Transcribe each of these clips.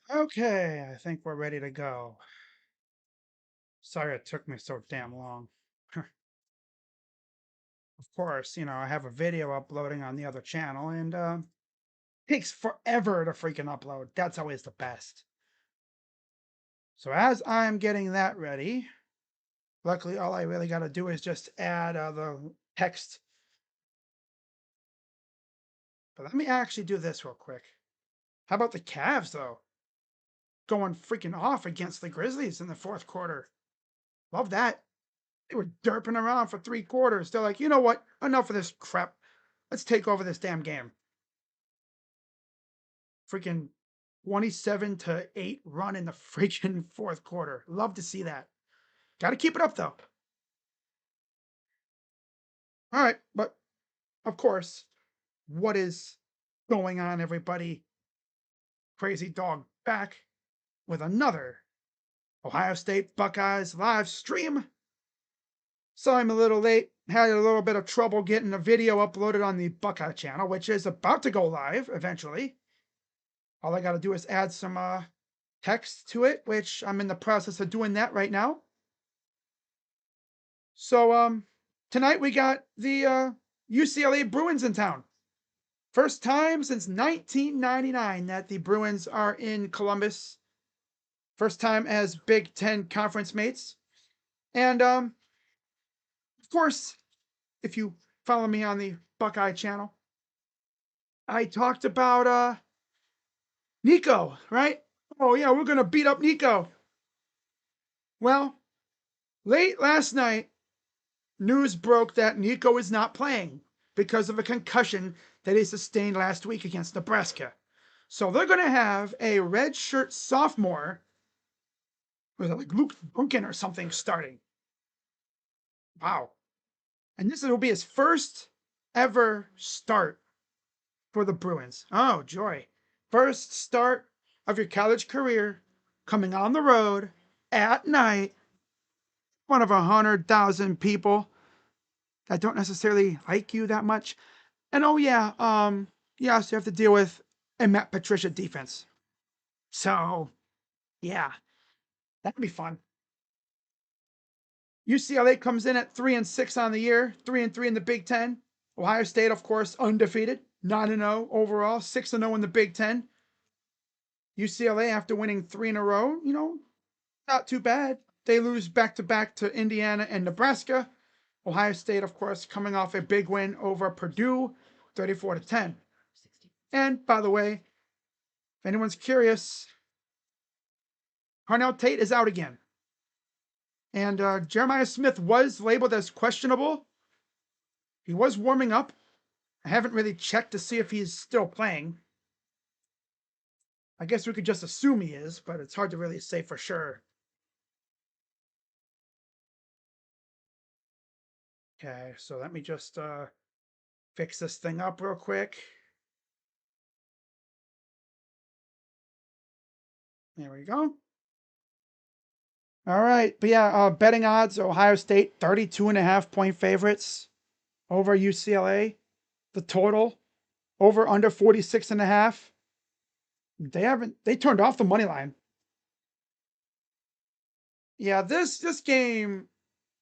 Okay, I think we're ready to go. Sorry it took me so damn long. Of course, I have a video uploading on the other channel and takes forever to freaking upload. That's always the best. So as I'm getting that ready, luckily all I really got to do is just add the text. But let me actually do this real quick. How about the Cavs though? Going freaking off against the Grizzlies in the fourth quarter. Love that. They were derping around for 3 quarters. They're like, you know what? Enough of this crap. Let's take over this damn game. Freaking 27-8 run in the freaking fourth quarter. Love to see that. Got to keep it up though. All right, but of course, what is going on, everybody? Crazy Dog back with another Ohio State Buckeyes live stream. So I'm a little late. Had a little bit of trouble getting a video uploaded on the Buckeye channel, which is about to go live eventually. All I got to do is add some text to it, which I'm in the process of doing that right now. So tonight we got the UCLA Bruins in town. First time since 1999 that the Bruins are in Columbus. First time as Big Ten conference mates. And of course, if you follow me on the Buckeye channel, I talked about Nico, right? Oh yeah, we're gonna beat up Nico. Well, late last night, news broke that Nico is not playing because of a concussion that he sustained last week against Nebraska. So they're going to have a redshirt sophomore, was it like Luke Duncan or something, starting. Wow. And this will be his first ever start for the Bruins. Oh, joy. First start of your college career coming on the road at night in front of 100,000 people that don't necessarily like you that much. And oh yeah, you also have to deal with a Matt Patricia defense. So yeah, that'd be fun. UCLA comes in at 3-6 on the year, 3-3 in the Big Ten. Ohio State, of course, undefeated, 9-0 overall, 6-0 in the Big Ten. UCLA, after winning 3 in a row, not too bad. They lose back to back to Indiana and Nebraska. Ohio State, of course, coming off a big win over Purdue, 34-10. And by the way, if anyone's curious, Parnell Tate is out again. And Jeremiah Smith was labeled as questionable. He was warming up. I haven't really checked to see if he's still playing. I guess we could just assume he is, but it's hard to really say for sure. Okay, so let me just fix this thing up real quick. There we go. All right, but yeah, betting odds: Ohio State 32.5-point favorites over UCLA. The total over under 46.5. They turned off the money line. Yeah, this game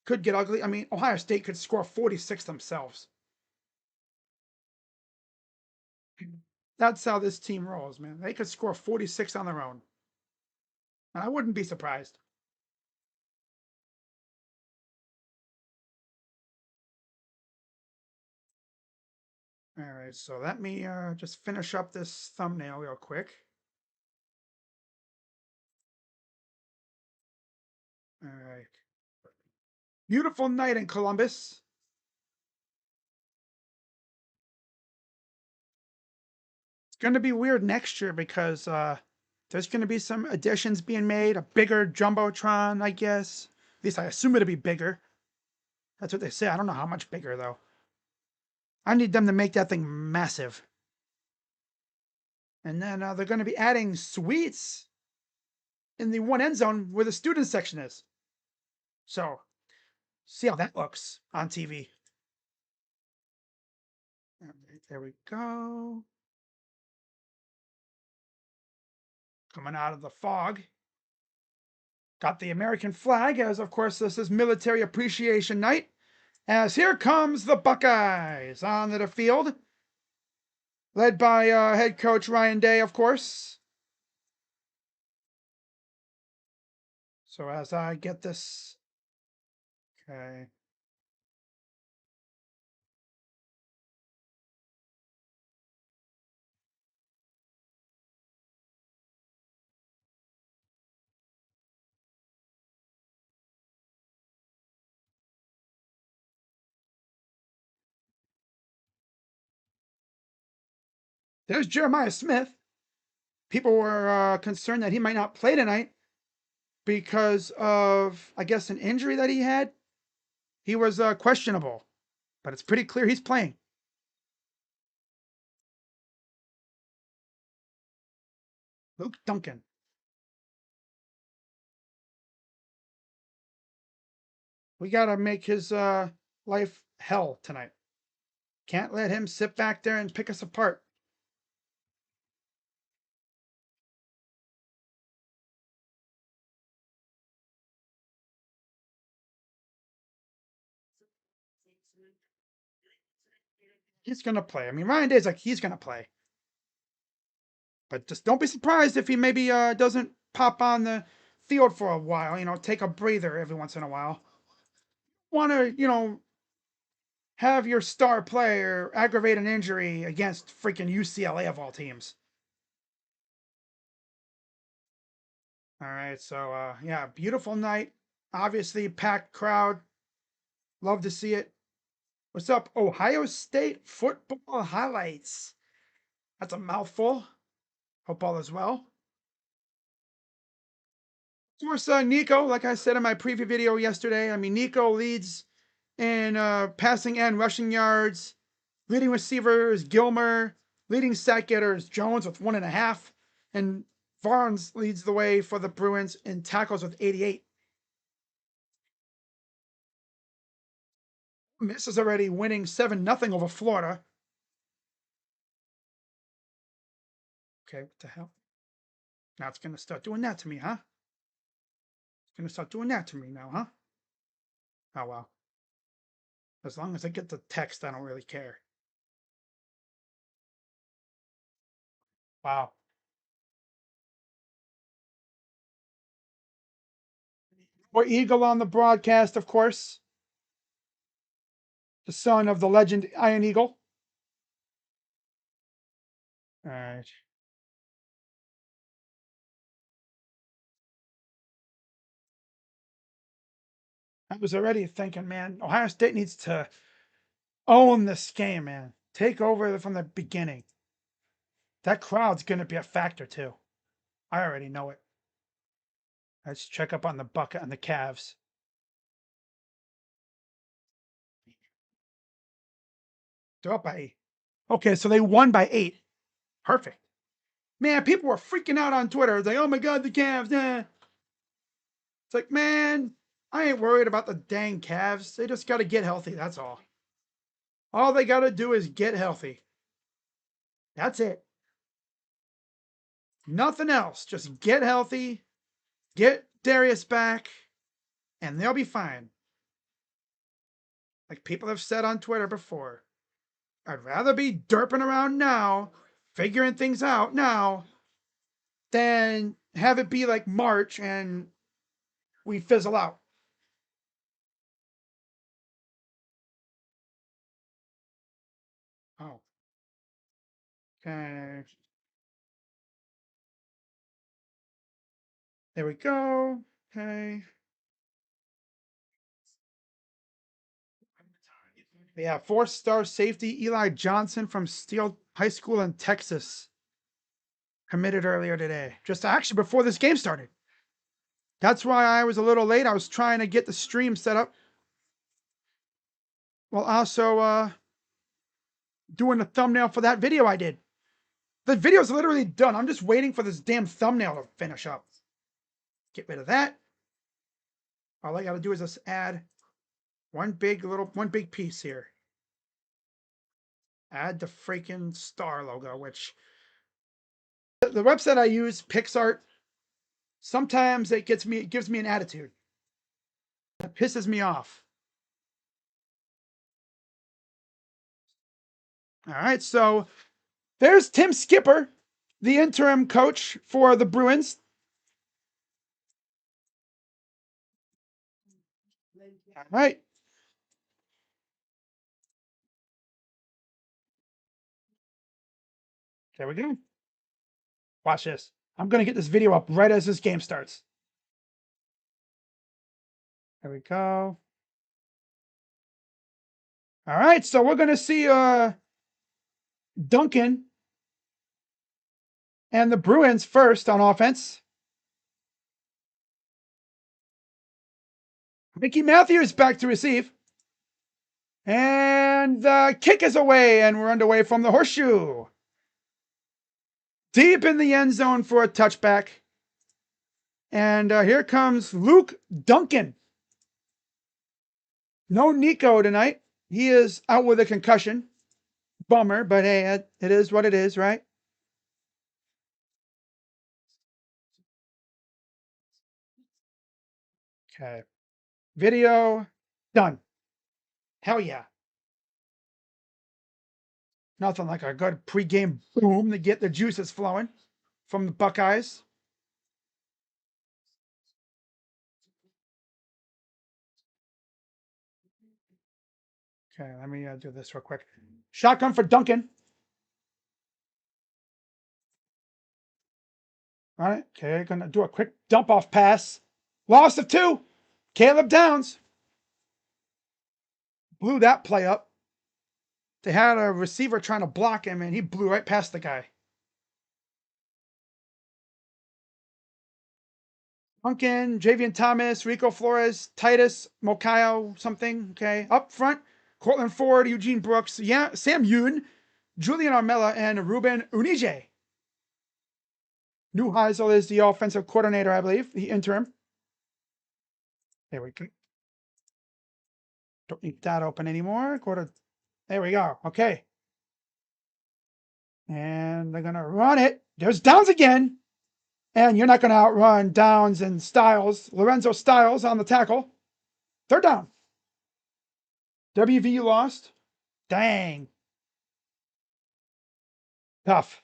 could get ugly. I mean, Ohio State could score 46 themselves. That's how this team rolls, man. They could score 46 on their own. And I wouldn't be surprised. All right, so let me just finish up this thumbnail real quick. All right. Beautiful night in Columbus. It's going to be weird next year because there's going to be some additions being made, a bigger Jumbotron, I guess. At least I assume it'll be bigger. That's what they say. I don't know how much bigger, though. I need them to make that thing massive. And then they're going to be adding suites in the one end zone where the student section is. So, see how that looks on TV. All right, there we go. coming out of the fog. Got the American flag, as of course this is Military Appreciation Night. As here comes the Buckeyes onto the field, led by head coach Ryan Day, of course. So as I get this, okay. There's Jeremiah Smith. People were concerned that he might not play tonight because of, I guess, an injury that he had. He was questionable, but it's pretty clear he's playing. Luke Duncan. We got to make his life hell tonight. Can't let him sit back there and pick us apart. He's going to play. I mean, Ryan Day's like, he's going to play. But just don't be surprised if he maybe doesn't pop on the field for a while. You know, take a breather every once in a while. Want to, you know, have your star player aggravate an injury against freaking UCLA of all teams. All right, so yeah, beautiful night. Obviously, packed crowd. Love to see it. What's up, Ohio State football highlights? That's a mouthful. Hope all is well. Of course, Nico, like I said in my preview video yesterday, I mean, Nico leads in passing and rushing yards. Leading receivers, Gilmer. Leading sack getters, Jones with 1.5. And Barnes leads the way for the Bruins in tackles with 88. Miss is already winning 7-0 over Florida. Okay, what the hell? Now it's going to start doing that to me, huh? It's going to start doing that to me now, huh? Oh, well. As long as I get the text, I don't really care. Wow. Or Eagle on the broadcast, of course. The son of the legend Iron Eagle. All right. I was already thinking, man, Ohio State needs to own this game, man. Take over from the beginning. That crowd's going to be a factor, too. I already know it. Let's check up on the bucket on the Cavs. They're up by 8. Okay, so they won by 8. Perfect. Man, people were freaking out on Twitter. It's like, oh my God, the Cavs. It's like, man, I ain't worried about the dang Cavs. They just got to get healthy. That's all. All they got to do is get healthy. That's it. Nothing else. Just get healthy, get Darius back, and they'll be fine. Like people have said on Twitter before, I'd rather be derping around now, figuring things out now, than have it be like March and we fizzle out. Oh. Okay. There we go. Okay. Yeah, 4-star safety Eli Johnson from Steele High School in Texas committed earlier today. Just actually before this game started. That's why I was a little late. I was trying to get the stream set up. Well, also doing a thumbnail for that video I did. The video's literally done. I'm just waiting for this damn thumbnail to finish up. Get rid of that. All I gotta do is just add one big piece here. Add the freaking star logo, which The website I use, PixArt, sometimes it gives me an attitude. It pisses me off. All right, so there's Tim Skipper, the interim coach for the Bruins. All right. There we go. Watch this. I'm going to get this video up right as this game starts. There we go. All right, so we're going to see Duncan and the Bruins first on offense. Mickey Matthews back to receive. And the kick is away, and we're underway from the horseshoe. Deep in the end zone for a touchback. And here comes Luke Duncan. No Nico tonight. He is out with a concussion. Bummer, but hey, it is what it is, right? Okay. Video done. Hell yeah. Nothing like a good pregame boom to get the juices flowing from the Buckeyes. Okay, let me do this real quick. Shotgun for Duncan. All right, okay, gonna do a quick dump off pass. Loss of 2. Caleb Downs blew that play up. They had a receiver trying to block him, and he blew right past the guy. Duncan, Javian Thomas, Rico Flores, Titus, Mokayo, something. Okay, up front, Cortland Ford, Eugene Brooks, yeah, Sam Yoon, Julian Armella, and Ruben Unije. New Heisel is the offensive coordinator, I believe, the interim. There we go. Don't need that open anymore. There we go. Okay. And they're going to run it. There's Downs again. And you're not going to outrun Downs and Styles. Lorenzo Styles on the tackle. Third down. WV lost. Dang. Tough.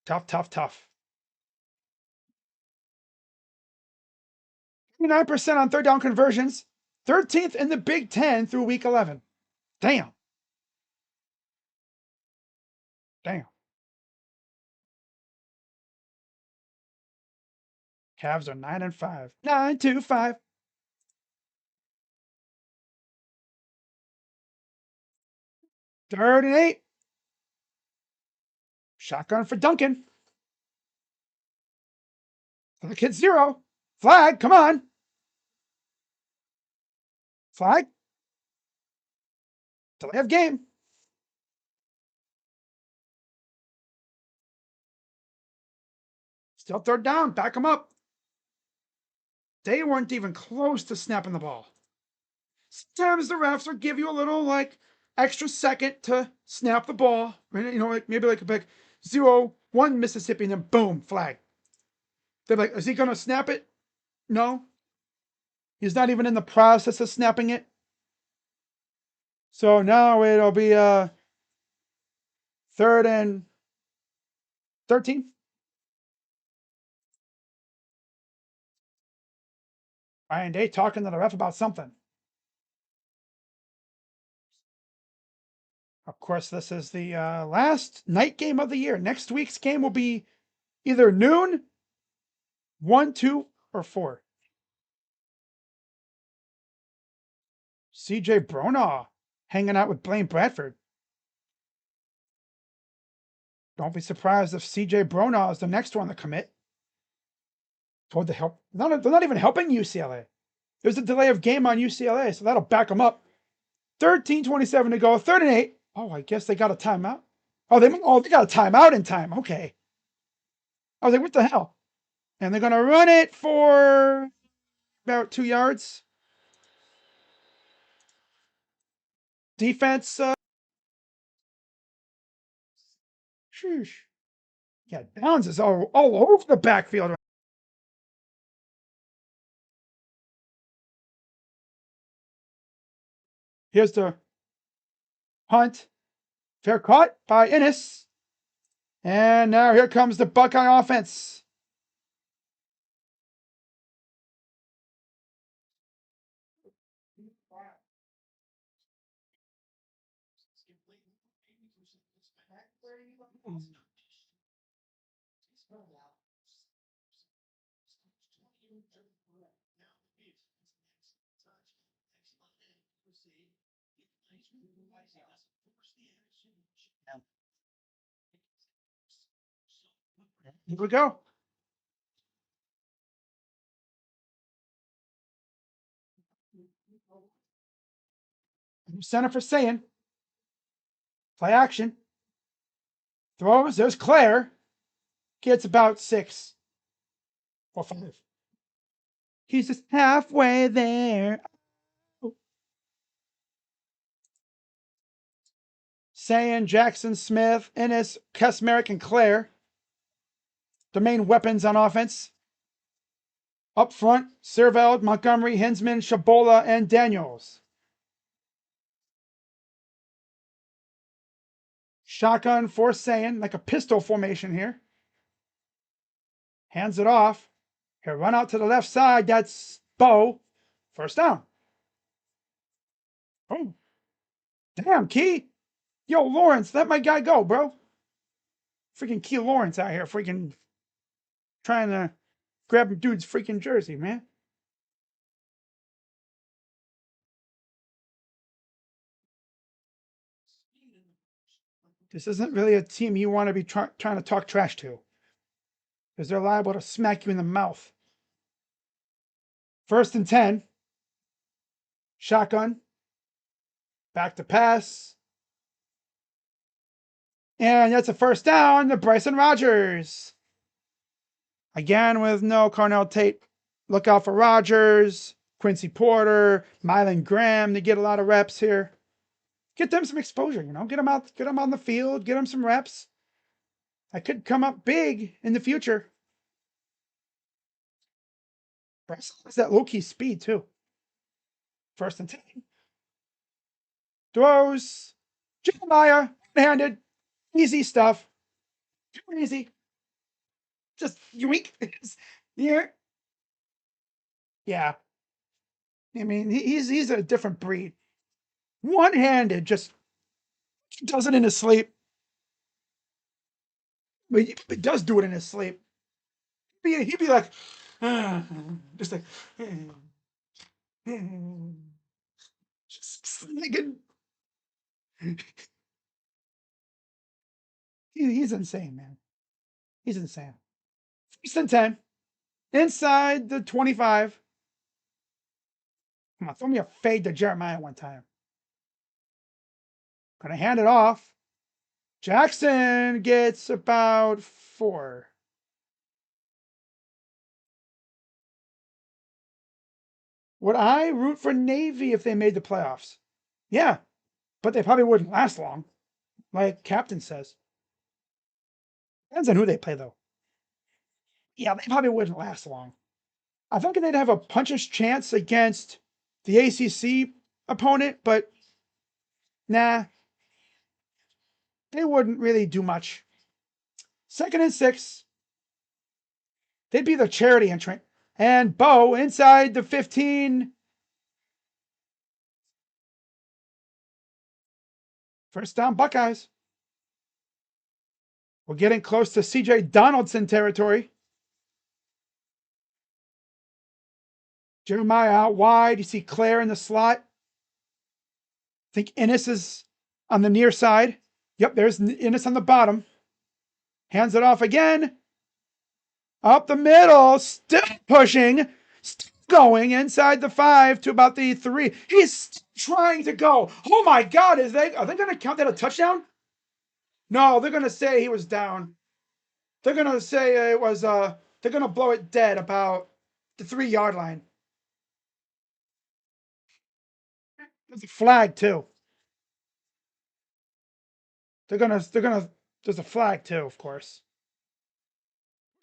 Tough, tough, tough. 59% on third down conversions. 13th in the Big Ten through week 11. Damn. Damn. Cavs are 9-5. 9-5. Third and 8. Shotgun for Duncan. Clock hit 0. Flag, come on. Flag. Delay of game. Still third down. Back them up. They weren't even close to snapping the ball. Sometimes the refs will give you a little like extra second to snap the ball. You know, like maybe like a big 0-1 Mississippi, and then boom, flag. They're like, is he gonna snap it? No. He's not even in the process of snapping it. So now it'll be 3rd and 13. Ryan Day talking to the ref about something. Of course, this is the last night game of the year. Next week's game will be either noon, 1, 2, or 4. CJ Bronaugh hanging out with Blaine Bradford. Don't be surprised if CJ Bronaugh is the next one to commit. Toward the help. They're not even helping UCLA. There's a delay of game on UCLA, so that'll back them up. 13:27 to go. 3rd and 8. Oh, I guess they got a timeout. They got a timeout in time. Okay. I was like, what the hell? And they're gonna run it for about 2 yards. Defense. Sheesh. Yeah, Downs is all over the backfield. Here's the punt. Fair caught by Ennis. And now here comes the Buckeye offense. Here we go. Center for saying. Play action. Throws. There's Claire. Gets about 6 or 5. He's just halfway there. Sayin, Jackson, Smith, Ennis, Kesmerick, and Claire. The main weapons on offense. Up front, Serveld, Montgomery, Hinsman, Shabola, and Daniels. Shotgun for Sayin, like a pistol formation here. Hands it off. He'll run out to the left side. That's Bo. First down. Oh. Damn, Key. Yo, Lawrence, let my guy go, bro. Freaking Key Lawrence out here freaking trying to grab a dude's freaking jersey, man. This isn't really a team you want to be trying to talk trash to, because they're liable to smack you in the mouth. 1st and 10. Shotgun. Back to pass. And that's a first down to Bryson Rogers. Again with no Carnell Tate. Look out for Rogers, Quincy Porter, Mylan Graham to get a lot of reps here. Get them some exposure, get them out, on the field, get them some reps. I could come up big in the future. Bryson has that low-key speed too. 1st and 10. Throws. Jeremiah, handed. Easy stuff. Too easy. Just yoink. Here. Yeah. I mean, he's a different breed. One-handed, just does it in his sleep. But he does do it in his sleep. He'd be like, just like, just like he's insane, man. He's insane. 1st and 10. Inside the 25. Come on, throw me a fade to Jeremiah one time. Gonna hand it off. Jackson gets about 4. Would I root for Navy if they made the playoffs? Yeah, but they probably wouldn't last long, like Captain says. Depends on who they play, though. Yeah, they probably wouldn't last long. I think they'd have a puncher's chance against the ACC opponent, but nah, they wouldn't really do much. 2nd and 6. They'd be the charity entrant. And Bo inside the 15. First down, Buckeyes. We're getting close to C.J. Donaldson territory. Jeremiah out wide. You see Claire in the slot. I think Ennis is on the near side. Yep, there's Ennis on the bottom. Hands it off again. Up the middle. Still pushing. Still going inside the 5 to about the 3. He's trying to go. Oh my God. Are they going to count that a touchdown? No, they're going to say he was down. They're going to say it was, they're going to blow it dead about the 3-yard line. There's a flag too. There's a flag too, of course.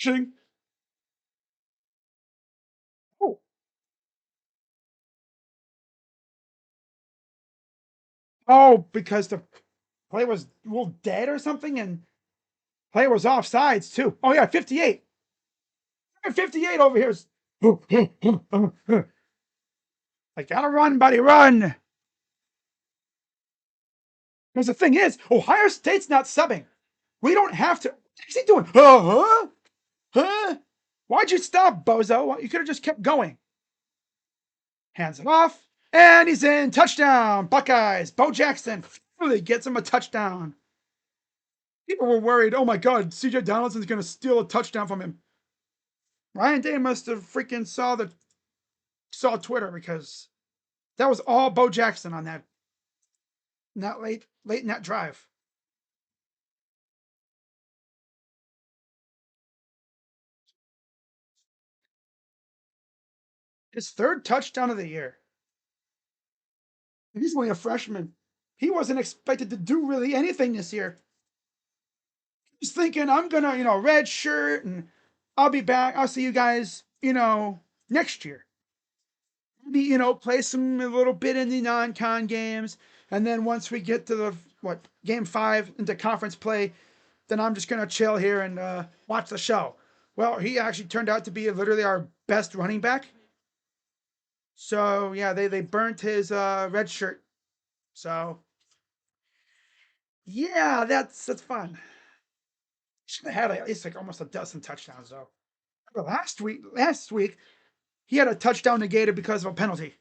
Ching. Oh, oh, because the play was a little dead or something, and play was offsides too. Oh yeah, 58. 58 over here. Like, gotta run, buddy, run. Because the thing is, Ohio State's not subbing. We don't have to. What's he doing? Huh? Huh? Why'd you stop, bozo? You could have just kept going. Hands it off, and he's in. Touchdown, Buckeyes. Bo Jackson really gets him a touchdown. People were worried. Oh my God, CJ Donaldson's going to steal a touchdown from him. Ryan Day must have freaking saw Twitter, because that was all Bo Jackson on that late in that drive. His third touchdown of the year. He's only a freshman. He wasn't expected to do really anything this year. He's thinking, I'm gonna, red shirt, and I'll be back. I'll see you guys, next year. Maybe, play a little bit in the non-con games, and then once we get to the game 5 into conference play, then I'm just gonna chill here and watch the show. Well, he actually turned out to be literally our best running back. So yeah, they burnt his red shirt. So yeah, that's fun. Should have had at least like almost a dozen touchdowns though. But last week he had a touchdown negated because of a penalty.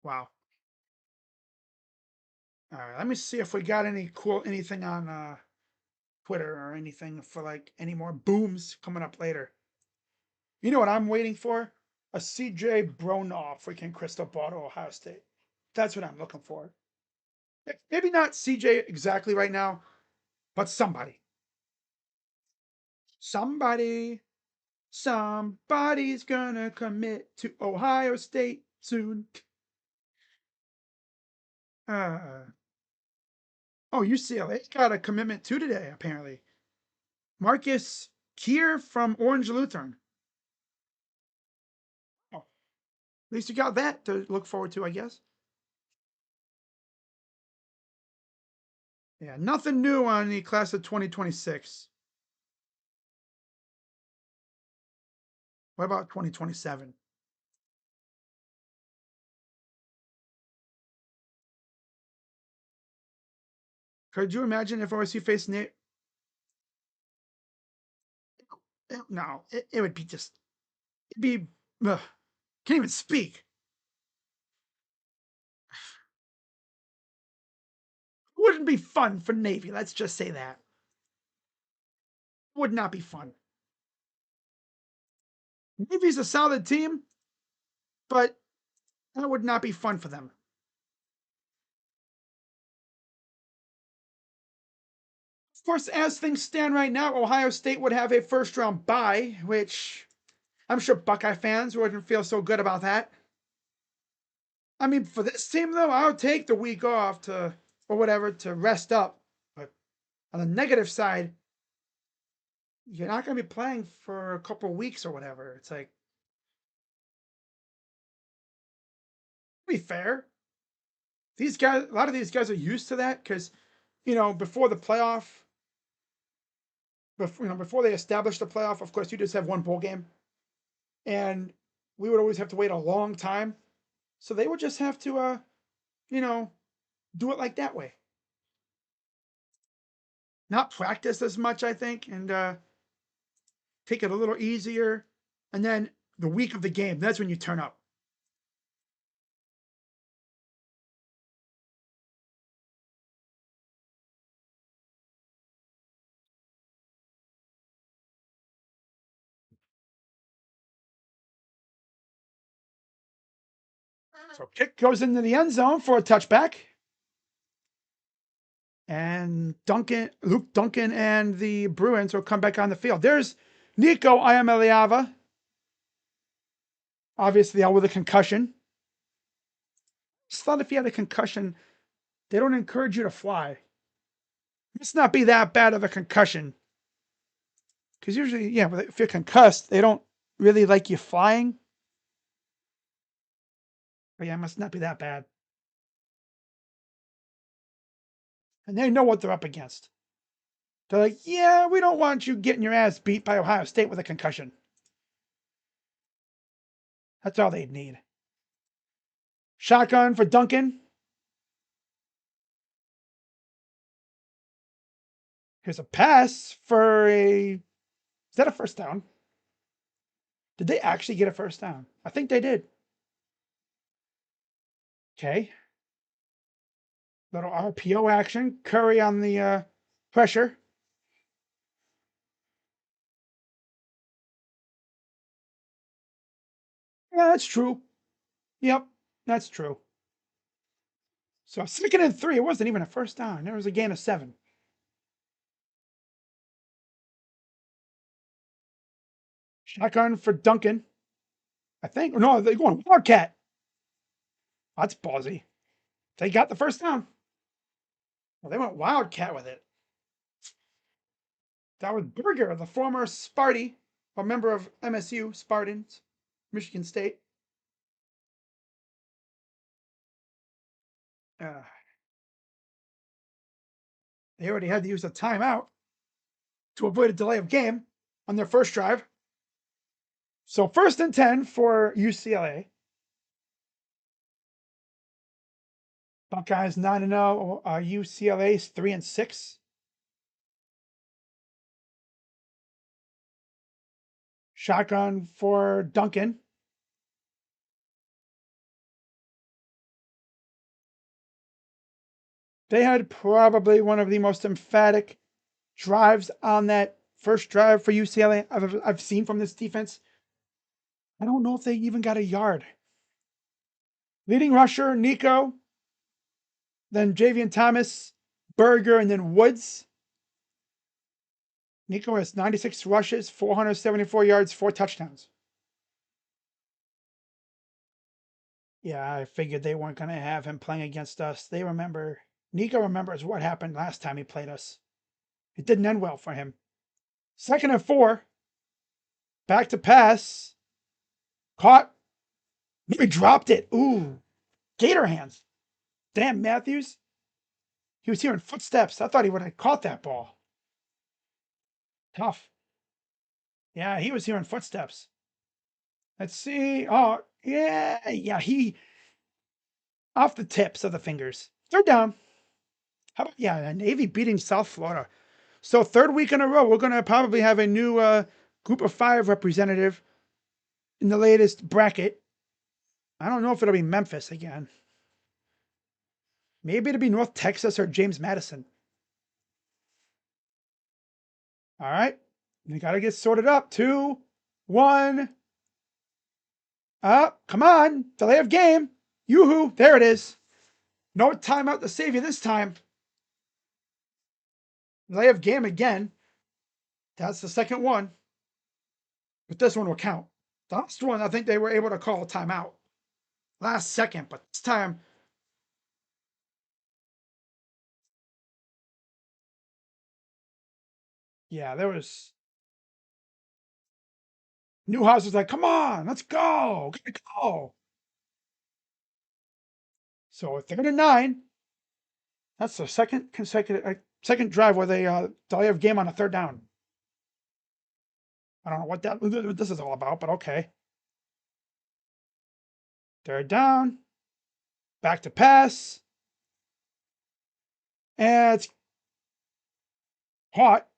Wow. All right, let me see if we got anything on Twitter or anything for like any more booms coming up later. You know what I'm waiting for? A CJ Bronoff freaking crystal ball to Ohio State. That's what I'm looking for. Maybe not CJ exactly right now, but somebody. Somebody. Somebody's gonna commit to Ohio State soon. Uh, oh, UCLA got a commitment too today, apparently. Marcus Keir from Orange Lutheran. Oh, at least you got that to look forward to, I guess. Yeah, nothing new on the class of 2026. What about 2027? Could you imagine if OSU faced Nate? No, it would be just, it'd be, can't even speak. Wouldn't be fun for Navy, let's just say that. Would not be fun. Navy's a solid team, but that would not be fun for them. Of course, as things stand right now, Ohio State would have a first round bye, which I'm sure Buckeye fans wouldn't feel so good about that. I mean, for this team, though, I would take the week off or whatever, to rest up. But on the negative side, you're not going to be playing for a couple of weeks or whatever. It's like, to be fair, these guys, a lot of these guys are used to that because, before the playoff, before they established the playoff, of course, you just have one bowl game, and we would always have to wait a long time. So they would just have to, you know, do it like that way, not practice as much, I think, and take it a little easier. And then the week of the game, that's when you turn up. So kick goes into the end zone for a touchback. And Luke Duncan and the Bruins will come back on the field. There's Nico Iamaleava, obviously out with a concussion. Just thought if he had a concussion, they don't encourage you to fly. Must not be that bad of a concussion. Because usually, yeah, if you're concussed, they don't really like you flying. But yeah, it must not be that bad. And they know what they're up against. They're like, yeah, we don't want you getting your ass beat by Ohio State with a concussion. That's all they'd need. Shotgun for Duncan. Here's a pass for a. Is that a first down? Did they actually get a first down? I think they did. Okay. Little RPO action. Curry on the pressure. Yeah, that's true. Yep, that's true. So 2nd and 3, it wasn't even a first down. There was a gain of 7. Shotgun for Duncan. I think. No, they're going Wildcat. That's ballsy. They got the first down. Well, they went Wildcat with it. That was Berger, the former Sparty, a member of MSU, Spartans, Michigan State. Uh, they already had to use a timeout to avoid a delay of game on their first drive. So 1st and 10 for UCLA. Buckeyes 9-0. UCLA's 3-6. Shotgun for Duncan. They had probably one of the most emphatic drives on that first drive for UCLA I've seen from this defense. I don't know if they even got a yard. Leading rusher, Nico, then Javian Thomas, Berger, and then Woods. Nico has 96 rushes, 474 yards, 4 touchdowns. Yeah, I figured they weren't going to have him playing against us. Nico remembers what happened last time he played us. It didn't end well for him. 2nd and 4. Back to pass. Caught. He dropped it. Ooh. Gator hands. Damn, Matthews. He was hearing footsteps. I thought he would have caught that ball. Tough. Yeah, he was hearing footsteps. Let's see. Oh, yeah. Yeah, he off the tips of the fingers. 3rd down. How about, yeah, Navy beating South Florida. So 3rd week in a row, we're going to probably have a new group of 5 representative in the latest bracket. I don't know if it'll be Memphis again. Maybe it'll be North Texas or James Madison. All right. We got to get sorted up. 2, 1. Up. Come on. Delay of game. Yoo-hoo. There it is. No timeout to save you this time. Delay of game again. That's the second one. But this one will count. The last one, I think they were able to call a timeout. Last second, but this time. Yeah, there was. Newhouse was like, come on, let's go. Gotta go. So 3rd and 9. That's the second drive where they delay of game on a 3rd down. I don't know what this is all about, but okay. 3rd down. Back to pass. And it's caught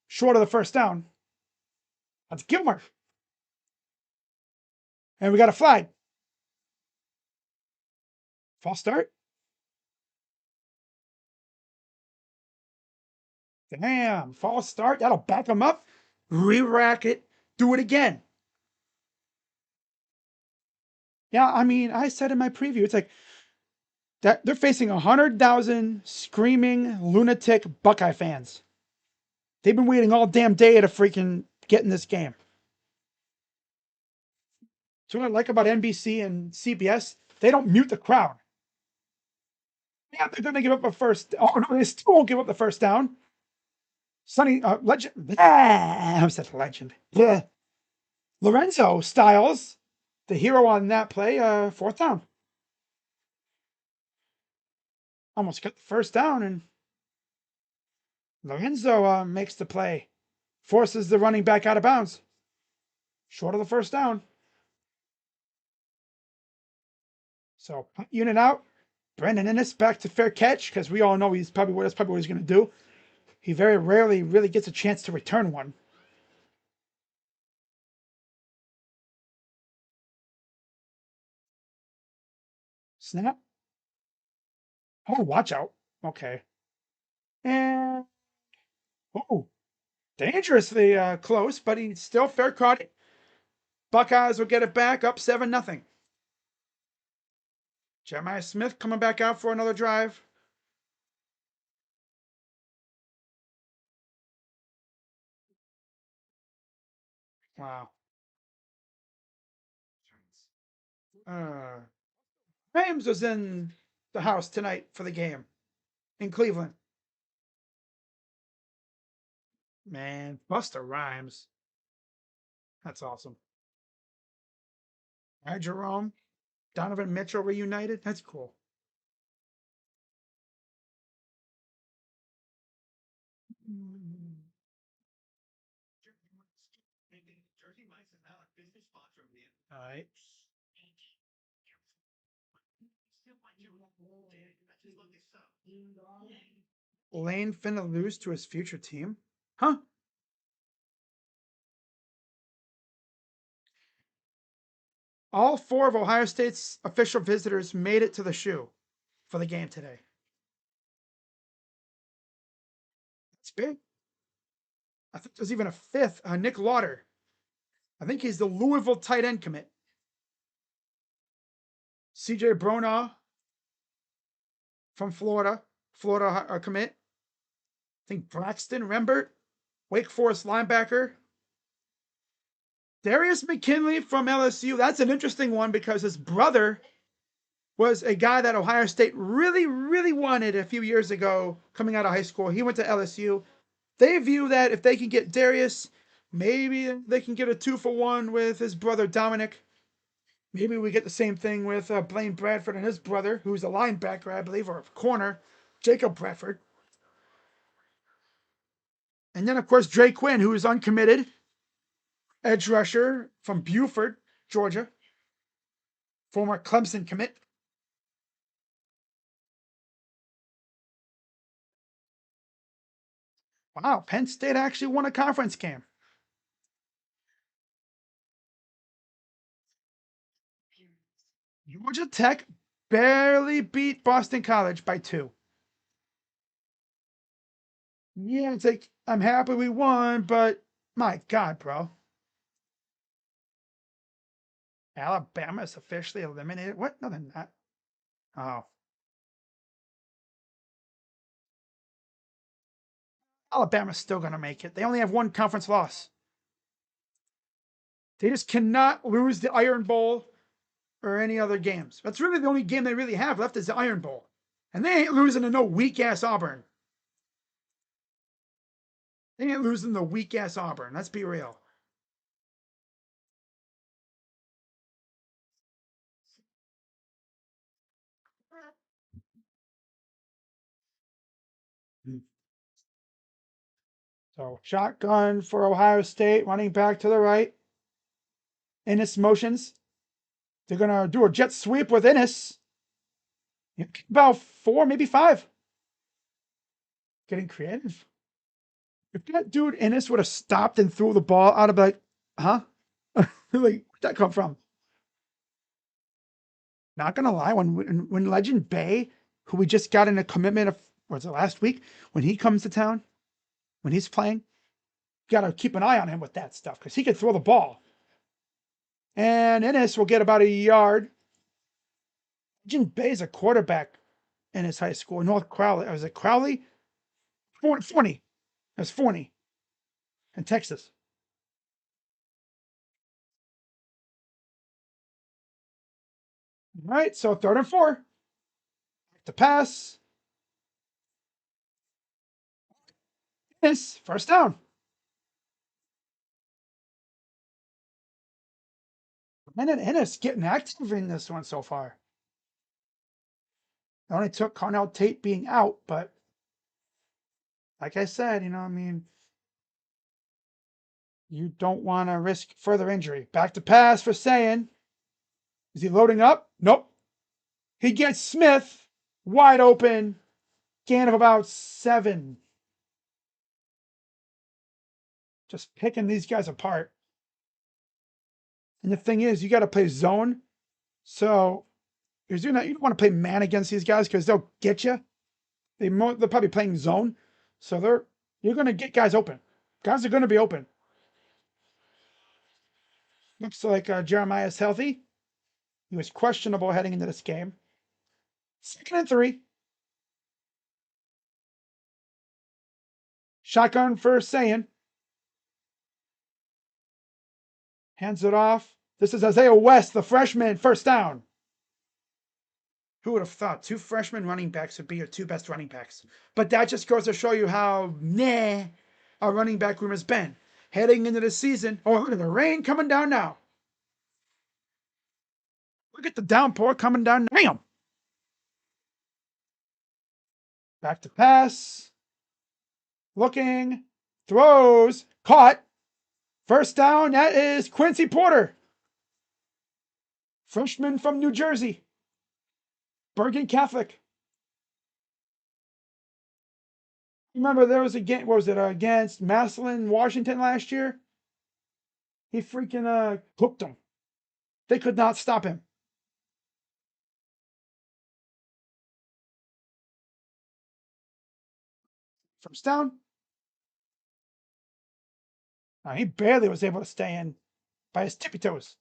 short of the first down. That's Gilmer. And we got a flag. False start. Damn, false start. That'll back them up. Re-rack it. Do it again. Yeah, I mean, I said in my preview, it's like that they're facing 100,000 screaming lunatic Buckeye fans. They've been waiting all damn day to freaking get in this game. So what I like about NBC and CBS, they don't mute the crowd. Yeah, they're going to give up a first. Oh, no, they still won't give up the first down. Sonny, legend. I said legend. Yeah. Lorenzo Styles, the hero on that play, fourth down. Almost got the first down, and Lorenzo makes the play. Forces the running back out of bounds. Short of the first down. So unit out. Brandon Ennis back to fair catch because we all know that's probably what he's going to do. He very rarely really gets a chance to return one. Snap. Oh, watch out. Okay. And oh, dangerously close, but he still fair caught it. Buckeyes will get it back up 7-0. Jeremiah Smith coming back out for another drive. Wow. Rams was in the house tonight for the game in Cleveland. Man, Buster Rhymes. That's awesome. All right, Jerome. Donovan Mitchell reunited. That's cool. All right. Lane finna lose to his future team? Huh? All four of Ohio State's official visitors made it to the shoe for the game today. It's big. I think there's even a fifth, Nick Lauder. I think he's the Louisville tight end commit. CJ Bronaugh from Florida commit. I think Braxton Rembert, Wake Forest linebacker. Darius McKinley from LSU. That's an interesting one because his brother was a guy that Ohio State really, really wanted a few years ago coming out of high school. He went to LSU. They view that if they can get Darius, maybe they can get a 2-for-1 with his brother Dominic. Maybe we get the same thing with Blaine Bradford and his brother, who's a linebacker, I believe, or a corner, Jacob Bradford. And then, of course, Dre Quinn, who is uncommitted, edge rusher from Buford, Georgia, former Clemson commit. Wow, Penn State actually won a conference game. Georgia Tech barely beat Boston College by 2. Yeah, it's like, I'm happy we won, but my God, bro. Alabama is officially eliminated. What? No, they're not. Oh. Alabama's still going to make it. They only have one conference loss. They just cannot lose the Iron Bowl or any other games. That's really the only game they really have left is the Iron Bowl. And they ain't losing to no weak ass Auburn. They ain't losing to weak ass Auburn. Let's be real. So shotgun for Ohio State, running back to the right. Ennis motions. They're gonna do a jet sweep with Ennis. About 4, maybe 5. Getting creative. If that dude Ennis would have stopped and threw the ball, I'd have been like, huh? Like, where'd that come from? Not gonna lie, when Legend Bay, who we just got in a commitment of, was it last week? When he comes to town, when he's playing, gotta keep an eye on him with that stuff because he could throw the ball. And Ennis will get about a yard. Legend Bay is a quarterback in his high school, North Crowley. Was it Crowley? Forney. It was Forney in Texas. All right, so 3rd and 4. To pass. It's first down. Brandon Ennis getting active in this one so far. It only took Cornell Tate being out, but like I said, I mean, you don't want to risk further injury. Back to pass for Sayin. Is he loading up? Nope. He gets Smith wide open. Gain of about 7. Just picking these guys apart. And the thing is, you got to play zone. So you don't want to play man against these guys because they'll get you. They're probably playing zone. So you're going to get guys open. Guys are going to be open. Looks like Jeremiah's healthy. He was questionable heading into this game. 2nd and 3. Shotgun for Sayin. Hands it off. This is Isaiah West, the freshman, first down. Who would have thought 2 freshman running backs would be your 2 best running backs? But that just goes to show you how our running back room has been. Heading into the season. Oh, look at the rain coming down now. Look at the downpour coming down. Bam! Back to pass. Looking. Throws. Caught. First down. That is Quincy Porter. Freshman from New Jersey. Bergen Catholic. Remember, there was a game, what was it, against Massillon, Washington last year? He freaking hooked them. They could not stop him. First down. He barely was able to stay in by his tippy toes.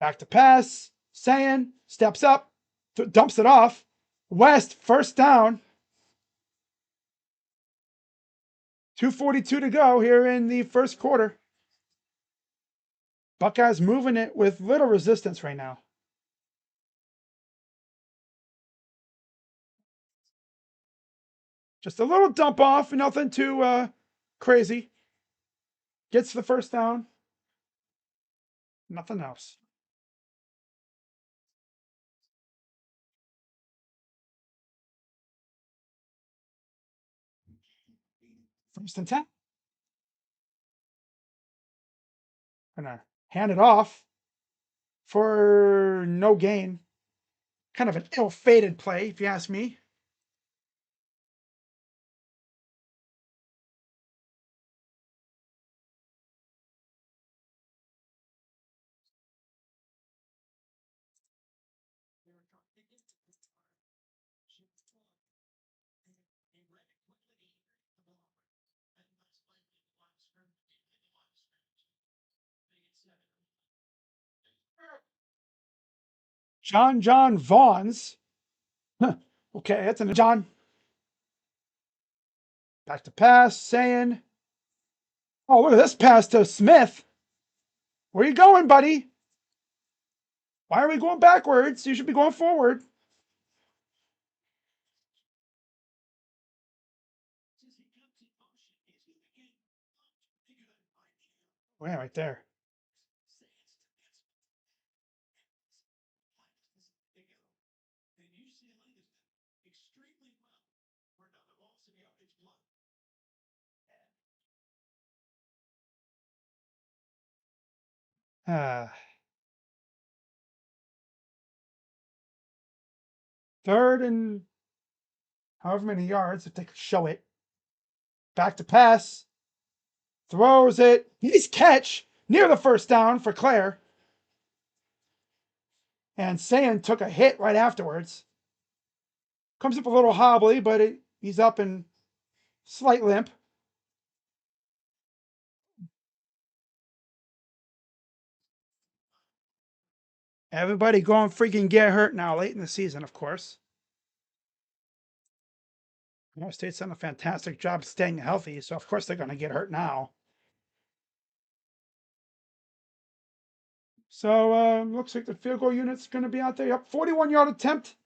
Back to pass. Sayin steps up, dumps it off. West, first down. 2:42 to go here in the first quarter. Buckeyes moving it with little resistance right now. Just a little dump off, nothing too crazy. Gets the first down. Nothing else. First and 10. Gonna hand it off for no gain. Kind of an ill-fated play, if you ask me. John Vaughns. Okay, that's a John. Back to pass, Sayin. Oh, look at this pass to Smith. Where you going, buddy? Why are we going backwards? You should be going forward. Oh, yeah, right there. Uh, 3rd and however many yards if they could show it. Back to pass. Throws it. Nice catch near the first down for Claire. And Sayin took a hit right afterwards. Comes up a little hobbly, but he's up in slight limp. Everybody going freaking get hurt now late in the season, of course. Ohio State's done a fantastic job staying healthy, so of course they're going to get hurt now. So looks like the field goal unit's going to be out there. Yep, 41-yard attempt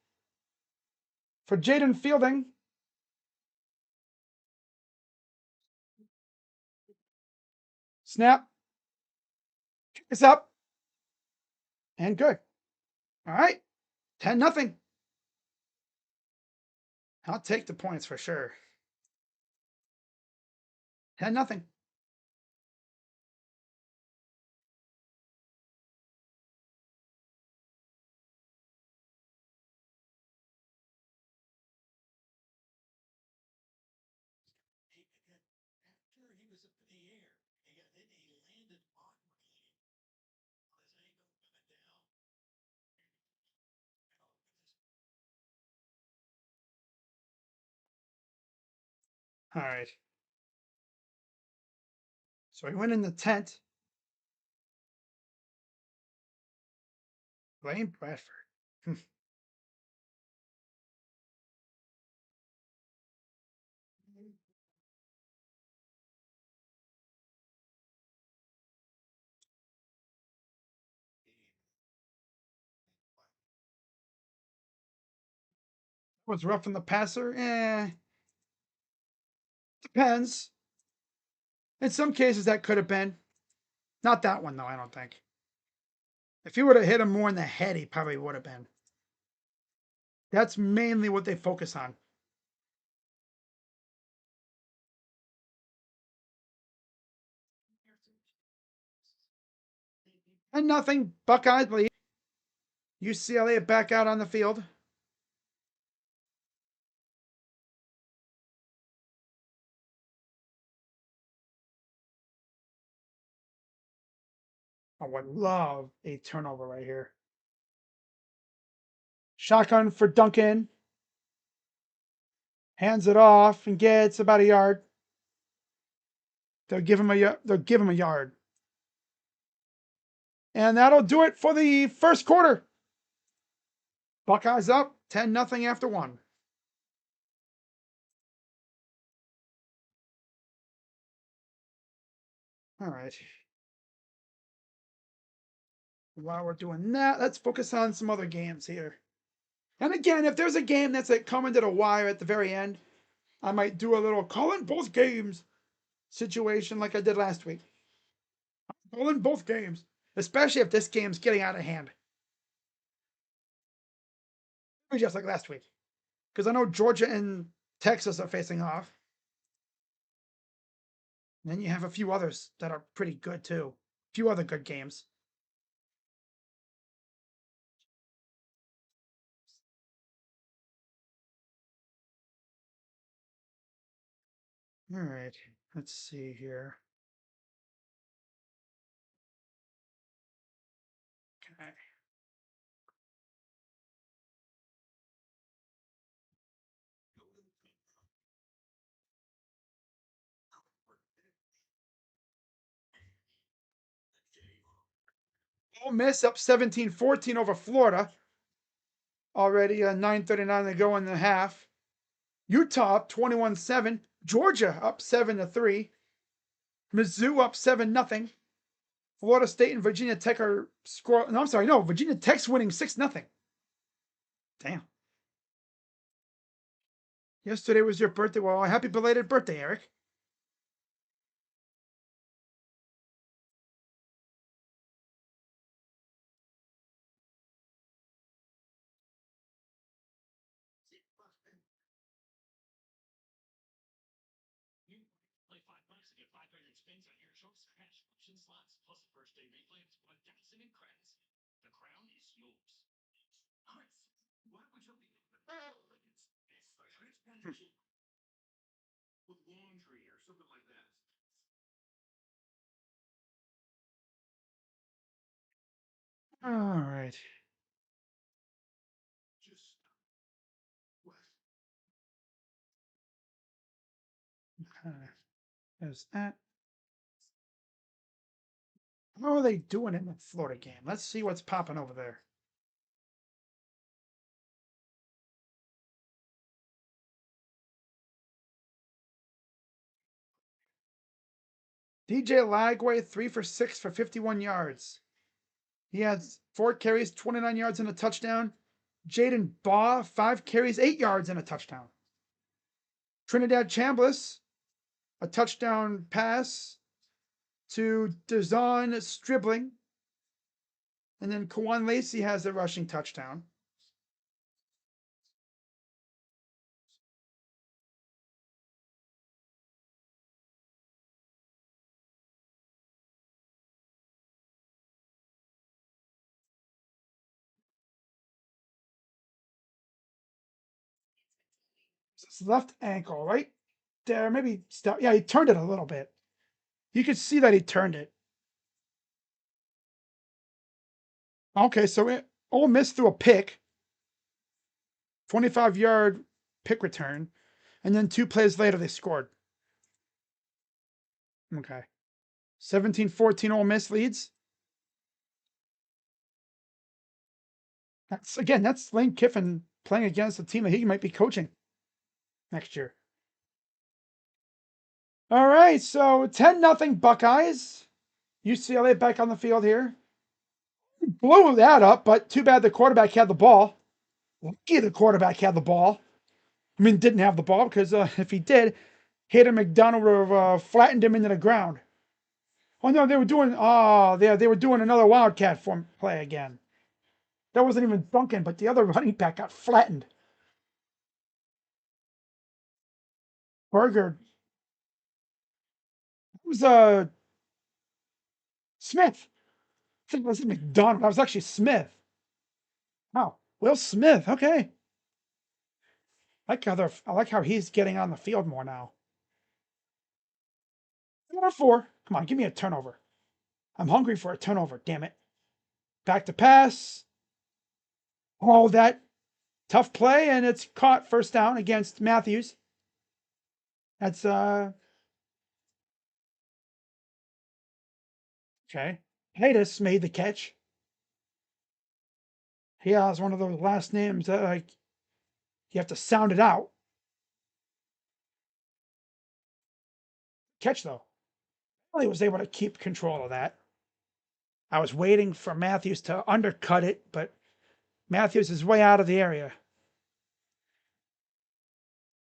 for Jaden Fielding. Snap. It's up. And good. All right. 10-0. I'll take the points for sure. 10-0. All right. So he went in the tent. Blaine Bradford. Was rough on the passer? Depends. In some cases, that could have been. Not that one, though, I don't think. If he would have hit him more in the head, he probably would have been. That's mainly what they focus on. And nothing. Buckeyes lead. UCLA back out on the field. I would love a turnover right here. Shotgun for Duncan. Hands it off and gets about a yard. They'll give him a yard. And that'll do it for the first quarter. Buckeyes up 10-0 after one. All right. While we're doing that, let's focus on some other games here. And again, if there's a game that's like coming to the wire at the very end, I might do a little call in both games situation like I did last week. Call in both games, especially if this game's getting out of hand. Just like last week. Because I know Georgia and Texas are facing off. And then you have a few others that are pretty good too. A few other good games. All right, let's see here. Okay. Ole Miss up 17-14 over Florida. Already 9:39 to go in the half. Utah up 21-7. Georgia up 7-3. Mizzou up 7-0. Florida State and Virginia Tech are score. No, I'm sorry. No, Virginia Tech's winning 6-0. Damn. Yesterday was your birthday. Well, happy belated birthday, Eric. All right. There's that. How are they doing in the Florida game? Let's see what's popping over there. DJ Lagway, 3 for 6 for 51 yards. He has 4 carries, 29 yards, and a touchdown. Jaden Baugh, 5 carries, 8 yards, and a touchdown. Trinidad Chambliss, a touchdown pass. to Dazon Stribling. And then Kawan Lacey has a rushing touchdown. His left ankle, right there, maybe stop. Yeah, he turned it a little bit. You could see that he turned it. Okay, so Ole Miss threw a pick, 25-yard pick return, and then 2 plays later they scored. Okay. 17-14 Ole Miss leads. That's Lane Kiffin playing against a team that he might be coaching next year. All right, so 10-0 Buckeyes. UCLA back on the field here. Blew that up, but too bad the quarterback had the ball. Lucky the quarterback had the ball. I mean, didn't have the ball because if he did, Hayden McDonald would have flattened him into the ground. Oh no, they were doing they were doing another wildcat form play again. That wasn't even Duncan, but the other running back got flattened. Berger. It was Smith. I think it was McDonald. That was actually Smith. Oh, Will Smith. Okay. I like how he's getting on the field more now. 4. Come on, give me a turnover. I'm hungry for a turnover, damn it. Back to pass. Oh, that tough play, and it's caught first down against Matthews. That's okay. Hayes made the catch. He has one of those last names that like you have to sound it out. Catch though. Well, he was able to keep control of that. I was waiting for Matthews to undercut it, but Matthews is way out of the area.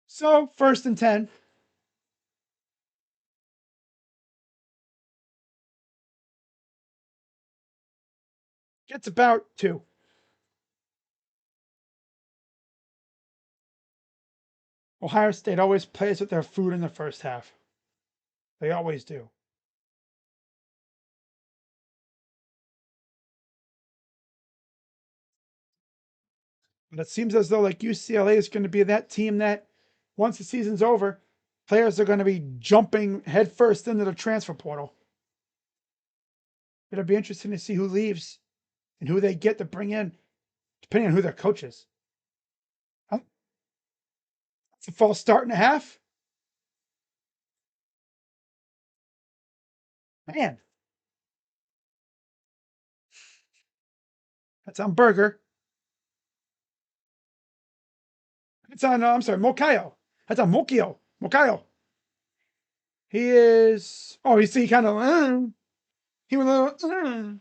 So 1st and 10. Gets about 2. Ohio State always plays with their food in the first half. They always do. But it seems as though like UCLA is going to be that team that once the season's over, players are going to be jumping headfirst into the transfer portal. It'll be interesting to see who leaves and who they get to bring in, depending on who their coach is. Huh? It's a false start and a half. Man, that's on Burger. It's on, I'm sorry, Mokayo. That's on Mokio. Mokayo. He is, oh, you see, kind of, he was a little,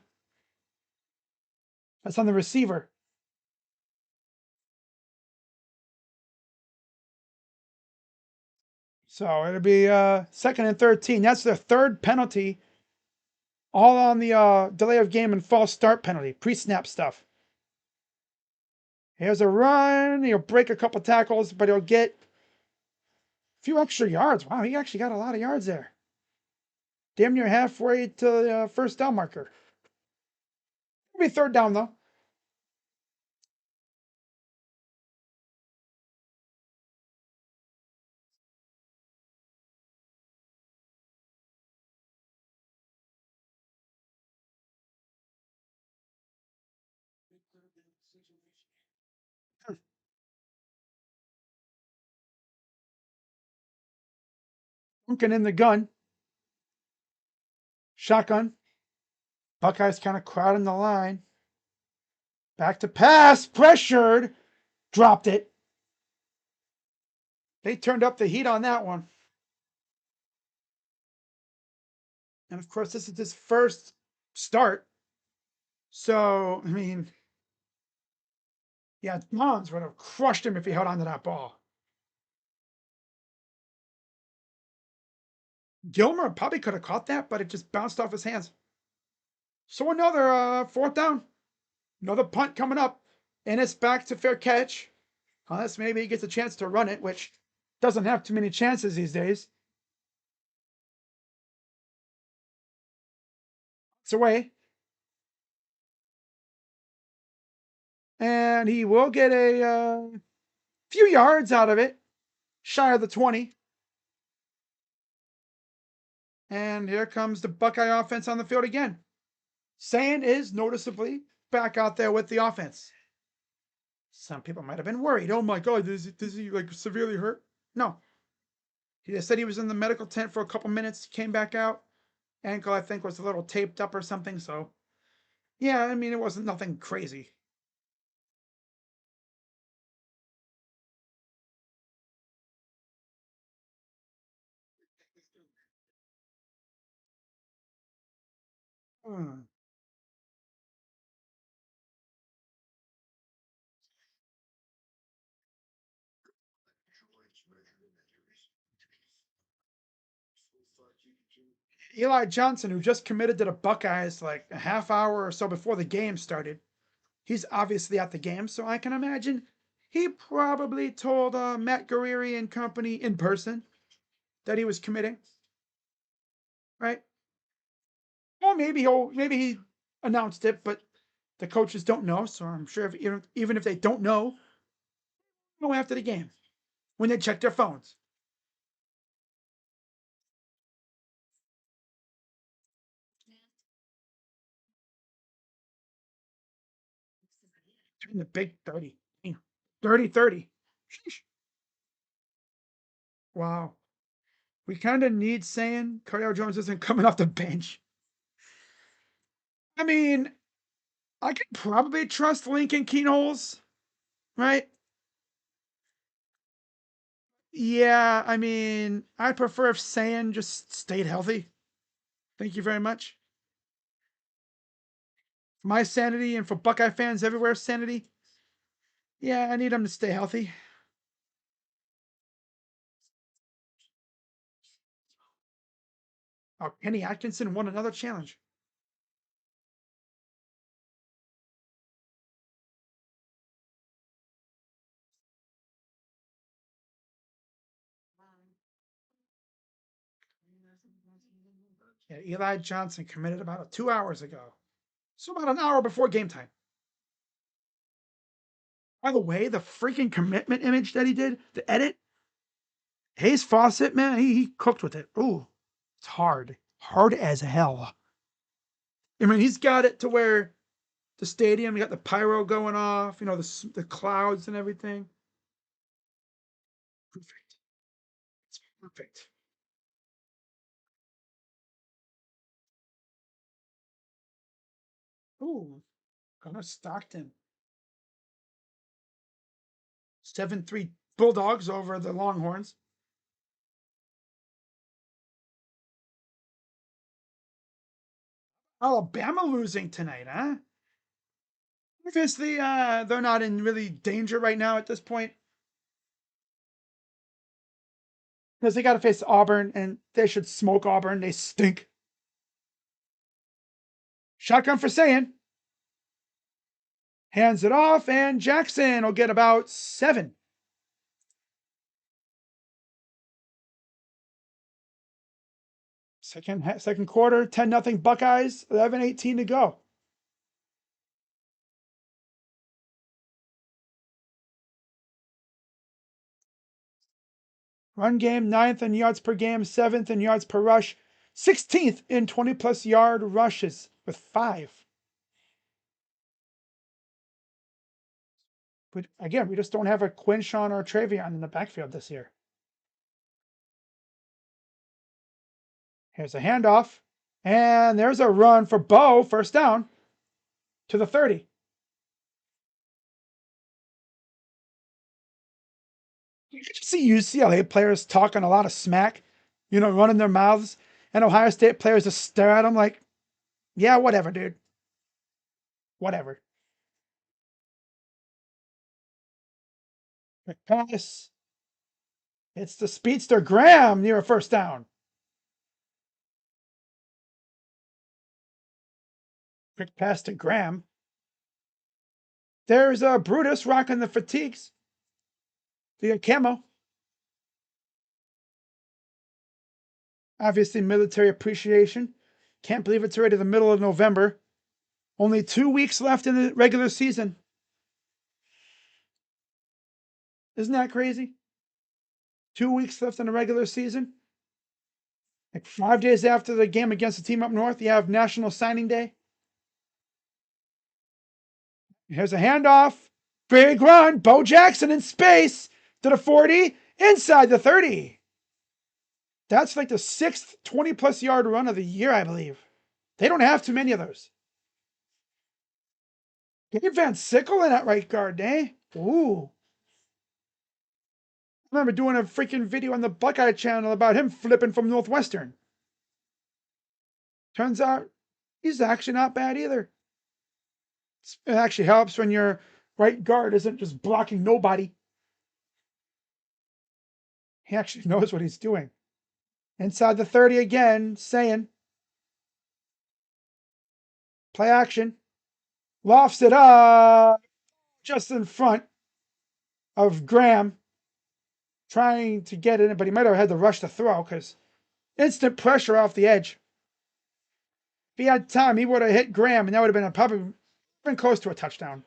that's on the receiver. So it'll be 2nd and 13. That's their 3rd penalty, all on the delay of game and false start penalty, pre-snap stuff. Here's a run. He'll break a couple tackles, but he'll get a few extra yards. Wow, he actually got a lot of yards there. Damn near halfway to the first down marker. It'll be 3rd down, though. Duncan in the gun. Shotgun. Buckeyes kind of crowding the line. Back to pass. Pressured. Dropped it. They turned up the heat on that one. And of course, this is his first start. So, I mean, yeah, Mons would have crushed him if he held on to that ball. Gilmer probably could have caught that, but it just bounced off his hands. So another fourth down. Another punt coming up. And it's back to fair catch. Unless maybe he gets a chance to run it, which doesn't have too many chances these days. It's away. And he will get a few yards out of it, shy of the 20. And here comes the Buckeye offense on the field again. Sayin is noticeably back out there with the offense. Some people might have been worried. Oh my God, is he like severely hurt? No. He just said he was in the medical tent for a couple minutes, came back out. Ankle, I think, was a little taped up or something. So, yeah, I mean, it wasn't nothing crazy. Hmm. Eli Johnson, who just committed to the Buckeyes like a half hour or so before the game started, he's obviously at the game, so I can imagine he probably told Matt Guerrieri and company in person that he was committing, right? Well, maybe he announced it, but the coaches don't know. So I'm sure even if they don't know, they'll know after the game when they check their phones. Turn the big 30. 30-30. Sheesh. Wow. We kind of need saying Cardale Jones isn't coming off the bench. I mean, I can probably trust Lincoln Keenholz, right? Yeah, I mean, I'd prefer if Sand just stayed healthy. Thank you very much. For my sanity and for Buckeye fans everywhere's sanity, yeah, I need him to stay healthy. Oh, Kenny Atkinson won another challenge. Yeah, Eli Johnson committed about 2 hours ago. So about an hour before game time. By the way, the freaking commitment image that he did, the edit, Hayes Fawcett, man, he cooked with it. Ooh, it's hard. Hard as hell. I mean, he's got it to where the stadium, you got the pyro going off, the clouds and everything. Perfect. It's perfect. Ooh, Connor Stockton. 7-3 Bulldogs over the Longhorns. Alabama losing tonight, huh? Obviously, they're not in really danger right now at this point because they got to face Auburn, and they should smoke Auburn. They stink. Shotgun for saying. Hands it off, and Jackson will get about 7. Second quarter, 10-0 Buckeyes, 11:18 to go. Run game, 9th in yards per game, 7th in yards per rush, 16th in 20-plus yard rushes with 5. But again, we just don't have a Quinshawn or Travion in the backfield this year. Here's a handoff. And there's a run for Bo, first down, to the 30. You could see UCLA players talking a lot of smack, running their mouths, and Ohio State players just stare at them like, yeah, whatever, dude. Whatever. Pass. It's the speedster Graham near a first down. Quick pass to Graham. There's Brutus rocking the fatigues. The camo. Obviously, military appreciation. Can't believe it's already the middle of November. Only 2 weeks left in the regular season. Isn't that crazy? 2 weeks left in the regular season. Like 5 days after the game against the team up north, you have National Signing Day. Here's a handoff. Big run. Bo Jackson in space to the 40, inside the 30. That's like the sixth 20-plus yard run of the year, I believe. They don't have too many of those. Gabe Van Sickle in that right guard, eh? Ooh. I remember doing a freaking video on the Buckeye channel about him flipping from Northwestern. Turns out he's actually not bad either. It actually helps when your right guard isn't just blocking nobody. He actually knows what he's doing. Inside the 30 again, saying, play action. Lofts it up just in front of Graham, trying to get in, but he might have had to rush to throw because instant pressure off the edge. If he had time, he would have hit Graham, and that would have been probably been close to a touchdown.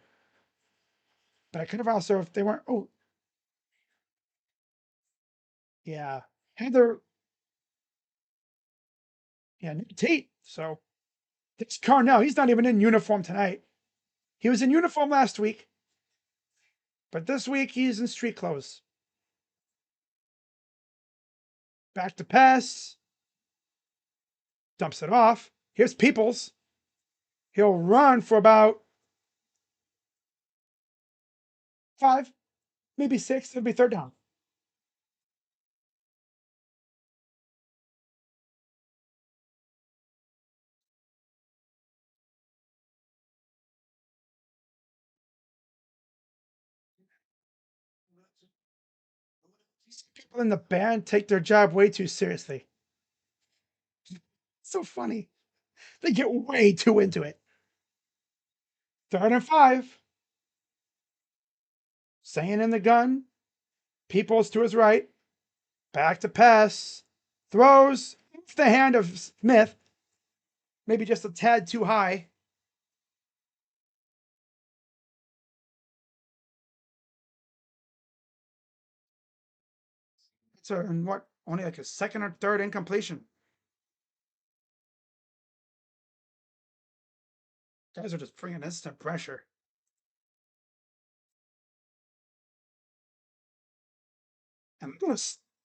But I could have also, if they weren't, oh, yeah, Heather, yeah, Tate. So this Carnell, he's not even in uniform tonight. He was in uniform last week, but this week he's in street clothes. Back to pass. Dumps it off. Here's Peoples. He'll run for about 5, maybe 6. It'll be third down. These people in the band take their job way too seriously. It's so funny. They get way too into it. 3rd and 5. Staying in the gun. Peoples to his right. Back to pass. Throws off the hand of Smith. Maybe just a tad too high. It's only like a second or third incompletion. Guys are just bringing instant pressure. And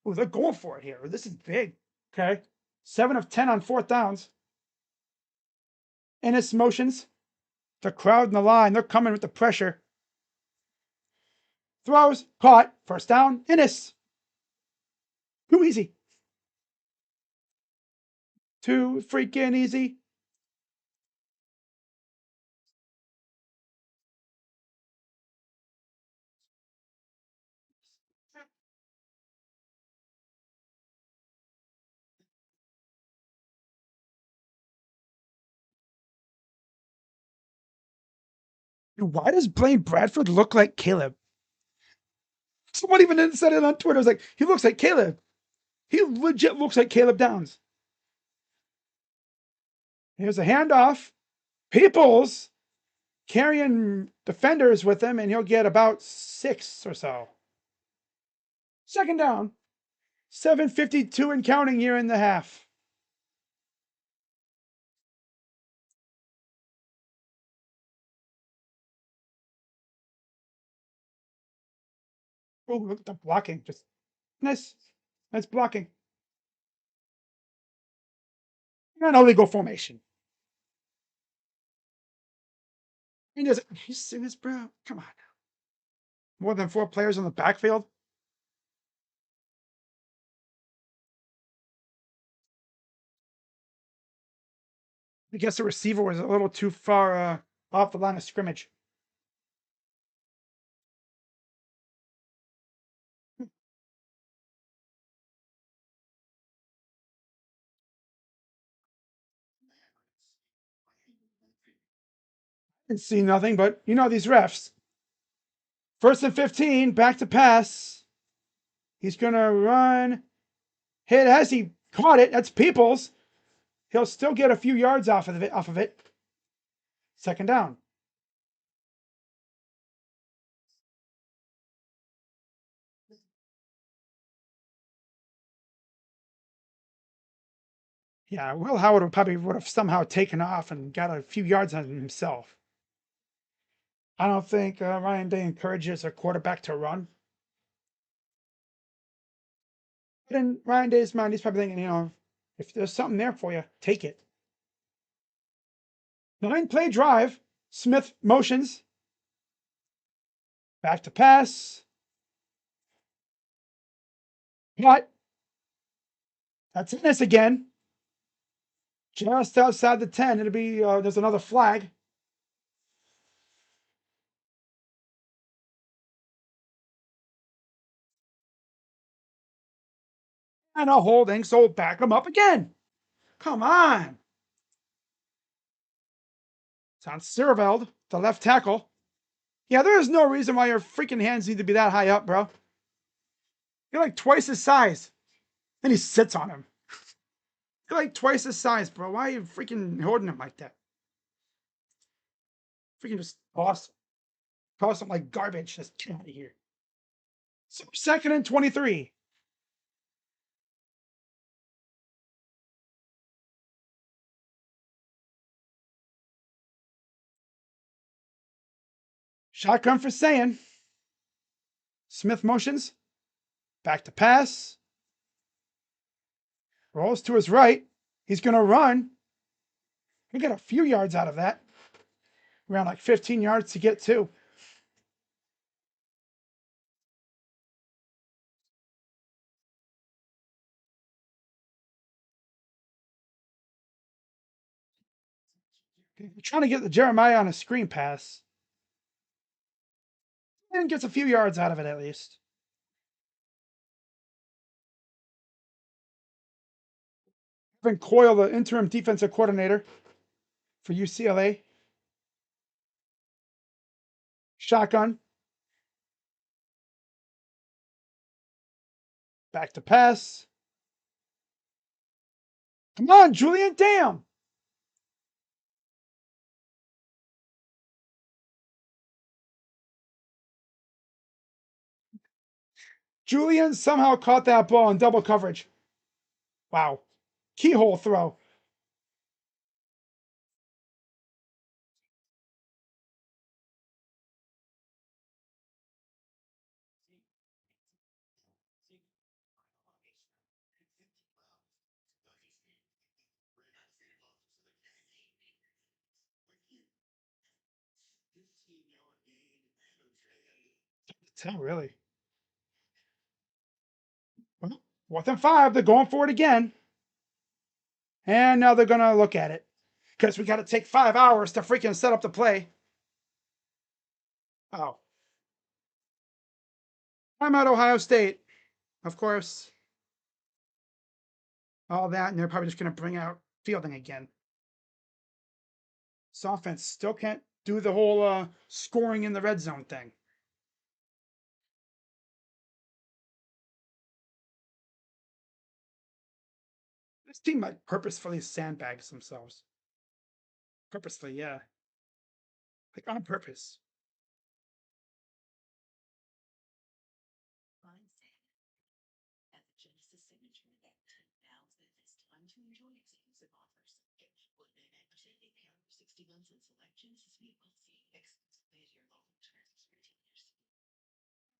they're going for it here. This is big. Okay. 7 of 10 on 4th downs. Ennis motions. The crowd in the line, they're coming with the pressure. Throws, caught, 1st down, Ennis. Too easy. Too freaking easy. Why does Blaine Bradford look like Caleb? Someone even said it on Twitter. I was like, he looks like Caleb. He legit looks like Caleb Downs. Here's a handoff. Peoples carrying defenders with him, and he'll get about 6 or so. 2nd down. 7:52 and counting here in the half. Oh, look at the blocking. Just nice. Nice blocking. And illegal formation. He doesn't. He's serious, bro. Come on. More than 4 players on the backfield. I guess the receiver was a little too far off the line of scrimmage. Didn't see nothing, but you know these refs. First and 15, back to pass. He's gonna run. Hit as he caught it. That's Peoples. He'll still get a few yards off of it. Second down. Yeah, Will Howard would have somehow taken off and got a few yards on himself. I don't think Ryan Day encourages a quarterback to run. But in Ryan Day's mind, he's probably thinking, if there's something there for you, take it. 9-play drive. Smith motions. Back to pass. But that's this again. Just outside the 10. It'll be, there's another flag. And a holding, so back him up again. Come on. It's on Sirveld, the left tackle. Yeah, there is no reason why your freaking hands need to be that high up, bro. You're like twice his size. And he sits on him. You're like twice his size, bro. Why are you freaking holding him like that? Freaking just toss him like garbage. Just get out of here. So 2nd and 23. Shotgun for Sayan. Smith motions. Back to pass. Rolls to his right. He's going to run. He got a few yards out of that. Around like 15 yards to get to. Trying to get the Jeremiah on a screen pass. And gets a few yards out of it at least. Evan Coyle, the interim defensive coordinator for UCLA. Shotgun. Back to pass. Come on, Julian. Damn. Julian somehow caught that ball in double coverage. Wow. Keyhole throw. Tell really. Well, 4th and 5. They're going for it again. And now they're going to look at it. Because we got to take 5 hours to freaking set up the play. Oh. I'm at Ohio State. Of course. All that, and they're probably just going to bring out fielding again. This offense still can't do the whole scoring in the red zone thing. This team might purposefully sandbags themselves. Purposely, yeah. Like on purpose.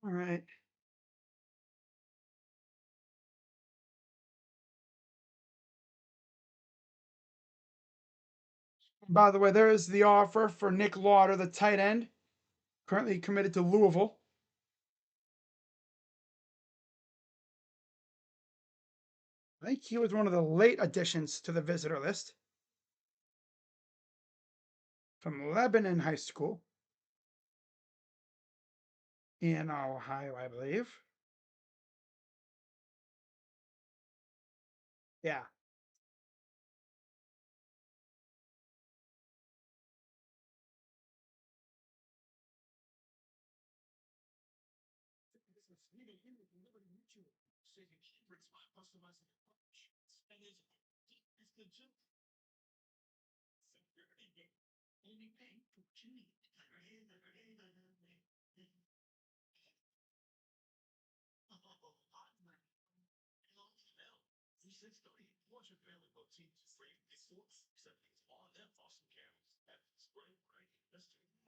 All right. By the way, there is the offer for Nick Lauder, the tight end, currently committed to Louisville. I think he was one of the late additions to the visitor list from Lebanon High School in Ohio, I believe. Yeah.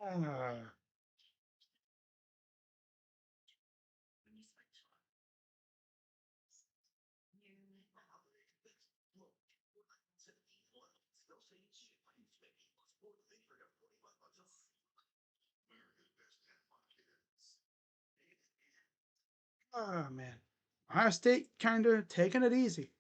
Ah, oh man. Ohio State kind of taking it easy.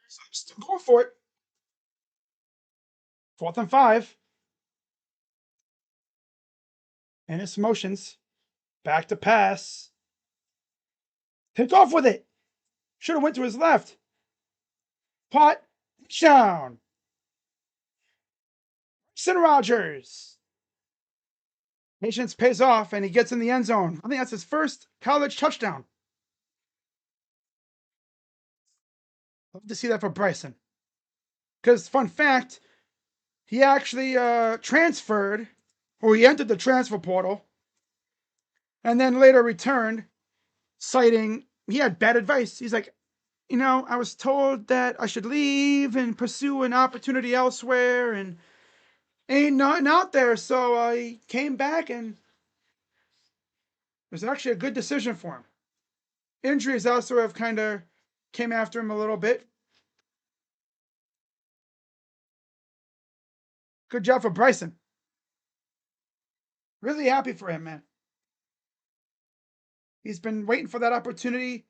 So I'm still going for it. 4th and 5. And it's motions. Back to pass. Picked off with it. Should have went to his left. Pot down. Sin Rogers. Patience pays off and he gets in the end zone. I think that's his first college touchdown. Love to see that for Bryson. Because, fun fact, he actually transferred, or he entered the transfer portal, and then later returned, citing he had bad advice. He's like, I was told that I should leave and pursue an opportunity elsewhere, and ain't nothing out there. So I came back, and it was actually a good decision for him. Injuries also have kind of came after him a little bit. Good job for Bryson. Really happy for him, man. He's been waiting for that opportunity.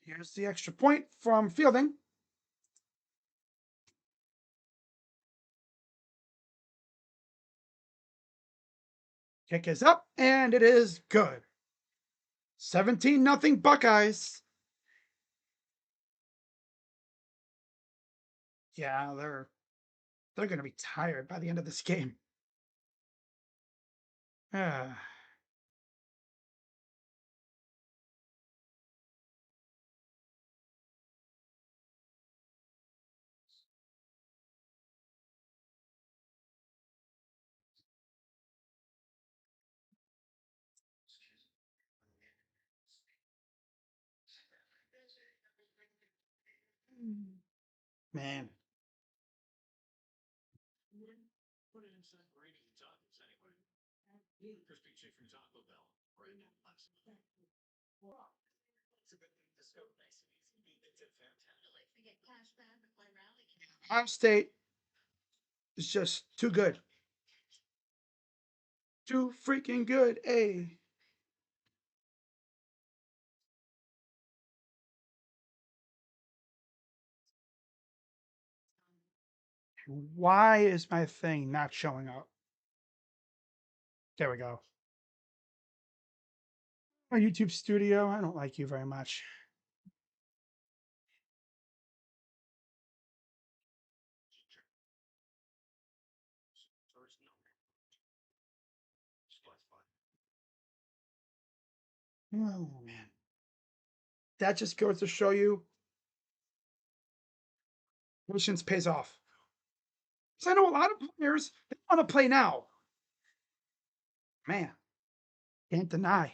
Here's the extra point from Fielding. Kick is up, and it is good. 17-0 Buckeyes. Yeah, they're going to be tired by the end of this game. Ah. Man. Ohio State is just too good. Too freaking good. Hey. Why is my thing not showing up? There we go. Our YouTube studio, I don't like you very much. Oh, man. That just goes to show you patience pays off. Because I know a lot of players, they want to play now. Man, can't deny.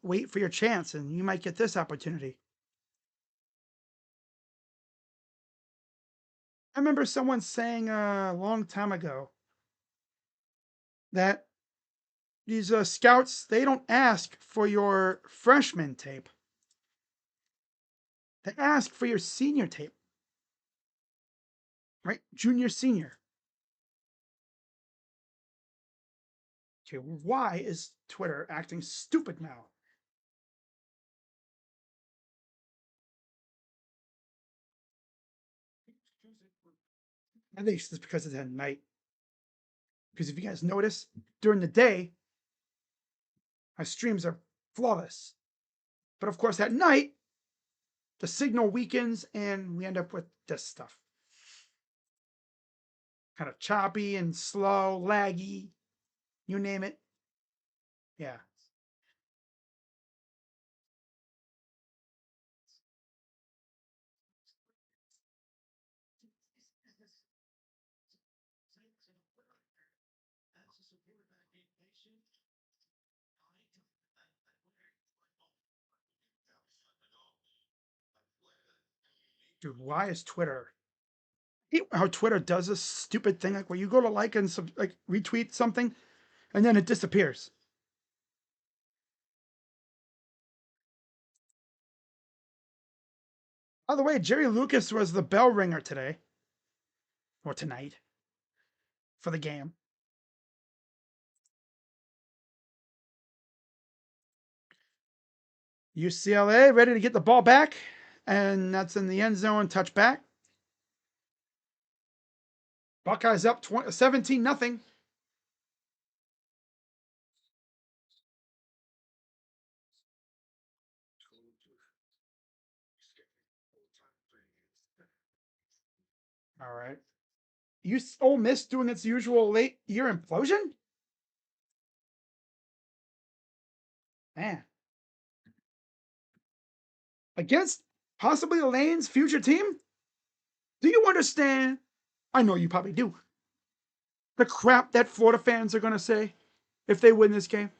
Wait for your chance, and you might get this opportunity. I remember someone saying a long time ago that these scouts, they don't ask for your freshman tape. They ask for your senior tape, right? Junior, senior. Okay, why is Twitter acting stupid now? I think it's because it's at night. Because if you guys notice, during the day, our streams are flawless. But of course, at night, the signal weakens and we end up with this stuff. Kind of choppy and slow, laggy, you name it. Yeah. Dude, why is Twitter? How Twitter does this stupid thing, like where you go to like and like retweet something, and then it disappears. By the way, Jerry Lucas was the bell ringer today, or tonight, for the game. UCLA ready to get the ball back, and that's in the end zone, touchback. Buckeyes up 17-0. All right. Ole Miss doing its usual late year implosion? Man. Against possibly Lane's future team? Do you understand? I know you probably do. The crap that Florida fans are going to say if they win this game.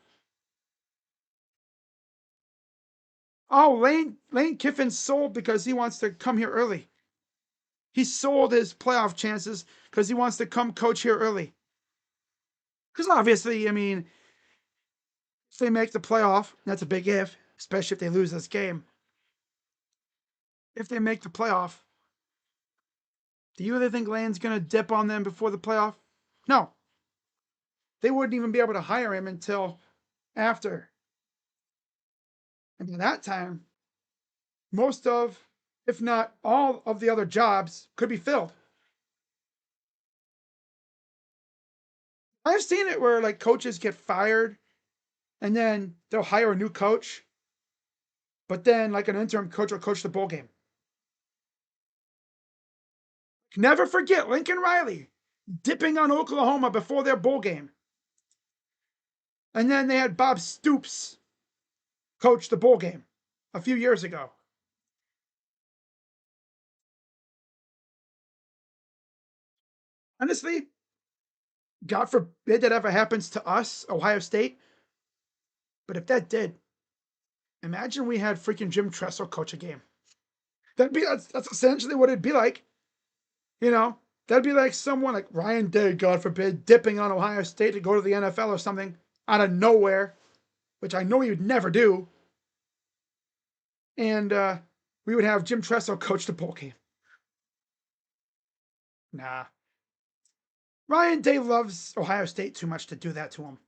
Oh, Lane Kiffin's sold because he wants to come here early. He sold his playoff chances because he wants to come coach here early. Because obviously, I mean, if they make the playoff, that's a big if, especially if they lose this game. If they make the playoff, do you really think Lane's going to dip on them before the playoff? No. They wouldn't even be able to hire him until after. And by that time, most of, if not all of the other jobs could be filled. I've seen it where like coaches get fired and then they'll hire a new coach, but then like an interim coach will coach the bowl game. Never forget Lincoln Riley dipping on Oklahoma before their bowl game. And then they had Bob Stoops coach the bowl game a few years ago. Honestly, God forbid that ever happens to us, Ohio State. But if that did, imagine we had freaking Jim Tressel coach a game. That's essentially what it'd be like. You know, that'd be like someone like Ryan Day, God forbid, dipping on Ohio State to go to the NFL or something out of nowhere, which I know he would never do. And we would have Jim Tressel coach the bowl game. Nah. Ryan Day loves Ohio State too much to do that to him.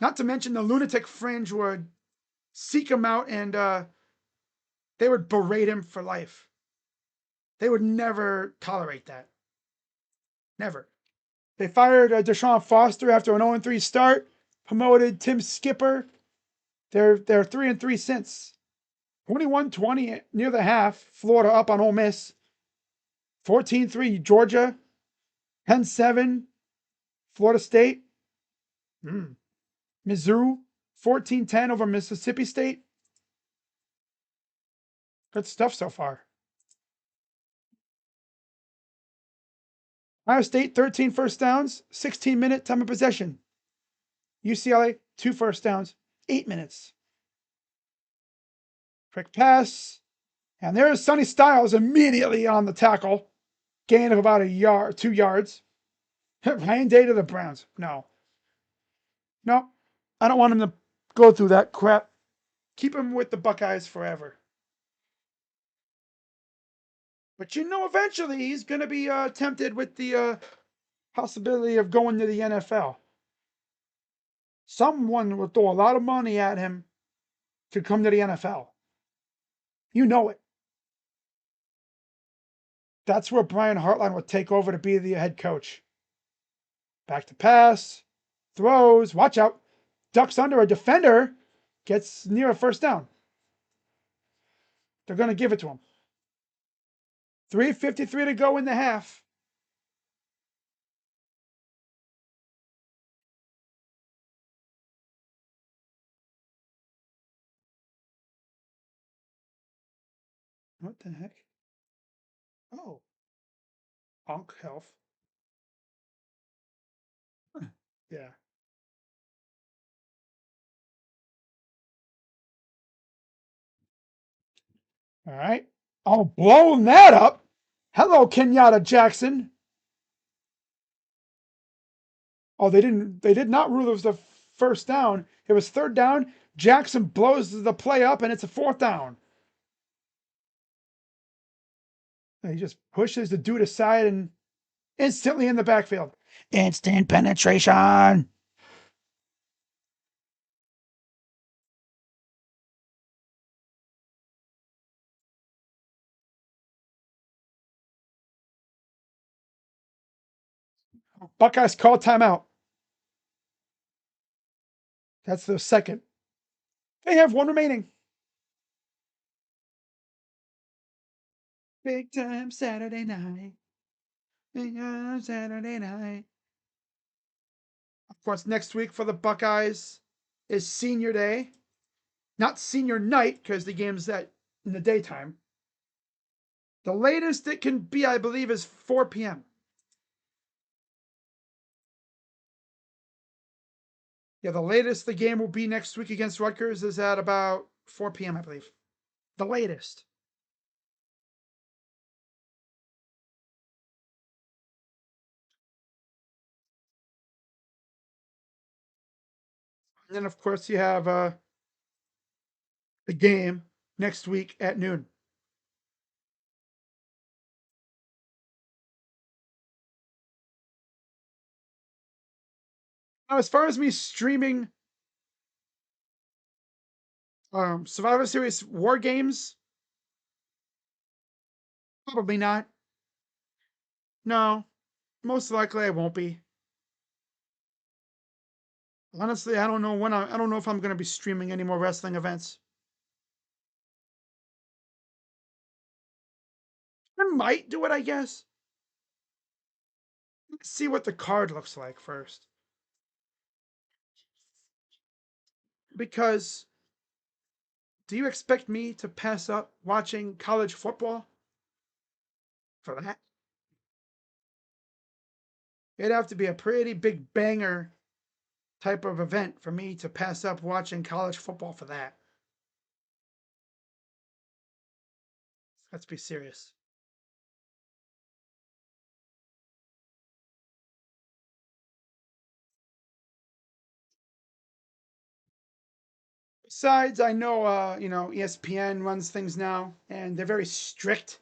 Not to mention the lunatic fringe would seek him out and they would berate him for life. They would never tolerate that. Never. They fired Deshaun Foster after an 0-3 start, promoted Tim Skipper. They're 3-3 since. 21-20 near the half. Florida up on Ole Miss. 14-3 Georgia. 10-7 Florida State. Mizzou 14-10 over Mississippi State. Good stuff so far. Ohio State 13 first downs, 16-minute time of possession. UCLA 2 first downs, 8 minutes. Quick pass. And there's Sonny Styles immediately on the tackle. Gain of about 2 yards. Ryan Day to the Browns. No. I don't want him to go through that crap. Keep him with the Buckeyes forever. But eventually he's going to be tempted with the possibility of going to the NFL. Someone will throw a lot of money at him to come to the NFL. You know it. That's where Brian Hartline would take over to be the head coach. Back to pass, throws, watch out, ducks under a defender, gets near a first down. They're going to give it to him. 3:53 to go in the half. What the heck? Oh, Onk Health. Yeah. All right. Oh, blowing that up. Hello, Kenyatta Jackson. Oh, they did not rule it was the first down. It was third down. Jackson blows the play up, and it's a fourth down. And he just pushes the dude aside and instantly in the backfield. Instant penetration. Buckeyes call timeout. That's the second. They have one remaining. Big time Saturday night. Big time Saturday night. Of course, next week for the Buckeyes is senior day. Not senior night, because the game's in the daytime. The latest it can be, I believe, is 4 p.m. Yeah, the latest the game will be next week against Rutgers is at about 4 p.m., I believe. The latest. And then, of course, you have the game next week at noon. Now, as far as me streaming Survivor Series War Games, probably not. No, most likely I won't be. Honestly, I don't know I don't know if I'm going to be streaming any more wrestling events. I might do it, I guess. Let's see what the card looks like first. Because do you expect me to pass up watching college football for that? It'd have to be a pretty big banger type of event for me to pass up watching college football for that. Let's be serious. Besides, I know ESPN runs things now, and they're very strict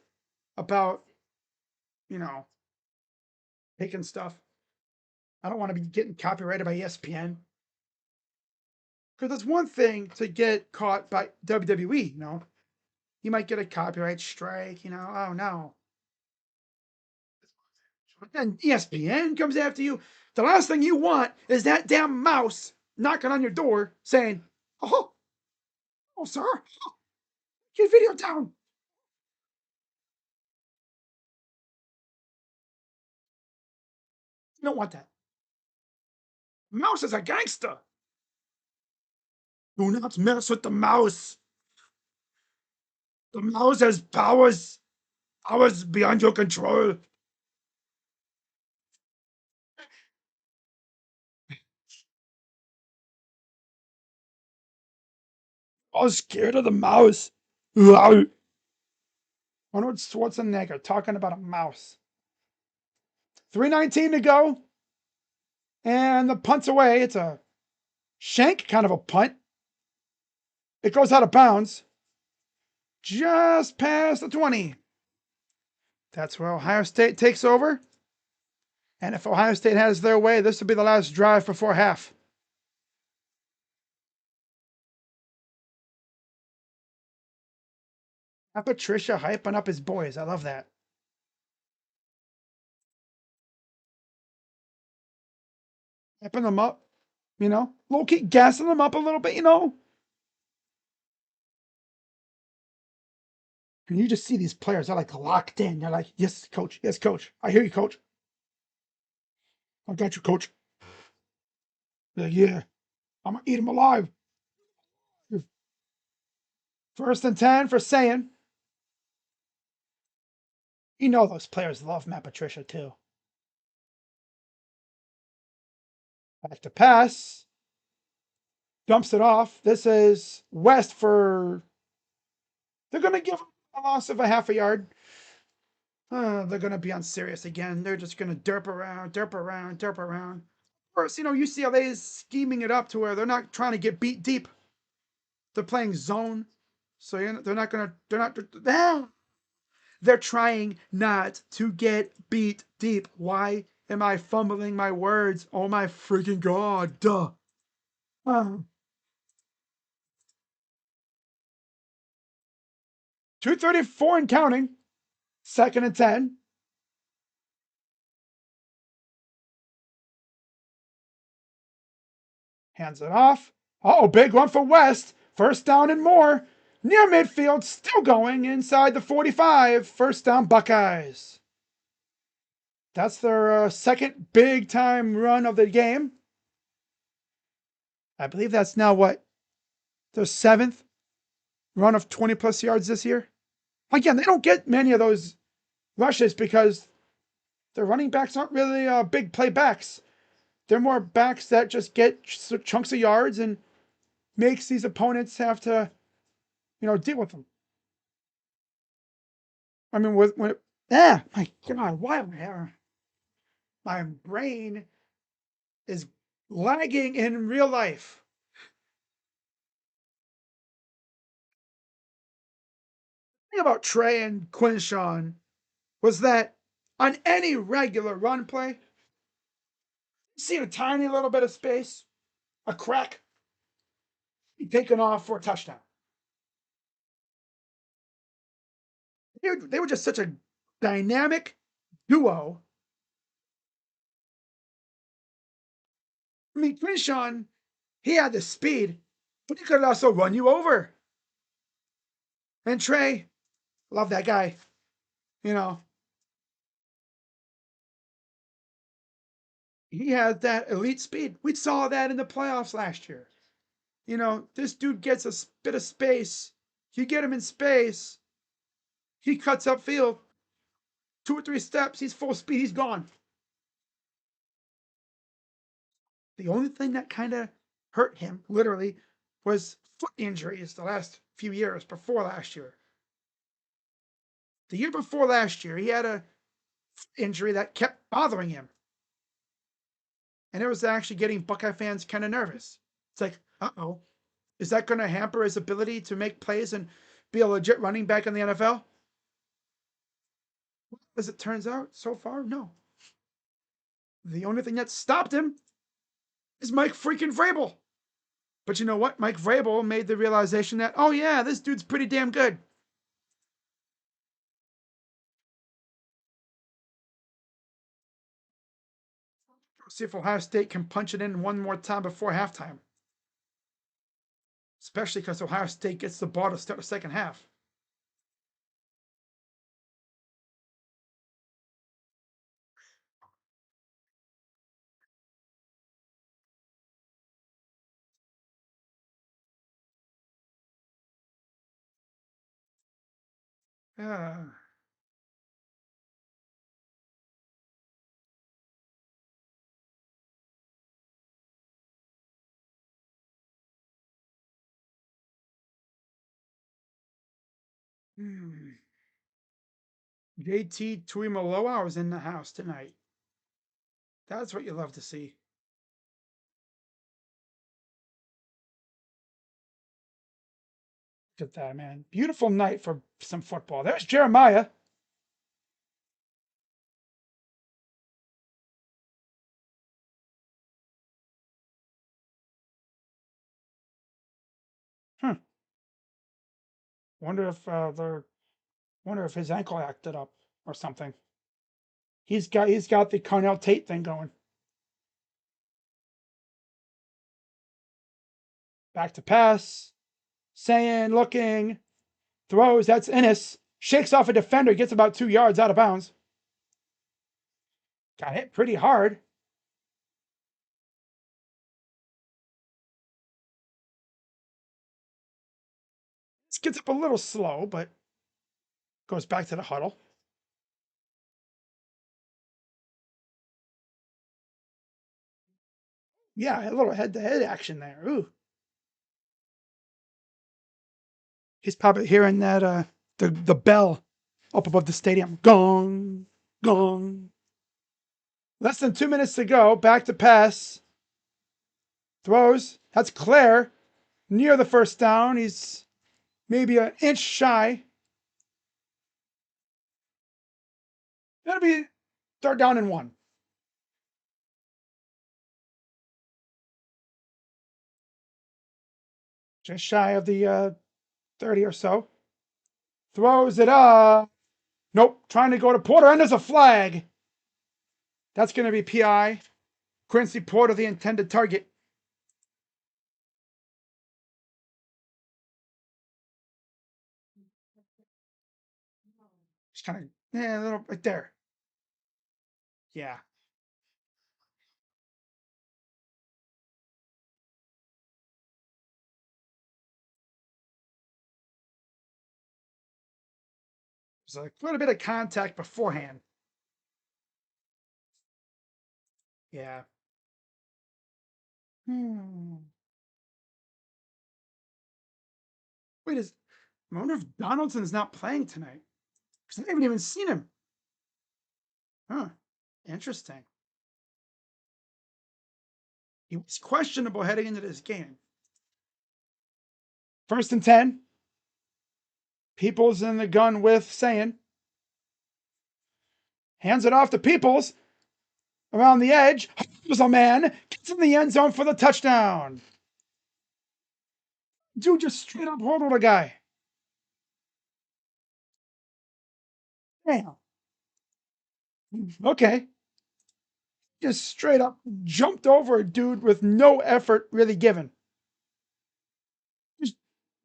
about you know taking stuff. I don't want to be getting copyrighted by ESPN. Because it's one thing to get caught by WWE, you might get a copyright strike, oh no. But then ESPN comes after you. The last thing you want is that damn mouse knocking on your door saying, oh, oh, sir, get video down. You don't want that. Mouse is a gangster. Do not mess with the mouse. The mouse has powers beyond your control. I was scared of the mouse. Arnold Schwarzenegger talking about a mouse. 3:19 to go. And the punt's away. It's a Shank, kind of a punt. It goes out of bounds just past the 20. That's where Ohio State takes over. And if Ohio State has their way, this will be the last drive before half. Patricia hyping up his boys. I love that. Hyping them up, low key gassing them up a little bit. And you just see these players, they're like locked in. They're like, yes, coach. Yes, coach. I hear you, coach. I got you, coach. They're like, yeah, I'm going to eat him alive. First and 10 for saying. Those players love Matt Patricia too. Back to pass. Dumps it off. This is West for. They're going to give a loss of a half a yard. They're going to be unserious again. They're just going to derp around, derp around, derp around. Of course, UCLA is scheming it up to where they're not trying to get beat deep. They're playing zone. So they're not going to. They're trying not to get beat deep. Why am I fumbling my words? Oh my freaking God. Duh. 2:34 and counting. Second and 10. Hands it off. Oh, big one for West. First down and more. Near midfield, still going inside the 45. First down, Buckeyes. That's their second big time run of the game. I believe that's now what? Their seventh run of 20 plus yards this year. Again, they don't get many of those rushes because their running backs aren't really big play backs. They're more backs that just get chunks of yards and makes these opponents have to, deal with them. I mean, my God, why am I? My brain is lagging in real life. The thing about Trey and Quinshawn was that on any regular run play, you see a tiny little bit of space, a crack, taken off for a touchdown. They were just such a dynamic duo. I mean, Quinshawn, he had the speed, but he could also run you over. And Trey, love that guy. You know, he had that elite speed. We saw that in the playoffs last year. This dude gets a bit of space. You get him in space, he cuts upfield. 2 or 3 steps, he's full speed, he's gone. The only thing that kind of hurt him, literally, was foot injuries the last few years before last year. The year before last year, he had a injury that kept bothering him. And it was actually getting Buckeye fans kind of nervous. It's like, uh-oh, is that going to hamper his ability to make plays and be a legit running back in the NFL? As it turns out, so far, no. The only thing that stopped him is Mike freaking Vrabel. But you know what? Mike Vrabel made the realization that, oh yeah, this dude's pretty damn good. See if Ohio State can punch it in one more time before halftime. Especially because Ohio State gets the ball to start the second half. Uh, JT Tuimoloau was in the house tonight. That's what you love to see. Look at that, man. Beautiful night for some football. There's Jeremiah. Hmm. Wonder if wonder if his ankle acted up or something. He's got the Carnell Tate thing going. Back to pass. Saying, looking, throws. That's Ennis. Shakes off a defender. Gets about 2 yards out of bounds. Got hit pretty hard. This gets up a little slow, but goes back to the huddle. Yeah, a little head-to-head action there. Ooh. He's probably hearing that the bell up above the stadium. Gong, gong. Less than 2 minutes to go. Back to pass. Throws. That's Claire. Near the first down. He's maybe an inch shy. That'll be 3rd down and 1. Just shy of the 30 or so. Throws it up. Nope. Trying to go to Porter, and there's a flag. That's going to be PI. Quincy Porter, the intended target. Just kind of, yeah, a little right there. Yeah. There's a little bit of contact beforehand. Yeah. Wait, I wonder if Donaldson's not playing tonight. Because I haven't even seen him. Huh. Interesting. He was questionable heading into this game. 1st and 10. Peoples in the gun with Saying. Hands it off to Peoples. Around the edge. There's a man. Gets in the end zone for the touchdown. Dude just straight up hurdled a guy. Damn. Okay. Just straight up jumped over a dude with no effort really given. Just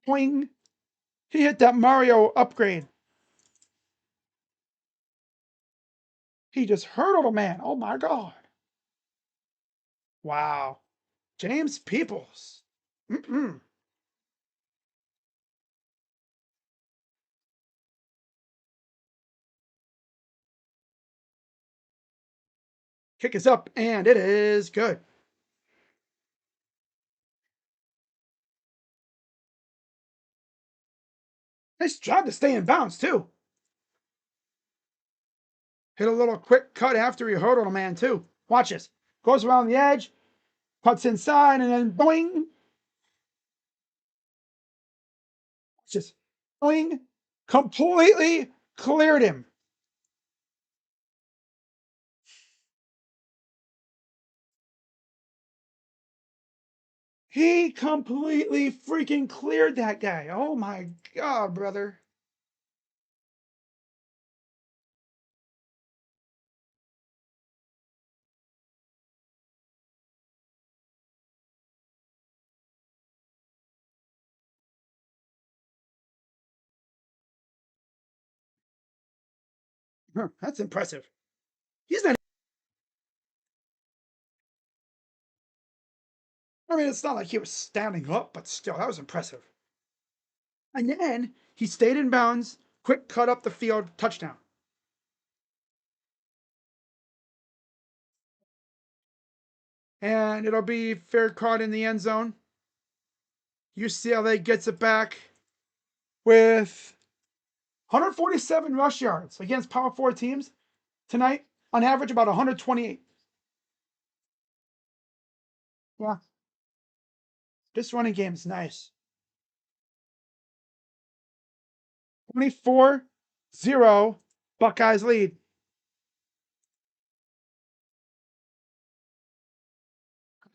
boing. He hit that Mario upgrade. He just hurdled a man. Oh my God. Wow. James Peoples. Mm-mm. Kick is up, and it is good. Nice job to stay in bounds, too. Hit a little quick cut after he hurdled a man, too. Watch this. Goes around the edge, cuts inside, and then boing. Watch this. Boing. Completely cleared him. He completely freaking cleared that guy. Oh my God, brother. That's impressive. He's not, I mean, it's not like he was standing up, but still, that was impressive. And then he stayed in bounds, quick cut up the field, touchdown. And it'll be fair caught in the end zone. UCLA gets it back with 147 rush yards against Power 4 teams tonight, on average about 128. Yeah, this running game is nice. 24-0 Buckeyes lead.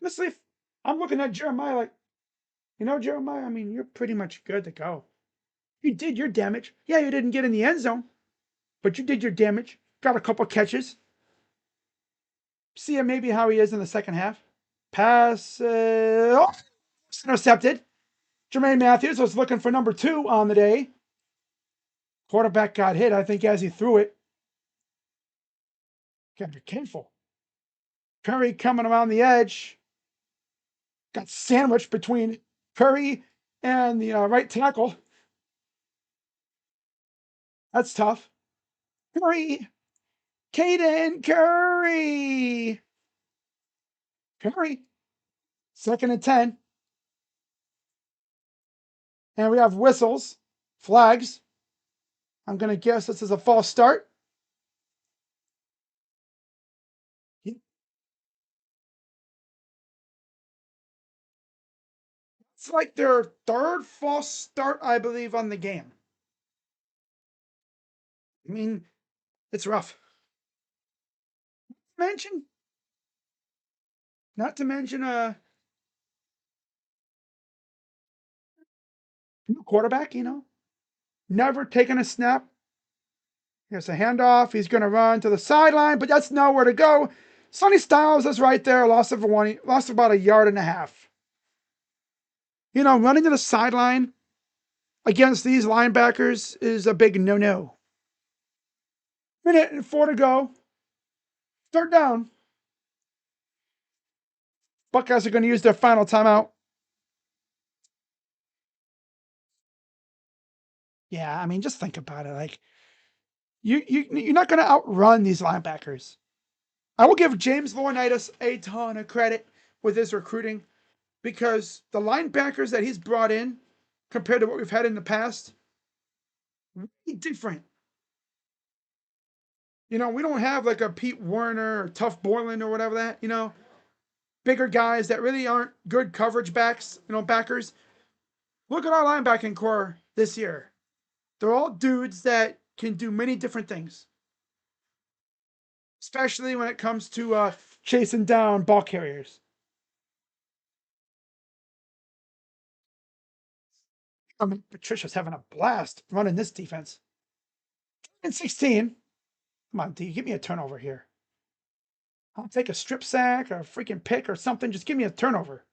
Honestly, I'm looking at Jeremiah like, Jeremiah, I mean, you're pretty much good to go. You did your damage. Yeah, you didn't get in the end zone, but you did your damage. Got a couple catches. See maybe how he is in the second half. Pass. Intercepted. Jermaine Matthews was looking for number 2 on the day. Quarterback got hit, I think, as he threw it. Gotta be careful. Curry coming around the edge. Got sandwiched between Curry and the right tackle. That's tough. Curry. Caden Curry. Curry. 2nd and 10. And we have whistles, flags. I'm going to guess this is a false start. It's like their 3rd false start, I believe, on the game. I mean, it's rough. Not to mention a new quarterback, never taken a snap. Here's a handoff. He's going to run to the sideline, but that's nowhere to go. Sonny Styles is right there. Lost about 1.5 yards. Running to the sideline against these linebackers is a big no-no. 1:04 to go. 3rd down. Buckeyes are going to use their final timeout. Yeah, I mean, just think about it. Like, you're not going to outrun these linebackers. I will give James Laurinaitis a ton of credit with his recruiting because the linebackers that he's brought in compared to what we've had in the past, really different. We don't have like a Pete Werner or Tuff Borland or whatever that, bigger guys that really aren't good coverage backs, backers. Look at our linebacking core this year. They're all dudes that can do many different things, especially when it comes to chasing down ball carriers. I mean, Patricia's having a blast running this defense. And 16. Come on, D, give me a turnover here. I'll take a strip sack or a freaking pick or something. Just give me a turnover.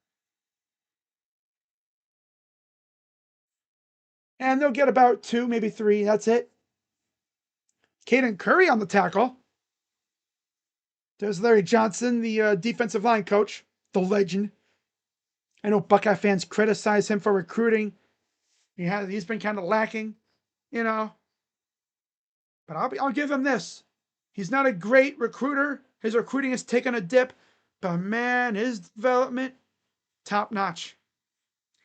And they'll get about 2, maybe 3. That's it. Caden Curry on the tackle. There's Larry Johnson, the defensive line coach, the legend. I know Buckeye fans criticize him for recruiting. He's been kind of lacking, But I'll give him this. He's not a great recruiter. His recruiting has taken a dip, but man, his development, top notch.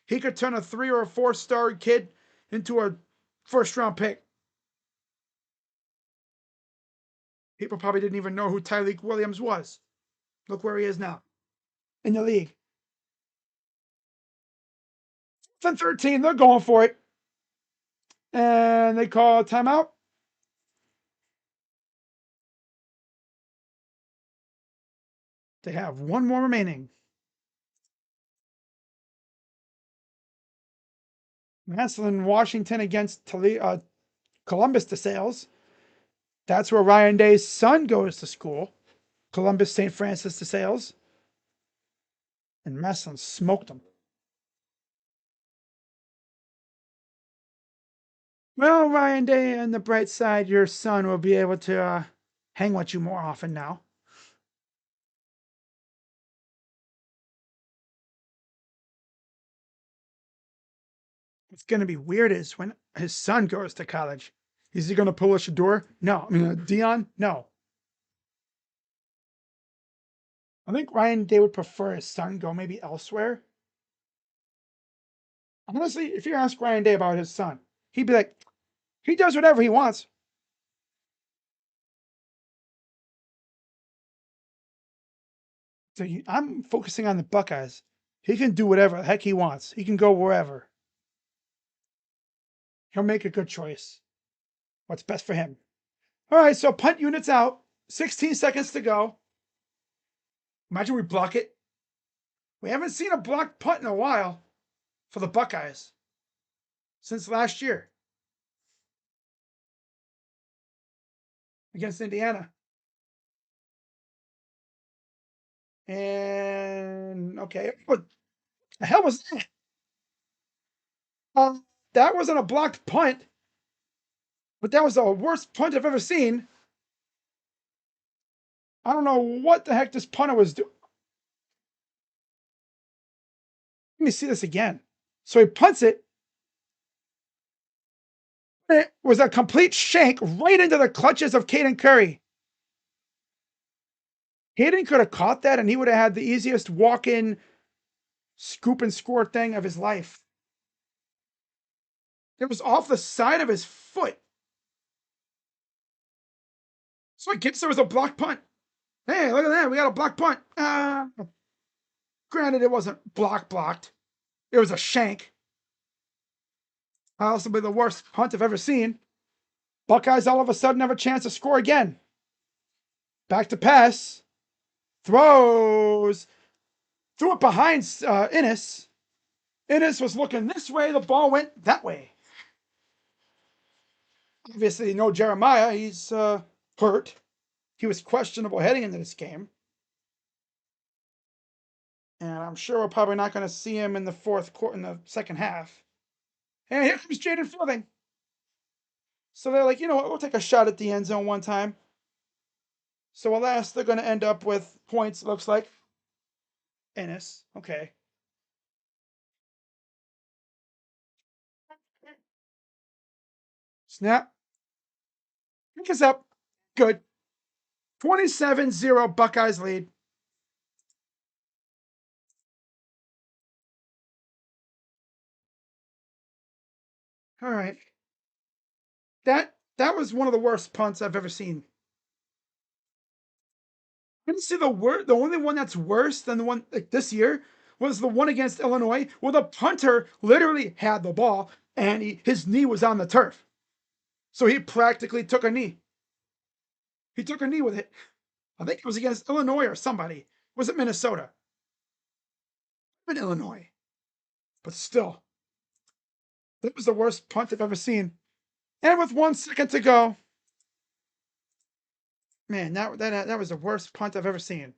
He could turn a 3 or a 4-star kid into a 1st-round pick. People probably didn't even know who Tyleik Williams was. Look where he is now in the league. 13, they're going for it. And they call a timeout. They have 1 more remaining. Massillon, Washington against Columbus DeSales. That's where Ryan Day's son goes to school. Columbus St. Francis DeSales. And Massillon smoked them. Well, Ryan Day, on the bright side, your son will be able to hang with you more often now. What's going to be weird is when his son goes to college. Is he going to pull a Shador? No. I mean, Dion? No. I think Ryan Day would prefer his son go maybe elsewhere. Honestly, if you ask Ryan Day about his son, he'd be like, he does whatever he wants. So I'm focusing on the Buckeyes. He can do whatever the heck he wants. He can go wherever. He'll make a good choice. what's best for him. All right, so punt unit's out. 16 seconds to go. Imagine we block it. We haven't seen a blocked punt in a while for the Buckeyes since last year against Indiana. And okay, what the hell was that? That wasn't a blocked punt, but that was the worst punt I've ever seen. I don't know what the heck this punter was doing. Let me see this again. So he punts it. It was a complete shank right into the clutches of Caden Curry. Caden could have caught that, and he would have had the easiest walk-in scoop and score thing of his life. It was off the side of his foot. So I guess there was a blocked punt. Hey, look at that. We got a blocked punt. Granted, it wasn't blocked. It was a shank. Possibly the worst punt I've ever seen. Buckeyes all of a sudden have a chance to score again. Back to pass. Throws. Threw it behind Innis. Innis was looking this way. The ball went that way. Obviously, no Jeremiah. He's hurt. He was questionable heading into this game. And I'm sure we're probably not going to see him in the fourth quarter, in the second half. And here comes Jaden Fielding. So they're like, you know what? We'll take a shot at the end zone one time. So alas, they're going to end up with points, looks like. Ennis. Okay. Snap. Pick us up. Good. 27-0 Buckeyes lead. All right. That was one of the worst punts I've ever seen. I didn't see the only one that's worse than the one like this year was the one against Illinois, where the punter literally had the ball and his knee was on the turf. So he practically took a knee. He took a knee with it. I think it was against Illinois or somebody. Was it Minnesota? In Illinois. But still, that was the worst punt I've ever seen. And with 1 second to go, man, that was the worst punt I've ever seen.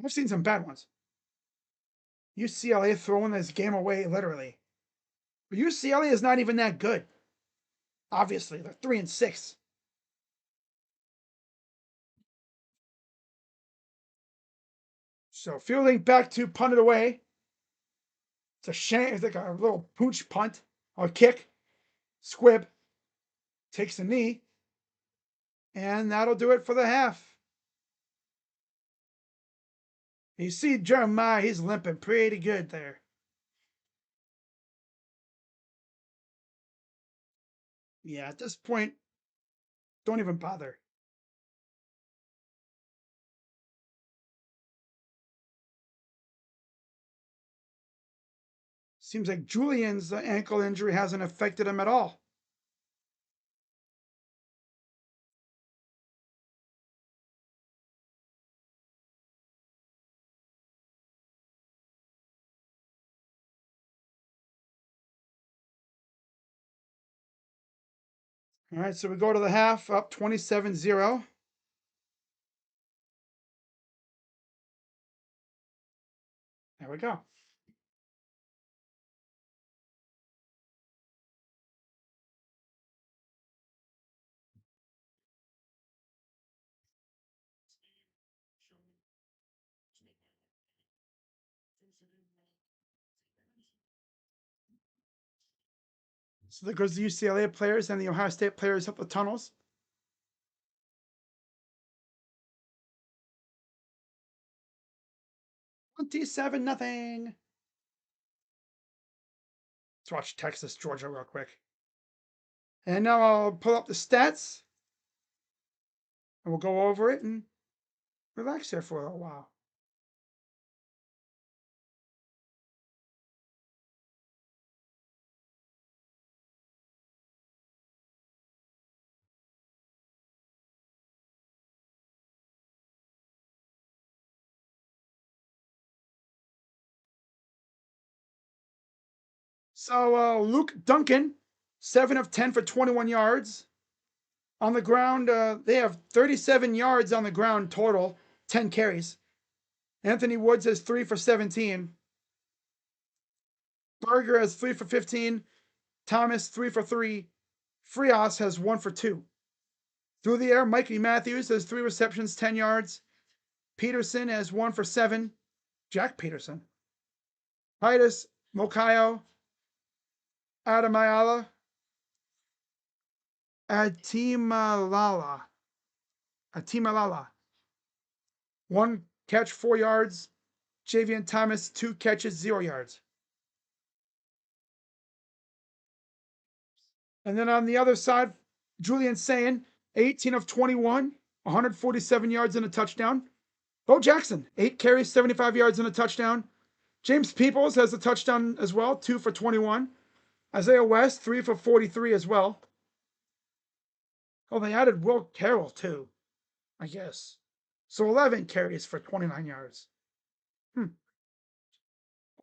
I've seen some bad ones. UCLA throwing this game away, literally. But UCLA is not even that good. Obviously, they're 3-6. So Fielding back to punt it away. It's a shame. It's like a little pooch punt or kick. Squib takes the knee. And that'll do it for the half. You see Jeremiah, he's limping pretty good there. Yeah, at this point, don't even bother. Seems like Julian's ankle injury hasn't affected him at all. All right, so we go to the half, up 27-0. There we go. So there goes the UCLA players and the Ohio State players up the tunnels. $27-0. Let's watch Texas, Georgia real quick. And now I'll pull up the stats and we'll go over it. And Relax there for a little while. So Luke Duncan, 7 of 10 for 21 yards. On the ground, they have 37 yards on the ground total, 10 carries. Anthony Woods has 3 for 17. Berger has 3 for 15. Thomas, 3 for 3. Frias has 1 for 2. Through the air, Mikey Matthews has 3 receptions, 10 yards. Peterson has 1 for 7. Jack Peterson. Titus Mokayo. Adamayala. Atimalala. 1 catch, 4 yards. Javian Thomas, 2 catches, 0 yards. And then on the other side, Julian Sayin, 18 of 21, 147 yards and a touchdown. Bo Jackson, 8 carries, 75 yards and a touchdown. James Peoples has a touchdown as well, 2 for 21. Isaiah West, 3 for 43 as well. Oh, they added Will Carroll too, I guess. So 11 carries for 29 yards.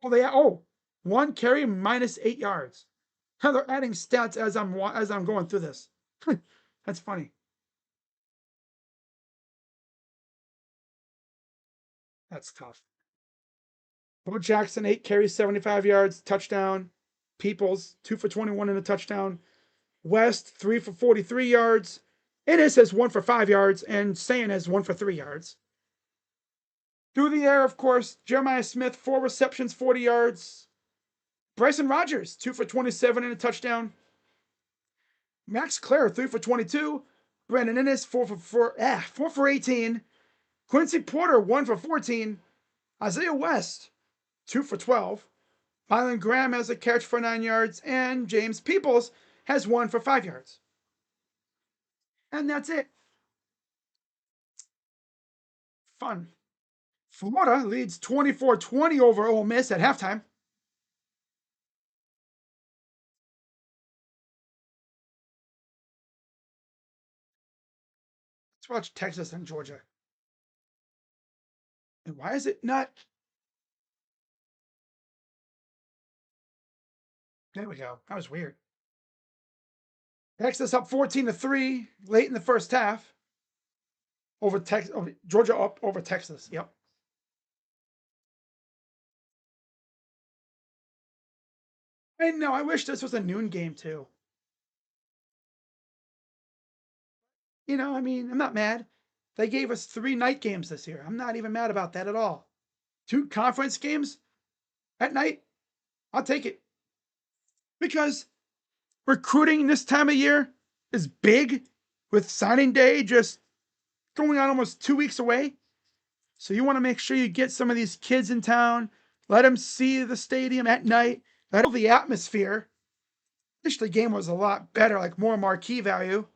Oh, 1 carry minus 8 yards. They're adding stats as I'm going through this. That's funny. That's tough. Bo Jackson, 8 carries, 75 yards, touchdown. Peoples, 2 for 21 and a touchdown. West, 3 for 43 yards. Ennis has 1 for 5 yards, and Sayin has 1 for 3 yards. Through the air, of course, Jeremiah Smith, 4 receptions, 40 yards. Bryson Rogers, 2 for 27 and a touchdown. Max Clare, 3 for 22. Brandon Ennis, 4 for 18. Quincy Porter, 1 for 14. Isaiah West, 2 for 12. Mylan Graham has a catch for 9 yards. And James Peoples has 1 for 5 yards. And that's it. Fun. Florida leads 24-20 over Ole Miss at halftime. Let's watch Texas and Georgia. And why is it not? There we go. That was weird. Texas up 14-3 late in the first half. Georgia up over Texas. Yep. I know. I wish this was a noon game too. I mean, I'm not mad. They gave us 3 night games this year. I'm not even mad about that at all. 2 conference games at night. I'll take it. Because recruiting this time of year is big, with signing day just going on almost 2 weeks away. So you want to make sure you get some of these kids in town, let them see the stadium at night, let the atmosphere. Wish the game was a lot better, like more marquee value,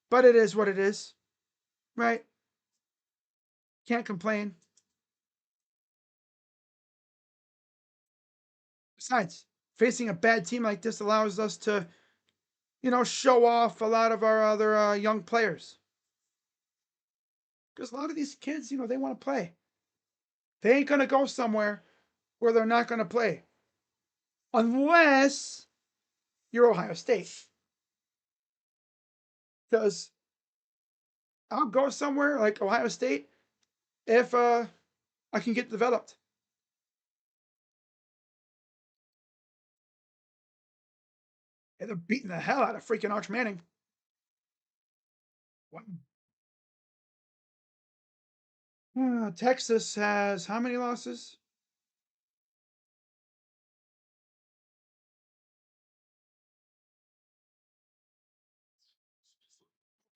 but it is what it is, right? Can't complain. Besides, facing a bad team like this allows us to, show off a lot of our other young players. Because a lot of these kids, they want to play. They ain't going to go somewhere where they're not going to play. Unless you're Ohio State. Because I'll go somewhere like Ohio State if I can get developed. And they're beating the hell out of freaking Arch Manning. Texas has how many losses?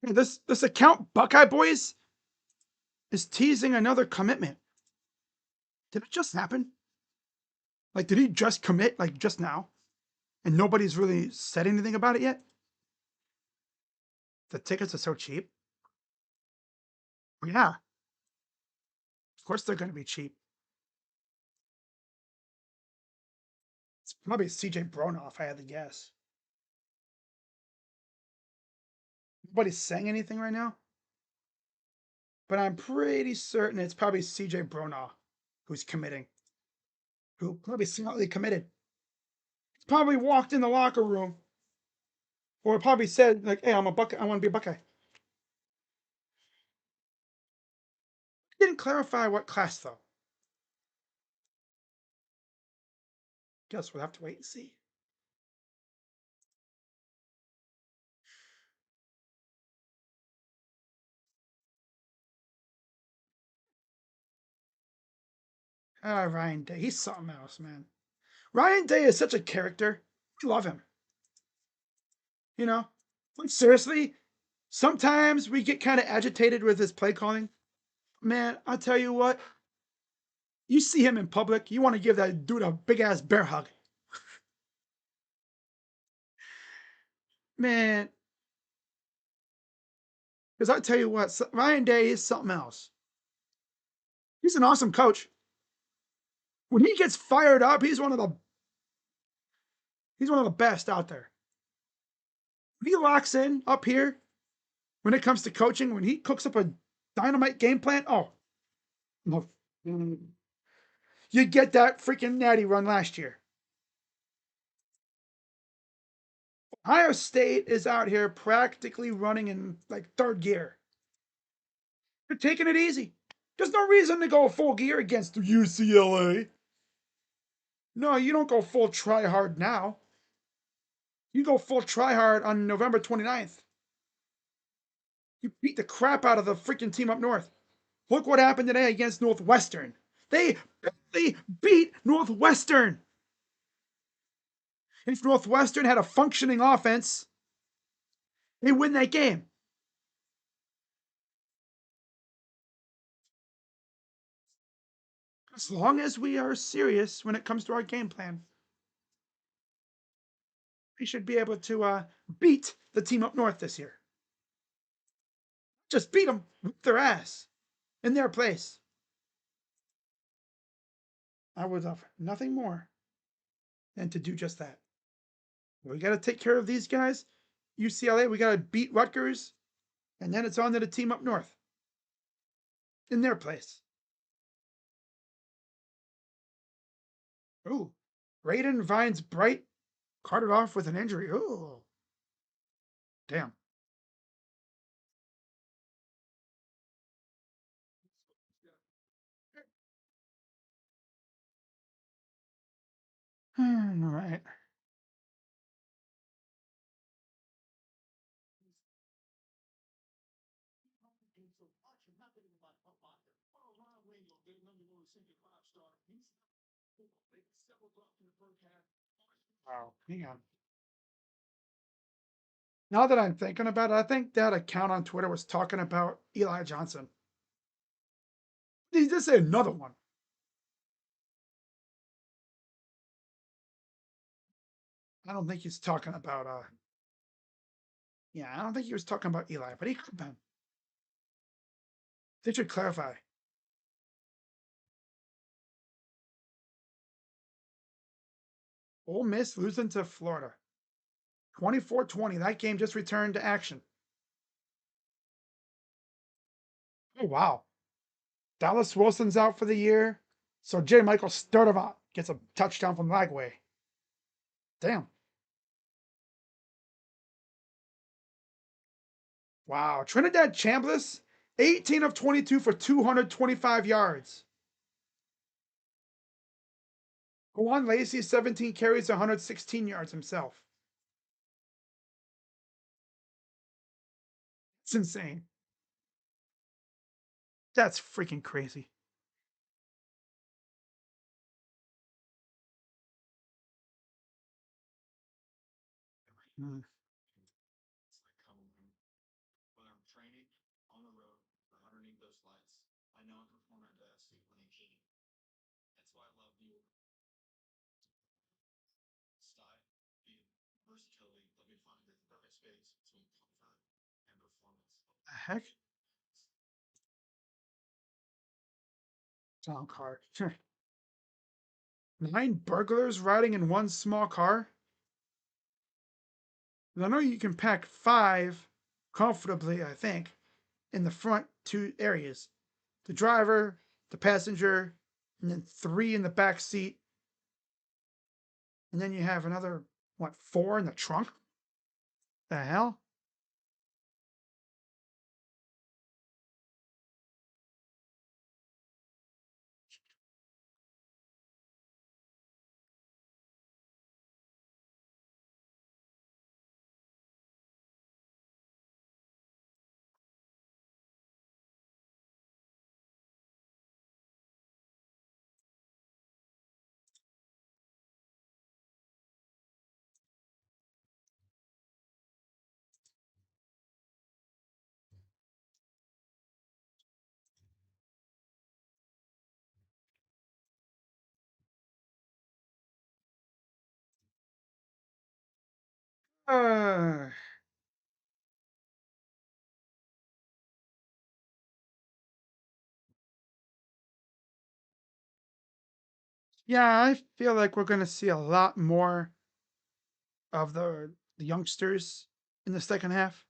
This account, Buckeye Boys, is teasing another commitment. Did it just happen? Like, did he just commit, like, just now? And nobody's really said anything about it yet? The tickets are so cheap. Yeah. Of course they're going to be cheap. It's probably CJ Bronoff, if I had to guess. Nobody's saying anything right now, but I'm pretty certain it's probably CJ Bronoff who's committing, who probably smartly committed. He's probably walked in the locker room or probably said, like, hey, I'm a Buckeye. I want to be a Buckeye. Didn't clarify what class, though. Guess we'll have to wait and see. Ryan Day. He's something else, man. Ryan Day is such a character. We love him. You know? Like, seriously, sometimes we get kind of agitated with his play calling. Man, I'll tell you what. You see him in public, you want to give that dude a big ass bear hug. Man, because I tell you what, Ryan Day is something else. He's an awesome coach. When he gets fired up, he's one of the best out there. When he locks in up here, when it comes to coaching, when he cooks up a dynamite game plan, oh, you get that freaking natty run last year. Ohio State is out here practically running in like third gear. They're taking it easy. There's no reason to go full gear against UCLA. No, you don't go full try hard now. You go full try hard on November 29th. You beat the crap out of the freaking team up north. Look what happened today against Northwestern. They beat Northwestern. If Northwestern had a functioning offense, they win that game. As long as we are serious when it comes to our game plan, we should be able to beat the team up north this year. Just beat them, whip their ass in their place. I would love nothing more than to do just that. We got to take care of these guys. UCLA, we got to beat Rutgers, and then it's on to the team up north in their place. Ooh, Braden Vines Bright carted off with an injury. Ooh, damn. All right. Wow, hang on. Now that I'm thinking about it, I think that account on Twitter was talking about Eli Johnson. He just say another one. I don't think he's talking about yeah, I don't think he was talking about Eli, but he could have been. They should clarify. Ole Miss losing to Florida. 24-20. That game just returned to action. Oh wow. Dallas Wilson's out for the year. So J. Michael Sturdivant gets a touchdown from Lagway. Damn. Wow. Trinidad Chambliss, 18 of 22 for 225 yards. Juan Lacey, 17 carries, 116 yards himself. It's insane. That's freaking crazy. Mm. The heck? Town car. 9 burglars riding in one small car. I know you can pack 5 comfortably, I think, in the front 2 areas. The driver, the passenger, and then 3 in the back seat. And then you have another, what, 4 in the trunk? The hell? Uh, yeah, I feel like we're going to see a lot more of the youngsters in the second half.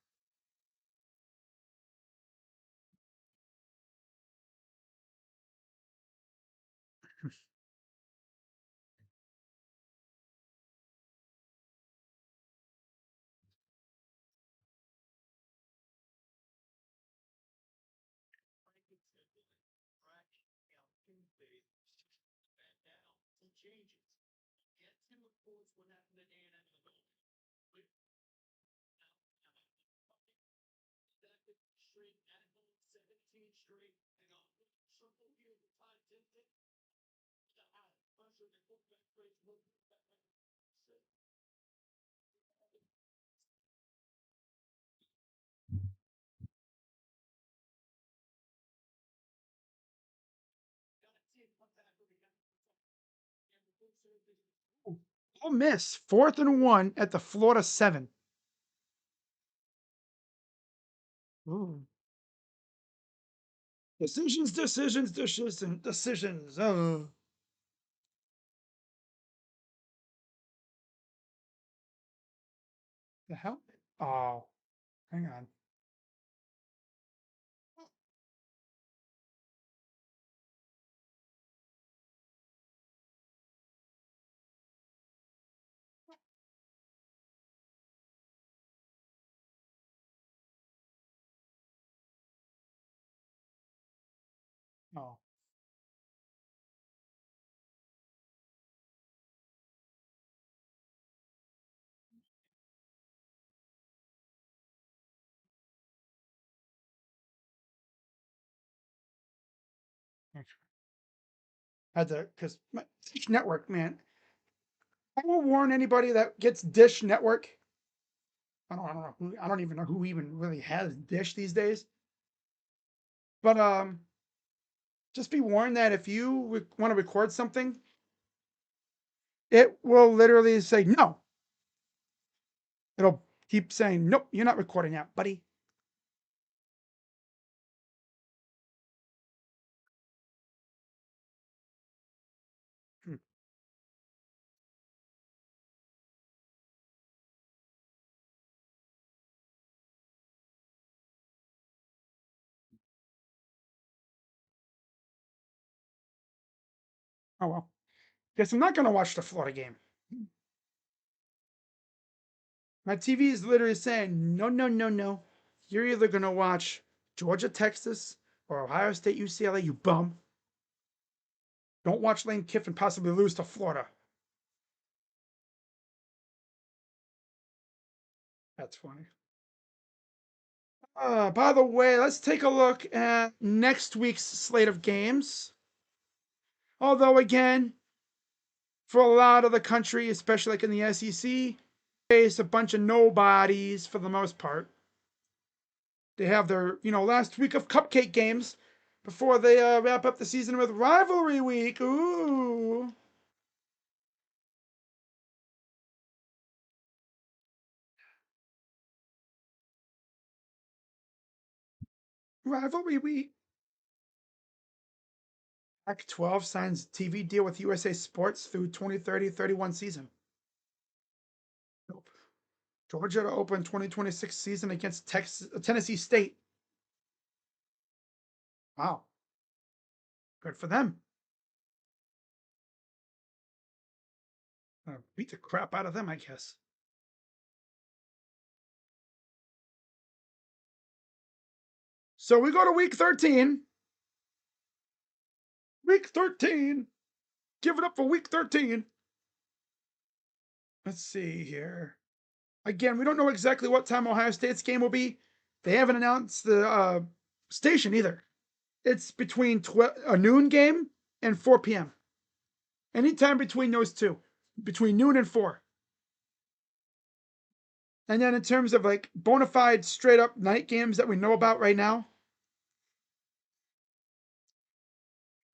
Ole Miss, 4th and 1 at the Florida 7. Ooh. Decisions, decisions, decisions, decisions. Oh, the hell? Oh, hang on. Oh, had to, because Dish Network, man. I will warn anybody that gets Dish Network. I don't even know who even really has Dish these days. But just be warned that if you want to record something, it will literally say no. It'll keep saying nope. You're not recording that, buddy. Hmm. Oh well. Guess I'm not gonna watch the Florida game. My TV is literally saying no, no, no, no. You're either gonna watch Georgia, Texas, or Ohio State, UCLA. You bum. Don't watch Lane Kiffin possibly lose to Florida. That's funny. By the way, let's take a look at next week's slate of games. Although, again, for a lot of the country, especially like in the SEC, face a bunch of nobodies for the most part. They have their, last week of cupcake games before they wrap up the season with rivalry week. Ooh. Rivalry week. Pac-12 signs TV deal with USA Sports through 2030-31 season. Nope. Georgia to open 2026 season against Tennessee State. Wow. Good for them. Beat the crap out of them, I guess. So we go to week 13. Week 13. Give it up for week 13. Let's see here. Again, we don't know exactly what time Ohio State's game will be. They haven't announced the station either. It's between a noon game and 4 p.m. Anytime between those two, between noon and 4. And then in terms of like bona fide straight up night games that we know about right now,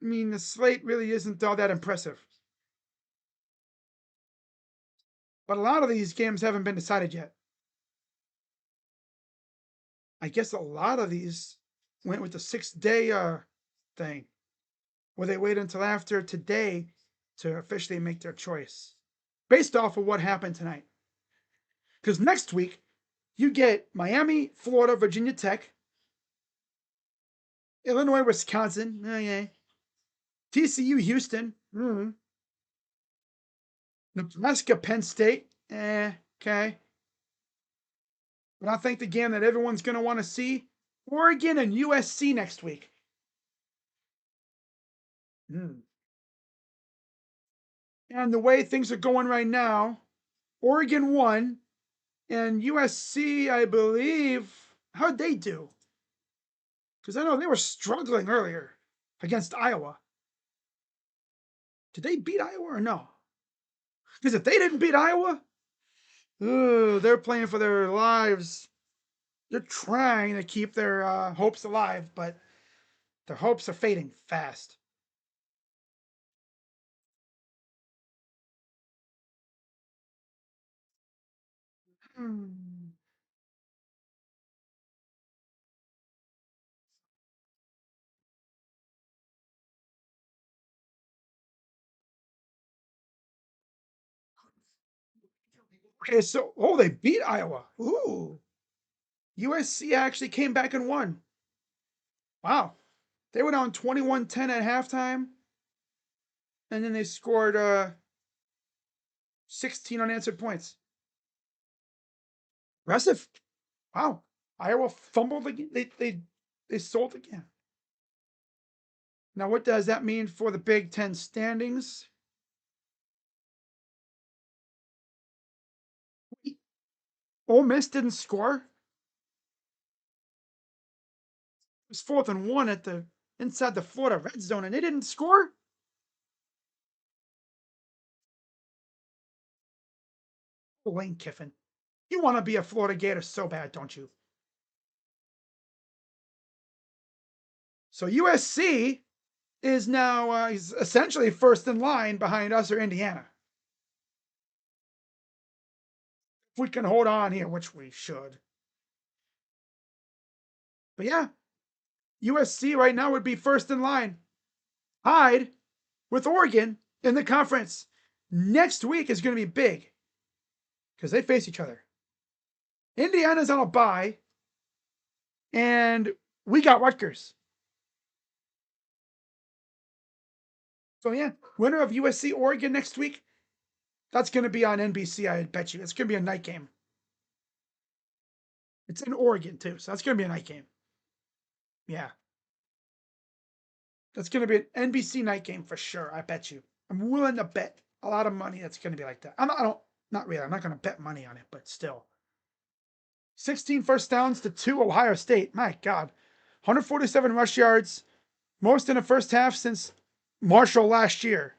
I mean, the slate really isn't all that impressive. But a lot of these games haven't been decided yet. I guess a lot of these went with the 6-day thing, where they wait until after today to officially make their choice based off of what happened tonight. Because next week, you get Miami, Florida, Virginia Tech, Illinois, Wisconsin, yeah. TCU, Houston, Nebraska, Penn State, okay. But I think the game that everyone's going to want to see, Oregon and USC next week. And the way things are going right now, Oregon won, and USC, I believe, how'd they do? Because I know they were struggling earlier against Iowa. Did they beat Iowa or no? Because if they didn't beat Iowa, they're playing for their lives. They're trying to keep their hopes alive, but their hopes are fading fast. Okay, so they beat Iowa. Ooh. USC actually came back and won. Wow. They were down 21-10 at halftime. And then they scored 16 unanswered points. Impressive. Wow. Iowa fumbled again. They sold again. Now, what does that mean for the Big Ten standings? Ole Miss didn't score. It was 4th and 1 at the inside the Florida red zone, and they didn't score. Lane Kiffin, you want to be a Florida Gator so bad, don't you? So USC is now he's essentially first in line behind us or Indiana. If we can hold on here, which we should. But yeah, USC right now would be first in line, tied with Oregon in the conference. Next week is going to be big because they face each other. Indiana's on a bye, and we got Rutgers. So yeah, winner of USC Oregon next week. That's going to be on NBC, I bet you. It's going to be a night game. It's in Oregon too, so that's going to be a night game. Yeah. That's going to be an NBC night game for sure, I bet you. I'm willing to bet a lot of money that's going to be like that. Not really. I'm not going to bet money on it, but still. 16 first downs to 2 Ohio State. My God. 147 rush yards, most in the first half since Marshall last year.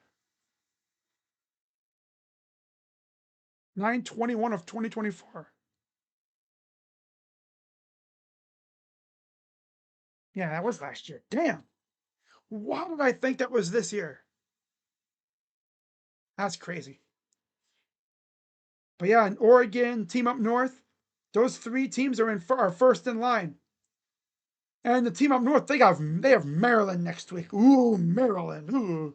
9/21 of 2024. Yeah, that was last year. Damn. Why did I think that was this year? That's crazy. But yeah, in Oregon, team up north, those 3 teams are first in line. And the team up north, they have Maryland next week. Ooh, Maryland. Ooh.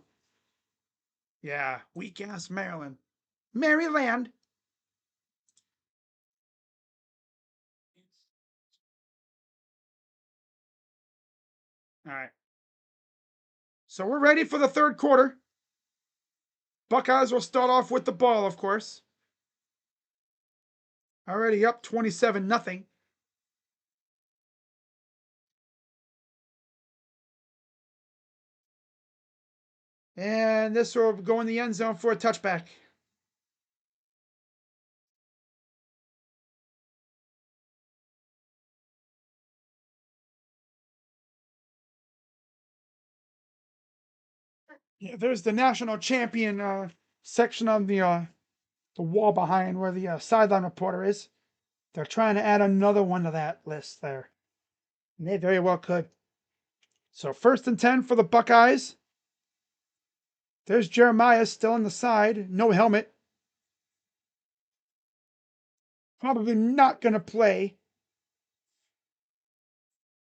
Yeah, weak ass Maryland. Maryland. All right. So we're ready for the third quarter. Buckeyes will start off with the ball, of course. Already up 27-0. And this will go in the end zone for a touchback. Yeah, there's the national champion section on the wall behind where the sideline reporter is. They're trying to add another one to that list there. And they very well could. So 1st and 10 for the Buckeyes. There's Jeremiah still on the side. No helmet. Probably not going to play.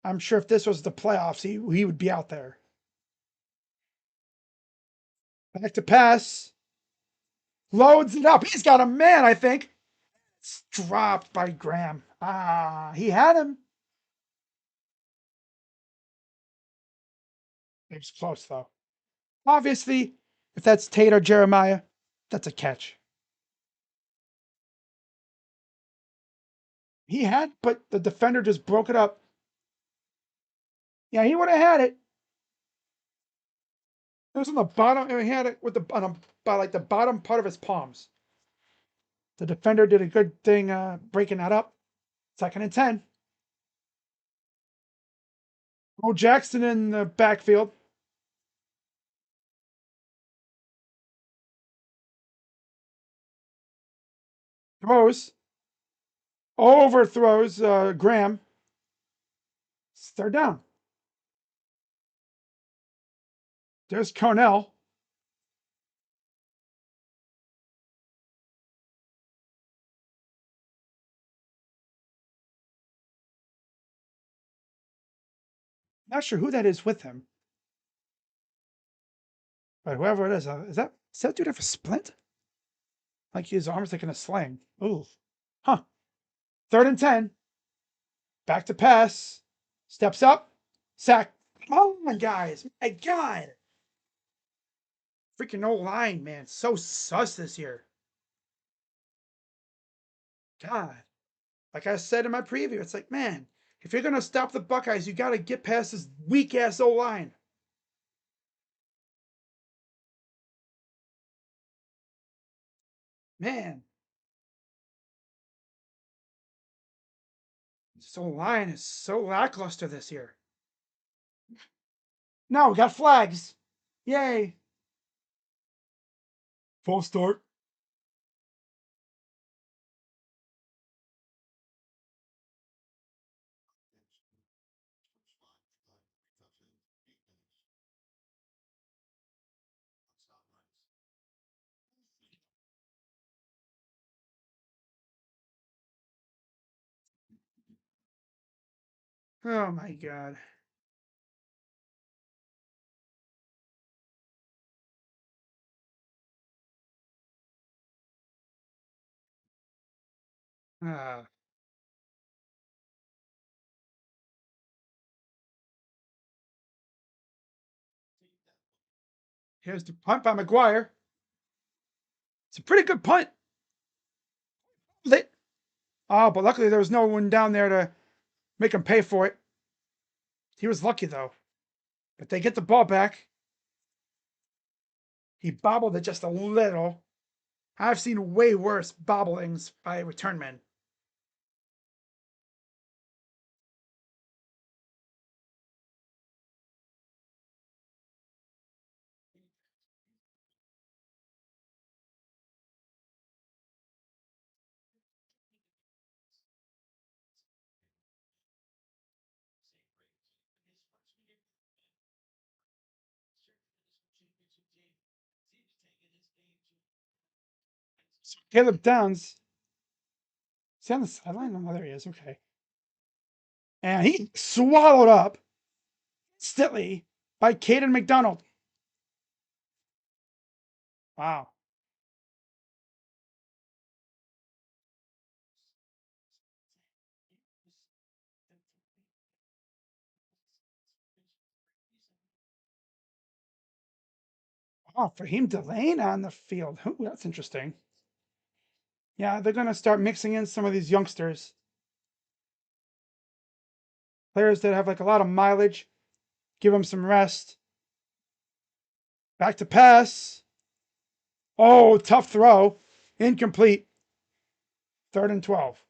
I'm sure if this was the playoffs, he would be out there. Back to pass. Loads it up. He's got a man, I think. It's dropped by Graham. He had him. It was close, though. Obviously, if that's Tate or Jeremiah, that's a catch. He had, but the defender just broke it up. Yeah, he would have had it. It was on the bottom. He had it with by like the bottom part of his palms. The defender did a good thing breaking that up. 2nd and 10. Bo Jackson in the backfield. Throws. Overthrows Graham. 3rd down. There's Cornell. Not sure who that is with him, but whoever it is that dude have a splint? Like his arms like in a sling. Ooh, huh. 3rd and 10. Back to pass. Steps up. Sack. Come on, guys. My God. Freaking old line, man. So sus this year. God. Like I said in my preview, it's like, man, if you're gonna stop the Buckeyes, you gotta get past this weak ass O line. Man, this O line is so lackluster this year. No, we got flags. Yay. Full start. Oh my God. Ah, here's the punt by McGuire. It's a pretty good punt. Lit. Oh, but luckily there was no one down there to make him pay for it. He was lucky though. But they get the ball back. He bobbled it just a little. I've seen way worse bobblings by return men. So Caleb Downs. Is he on the sideline? Oh, there he is. Okay. And he swallowed up instantly by Caden McDonald. Wow. Oh, Fahim Delane on the field. Ooh, that's interesting. Yeah, they're going to start mixing in some of these youngsters, players that have like a lot of mileage, give them some rest. Back to pass. Oh, tough throw. Incomplete. 3rd and 12.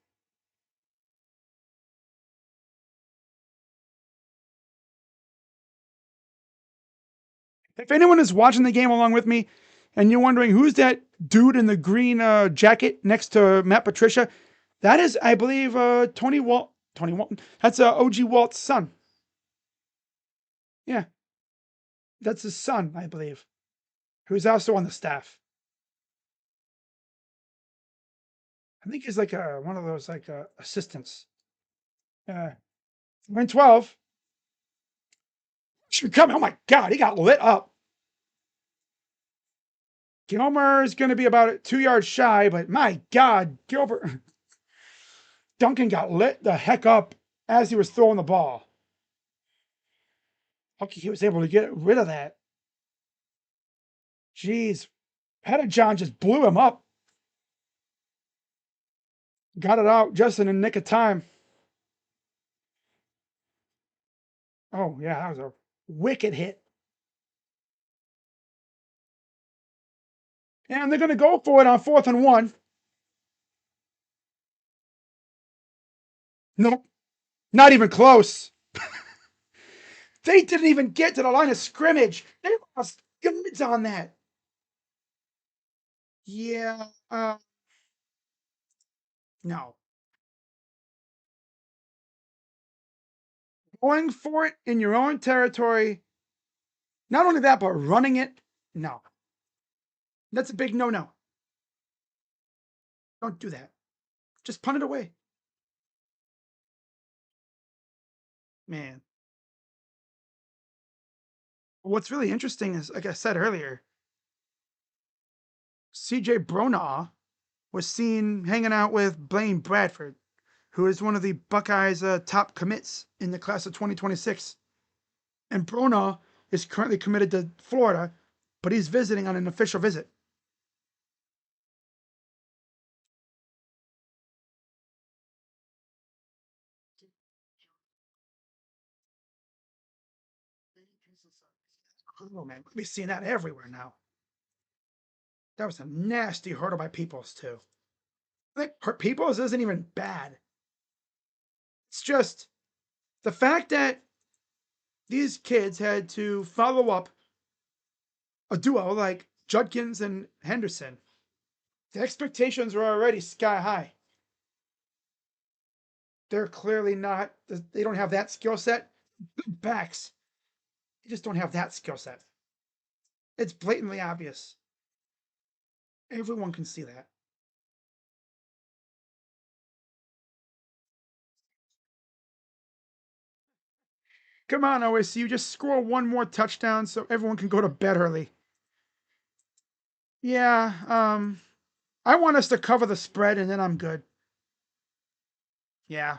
If anyone is watching the game along with me and you're wondering who's that dude in the green jacket next to Matt Patricia, that is, I believe, Tony Walt. Tony Walton. That's OG Walt's son. Yeah, that's his son, I believe, who's also on the staff. I think he's like one of those like assistants. Uh, 12. Should come. Oh my God, he got lit up. Gilmer is going to be about 2 yards shy, but my God, Gilbert Duncan got lit the heck up as he was throwing the ball. Lucky he was able to get rid of that. Jeez, Pettijohn just blew him up. Got it out just in the nick of time. Oh yeah, that was a wicked hit. And they're going to go for it on 4th and 1. Nope, not even close. They didn't even get to the line of scrimmage. They lost goods on that. Yeah, no. Going for it in your own territory, not only that, but running it, no. That's a big no-no. Don't do that. Just punt it away. Man. What's really interesting is, like I said earlier, CJ Bronaugh was seen hanging out with Blaine Bradford, who is one of the Buckeyes' top commits in the class of 2026. And Bronaugh is currently committed to Florida, but he's visiting on an official visit. Oh man, we're seeing that everywhere now. That was a nasty hurdle by Peoples too. I think Peoples isn't even bad. It's just the fact that these kids had to follow up a duo like Judkins and Henderson. The expectations were already sky high. They're clearly not, they don't have that skill set. Good backs. They just don't have that skill set. It's blatantly obvious. Everyone can see that. Come on, OSU, just score one more touchdown so everyone can go to bed early. Yeah, I want us to cover the spread and then I'm good. Yeah,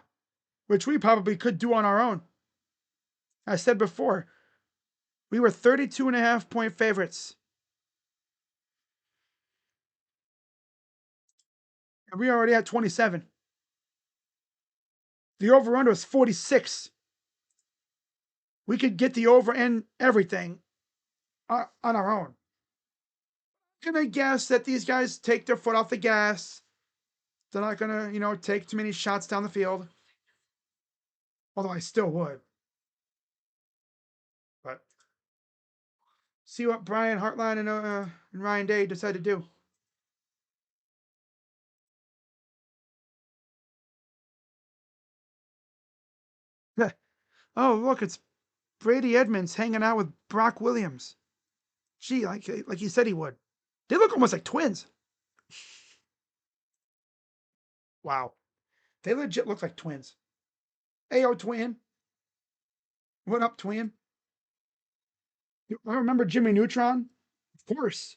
which we probably could do on our own. I said before, we were 32.5 point favorites. And we already had 27. The over under was 46. We could get the over and everything on our own. I'm gonna guess that these guys take their foot off the gas. They're not gonna, take too many shots down the field. Although I still would. But see what Brian Hartline and Ryan Day decide to do. Oh, look, it's Brady Edmonds hanging out with Brock Williams. Gee, like he said he would. They look almost like twins. Wow. They legit look like twins. Ayo, twin. What up, twin? I remember Jimmy Neutron. Of course.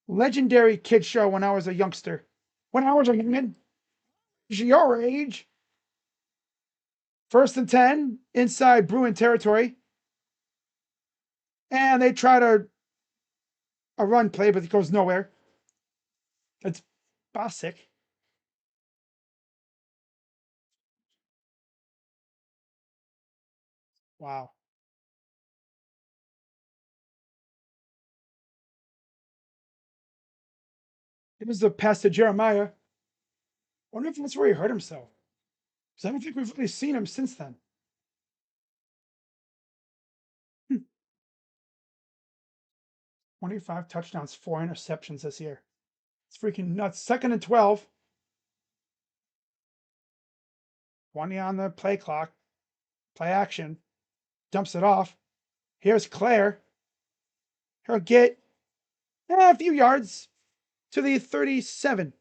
Legendary kid show when I was a youngster. When I was a youngin', your age. 1st and 10 inside Bruin territory. And they try a run play, but it goes nowhere. It's basic. Wow. It was the pass to Jeremiah. I wonder if that's where he hurt himself. Because I don't think we've really seen him since then. 25 touchdowns, 4 interceptions this year. It's freaking nuts. 2nd and 12. 20 on the play clock. Play action. Dumps it off. Here's Claire. He'll get a few yards to the 37.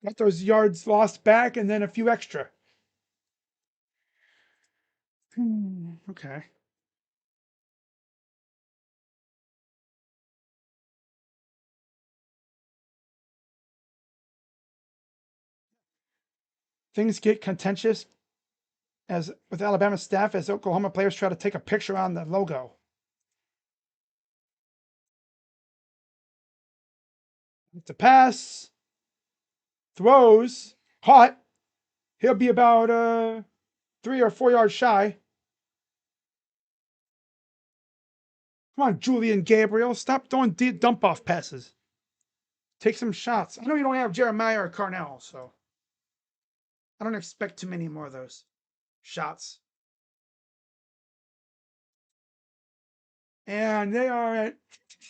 Got those yards lost back and then a few extra. Okay. Things get contentious as with Alabama staff as Oklahoma players try to take a picture on the logo. To pass, throws, caught. He'll be about 3 or 4 yards shy. Come on, Julian Gabriel, stop throwing dump off passes. Take some shots. I know you don't have Jeremiah or Carnell, so I don't expect too many more of those shots. And they are at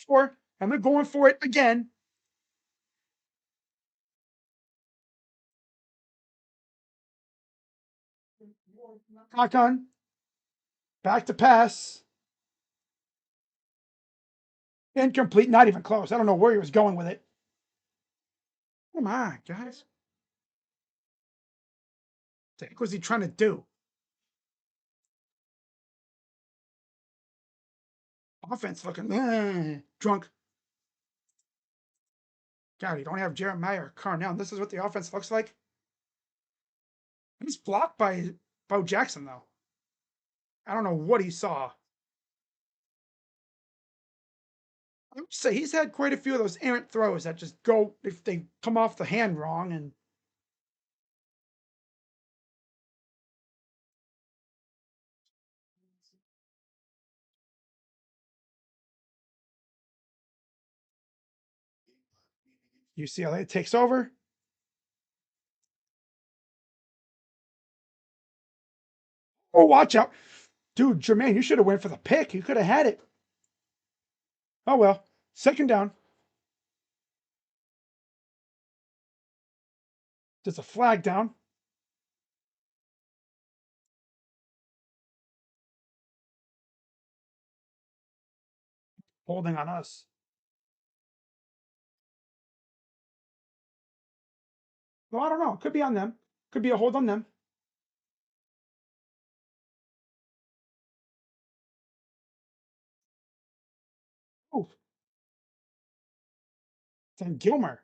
4, and they're going for it again. Shotgun. Back to pass. Incomplete, not even close. I don't know where he was going with it. Come on, guys. What the heck was he trying to do? Offense looking drunk. God, you don't have Jeremiah or Carnell. This is what the offense looks like. He's blocked by Bo Jackson, though. I don't know what he saw. I would say he's had quite a few of those errant throws that just go, if they come off the hand wrong, and UCLA takes over. Oh, watch out. Dude, Jermaine, you should have went for the pick. You could have had it. Oh, well. 2nd down. There's a flag down. Holding on us. Well, I don't know. Could be on them. Could be a hold on them. Oh, it's on Gilmer.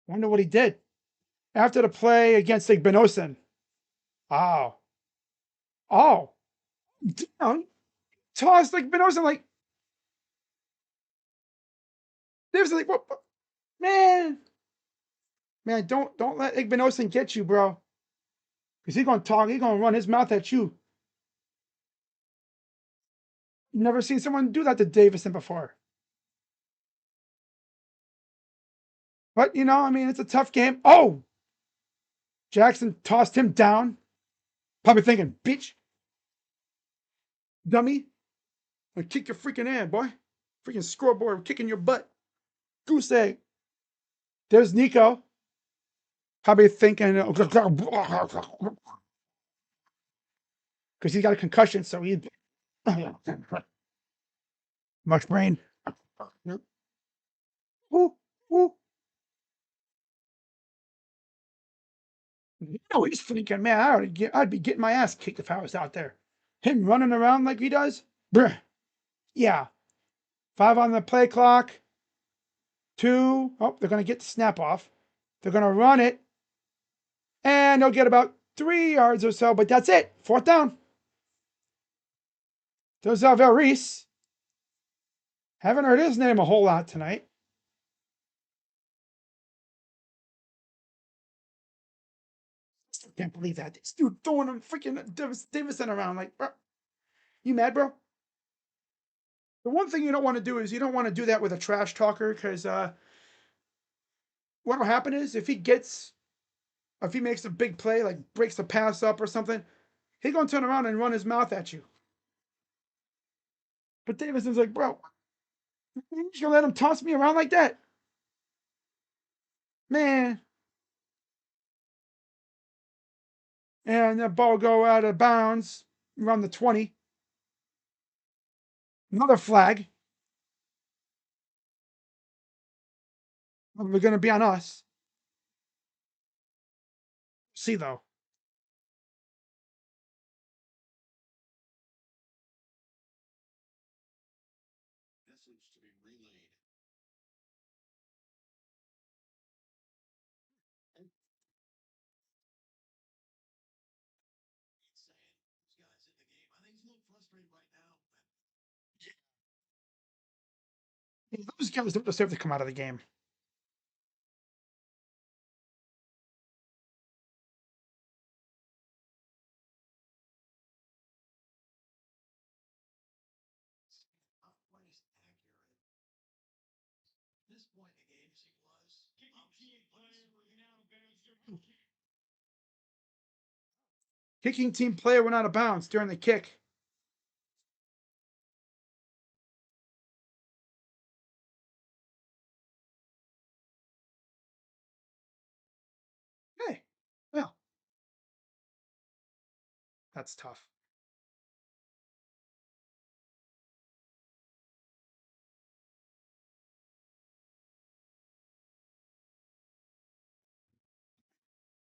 Wonder what he did. After the play against Igbinosin. Oh. Oh. Down. Tossed Igbinosin like. There's like, what? Man. Man, don't let Igbinosin get you, bro. Because he's going to talk. He's going to run his mouth at you. Never seen someone do that to Davison before. But, I mean, it's a tough game. Oh! Jackson tossed him down. Probably thinking, bitch. Dummy. I'm gonna kick your freaking ass, boy. Freaking scoreboard kicking your butt. Goose egg. There's Nico. Probably thinking, because he got a concussion, so he much brain. Woo, woo. No, he's thinking, man, I'd be getting my ass kicked if I was out there. Him running around like he does? Bruh. Yeah. 5 on the play clock. 2. Oh, they're going to get the snap off. They're going to run it. And they'll get about 3 yards or so, but that's it. 4th down. There's Alvell Reese. Haven't heard his name a whole lot tonight. Still can't believe that. This dude throwing him freaking Davison around like, bro. You mad, bro? The one thing you don't want to do is you don't want to do that with a trash talker because what'll happen is if he makes a big play, like breaks the pass up or something, he's gonna turn around and run his mouth at you. But Davison's like, bro, you just gonna let him toss me around like that? Man. And that ball go out of bounds around the 20. Another flag. We're gonna be on us. See though. Those guys don't deserve to come out of the game. Kicking team player went out of bounds during the kick. Hey, well, that's tough.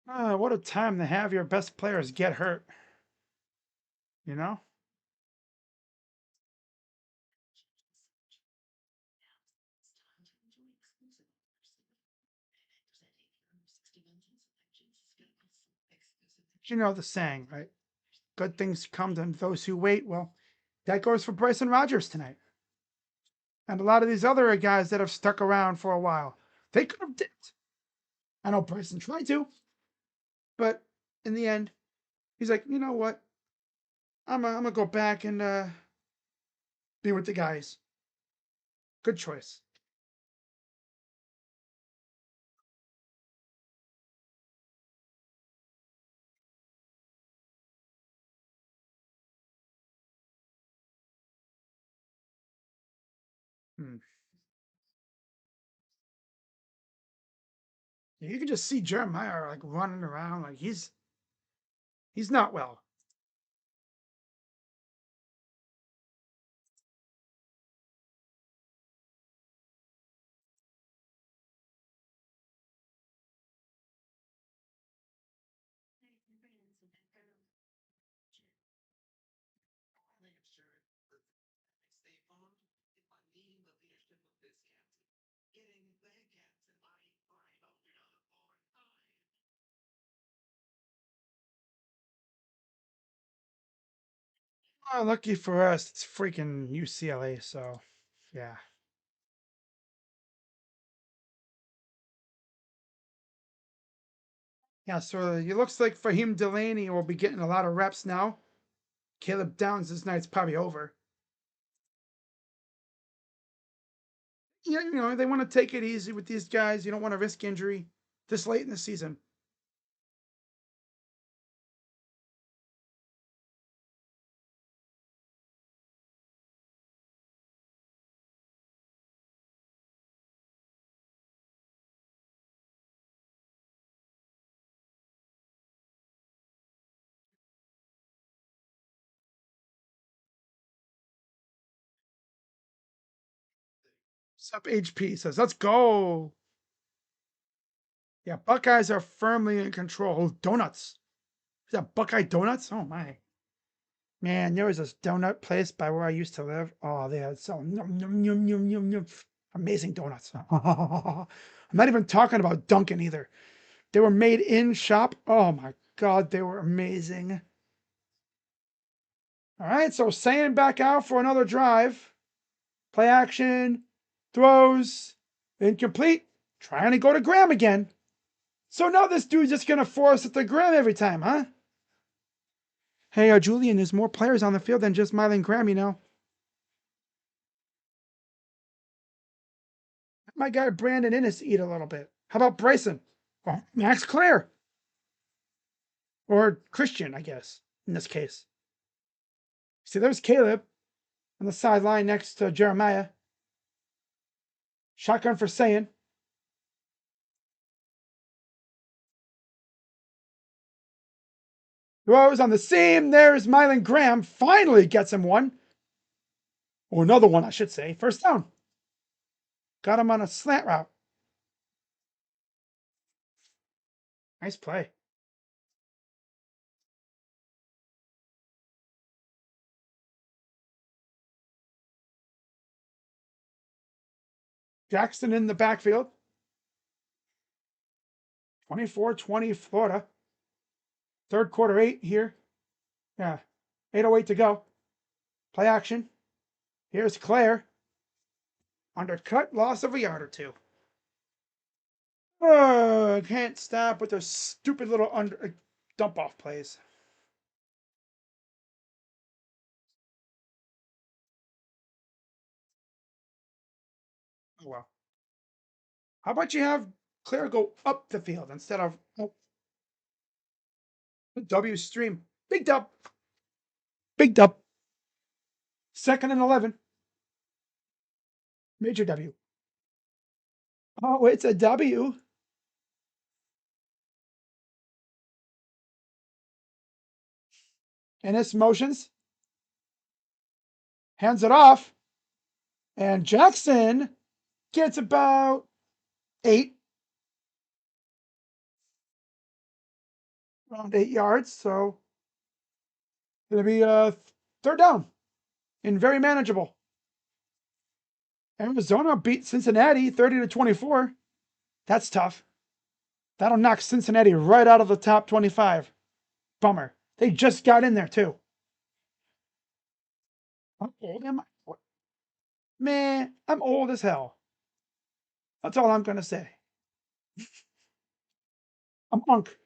What a time to have your best players get hurt. You know? You know the saying, right? Good things come to those who wait. Well, that goes for Bryson Rogers tonight. And a lot of these other guys that have stuck around for a while. They could have dipped. I know Bryson tried to, but in the end, he's like, you know what? I'm gonna go back and be with the guys. Good choice. Hmm. You can just see Jeremiah like running around like he's not well. Oh, lucky for us, it's freaking UCLA. So, yeah, yeah. So it looks like Fahim Delaney will be getting a lot of reps now. Caleb Downs, this night's probably over. Yeah, they want to take it easy with these guys. You don't want to risk injury this late in the season. Sup HP says, let's go. Yeah, Buckeyes are firmly in control. Oh, donuts. Is that Buckeye Donuts? Oh my. Man, there was this donut place by where I used to live. Oh, they had so amazing donuts. I'm not even talking about Dunkin' either. They were made in shop. Oh my God, they were amazing. All right, so Saiyan back out for another drive. Play action, throws, incomplete. Trying to go to Graham again. So now this dude's just gonna force it to Graham every time, huh? Hey, Julian, there's more players on the field than just Mylan Graham, you know. My guy Brandon Innes eat a little bit. How about Bryson? Well, Max Clare. Or Christian, I guess, in this case. See, there's Caleb on the sideline next to Jeremiah. Shotgun for Saiyan. Throws on the seam. There's Mylan Graham. Finally gets him one. Or another one, I should say. First down. Got him on a slant route. Nice play. Jackson in the backfield. 24-20 Florida. Third quarter 8 here. Yeah. 8:08 to go. Play action. Here's Claire. Undercut, loss of a yard or two. Oh, can't stop with those stupid little dump off plays. Oh well. How about you have Claire go up the field instead of W stream? Big dub. Big dub. Second and 11. Major W. Oh, it's a W. And it's motions. Hands it off. And Jackson gets about 8. Around 8 yards. So it'll be a third down and very manageable. Arizona beat Cincinnati 30-24. That's tough. That'll knock Cincinnati right out of the top 25. Bummer. They just got in there too. How old am I? What? Man, I'm old as hell. That's all I'm gonna say. I'm unk.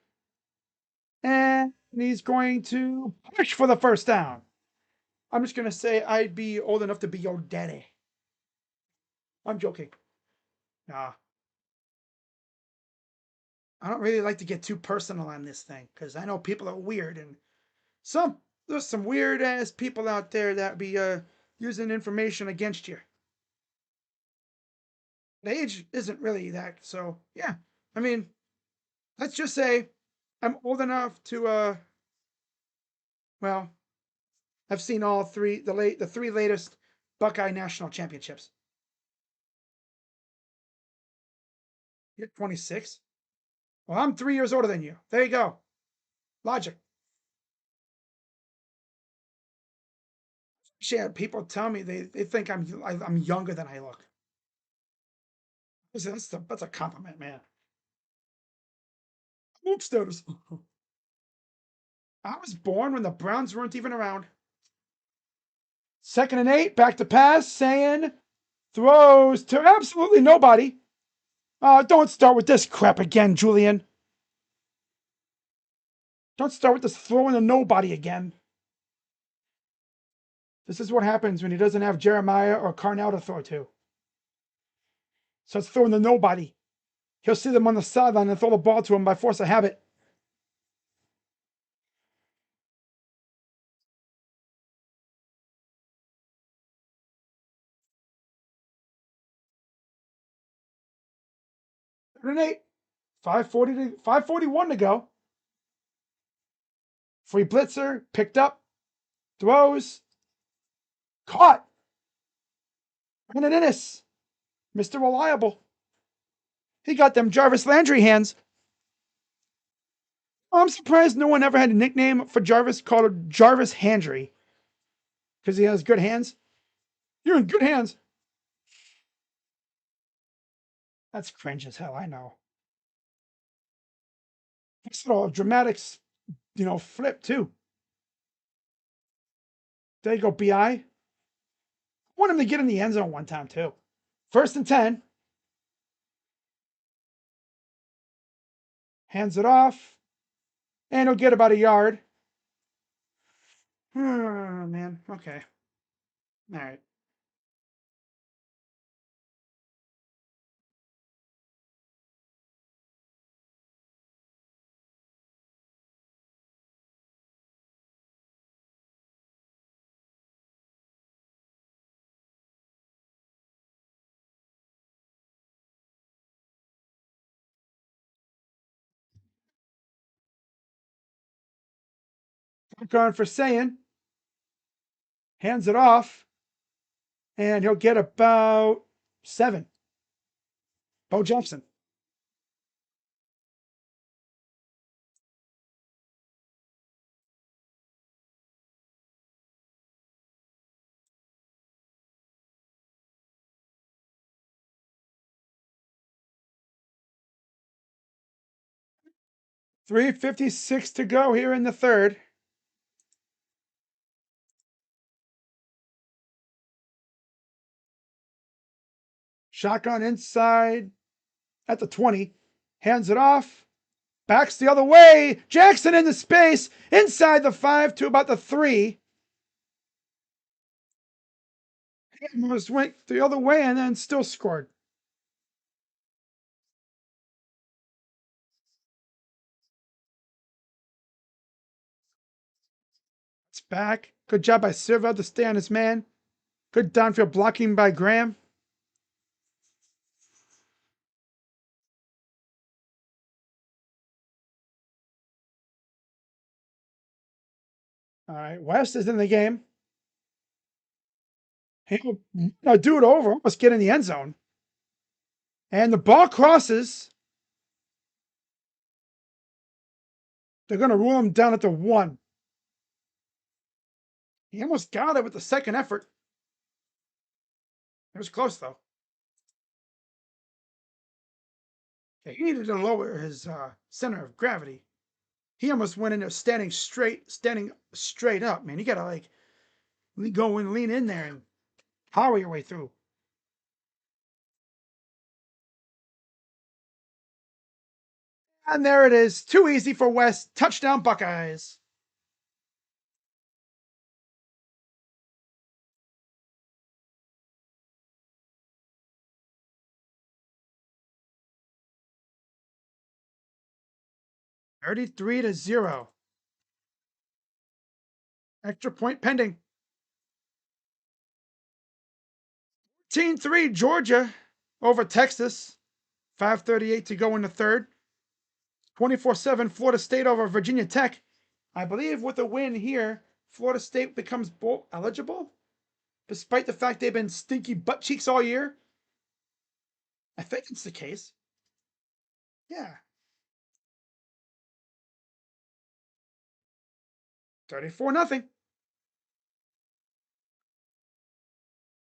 And he's going to push for the first down. I'm just gonna say I'd be old enough to be your daddy. I'm joking. Nah. I don't really like to get too personal on this thing because I know people are weird and there's some weird ass people out there that be using information against you. The age isn't really that, so yeah. I mean, let's just say I'm old enough to well, I've seen all three the 3 latest Buckeye national championships. You're 26. Well, I'm 3 years older than you. There you go. Logic. Shit, people tell me they think I'm younger than I look. That's a compliment, man. Hoopsters. I was born when the Browns weren't even around. Second and 8, back to pass. Saiyan throws to absolutely nobody. Don't start with this crap again, Julian. Don't start with this throwing to nobody again. This is what happens when he doesn't have Jeremiah or Carnell to throw to. So it's throwing to nobody. He'll see them on the sideline and throw the ball to him by force of habit. Third and 8. 541 to go. Free blitzer, picked up, throws, caught. Brandon Innes, Mr. Reliable. He got them Jarvis Landry hands. I'm surprised no one ever had a nickname for Jarvis called Jarvis Handry because he has good hands. You're in good hands. That's cringe as hell. I know. This little dramatic, flip too. There you go, Bi. Want him to get in the end zone one time too. First and 10. Hands it off, and he'll get about a yard. Oh, man. Okay. All right. Going for saying. Hands it off, and he'll get about 7. Bo Jackson. 3:56 to go here in the third. Shotgun inside at the 20. Hands it off. Backs the other way. Jackson in the space. Inside the 5 to about the 3. He almost went the other way and then still scored. It's back. Good job by Silva to stay on his man. Good downfield blocking by Graham. All right, West is in the game. He'll do it over, almost get in the end zone. And the ball crosses. They're going to rule him down at the 1. He almost got it with the second effort. It was close, though. Yeah, he needed to lower his center of gravity. He almost went into standing straight up, man. You got to, go and lean in there and power your way through. And there it is. Too easy for West. Touchdown, Buckeyes. $33-0. Extra point pending. 14-3 Georgia over Texas. 5:38 to go in the third. 24-7 Florida State over Virginia Tech. I believe with a win here, Florida State becomes bowl eligible, despite the fact they've been stinky butt cheeks all year. I think it's the case. Yeah. 34-0.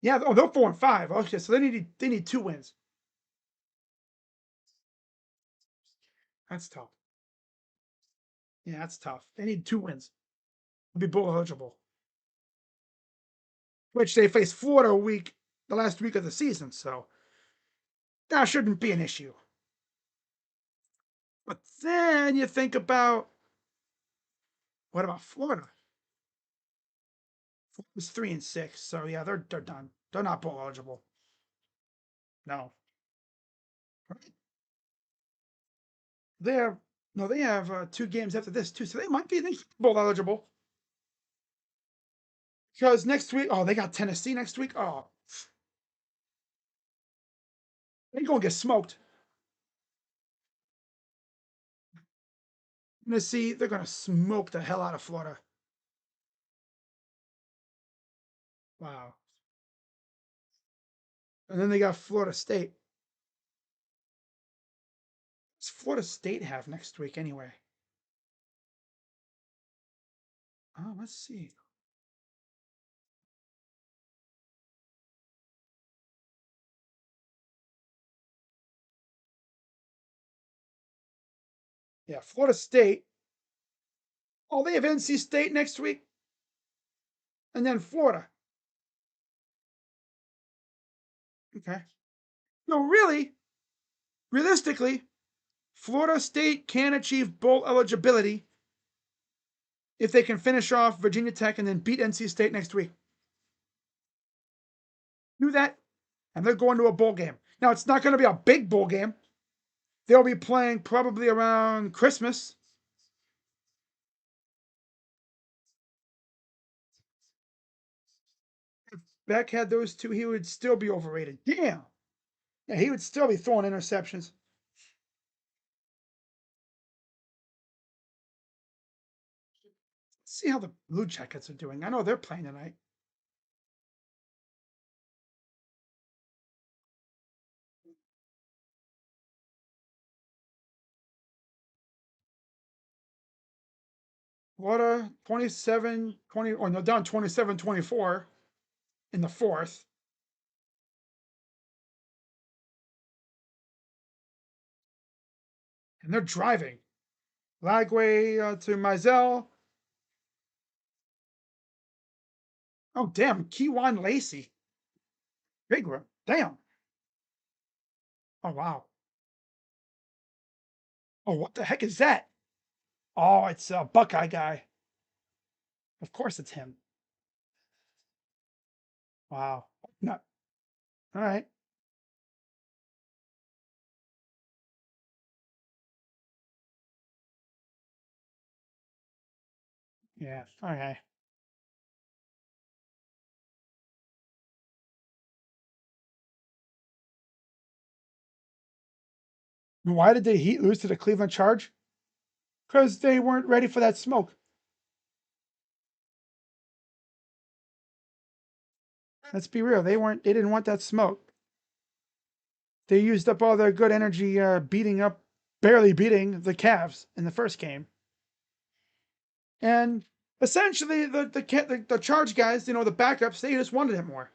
Yeah, oh, they're 4-5. Okay, so they need 2 wins. That's tough. Yeah, that's tough. They need 2 wins to be bowl eligible. Which they face Florida the last week of the season, so that shouldn't be an issue. But then you think about what about Florida? Florida's 3-6, so yeah, they're done. They're not bowl eligible. No. They have no, they have 2 games after this too, so they might be bowl eligible. Because next week, oh, they got Tennessee next week. Oh, they gonna get smoked. Tennessee, they're gonna smoke the hell out of Florida. Wow. And then they got Florida State. What's Florida State have next week anyway? Let's see. Yeah, Florida State. Oh, they have NC State next week, and then Florida. Okay. No, really, realistically, Florida State can achieve bowl eligibility if they can finish off Virginia Tech and then beat NC State next week. Do that, and they're going to a bowl game. Now, it's not going to be a big bowl game. They'll be playing probably around Christmas. If Beck had those two, he would still be overrated. Damn. Yeah, he would still be throwing interceptions. Let's see how the Blue Jackets are doing. I know they're playing tonight. Florida 27-20, or no, down 27-24 in the fourth. And they're driving. Lagway to Mizell. Oh, damn. Keywan Lacey. Big one. Damn. Oh, wow. Oh, what the heck is that? Oh, it's a Buckeye guy. Of course it's him. Wow. No. All right. Yeah. Okay. Why did the Heat lose to the Cleveland Charge? Because they weren't ready for that smoke. Let's be real. They weren't. They didn't want that smoke. They used up all their good energy beating up, barely beating the Cavs in the first game. And essentially, the Charge guys, the backups, they just wanted it more.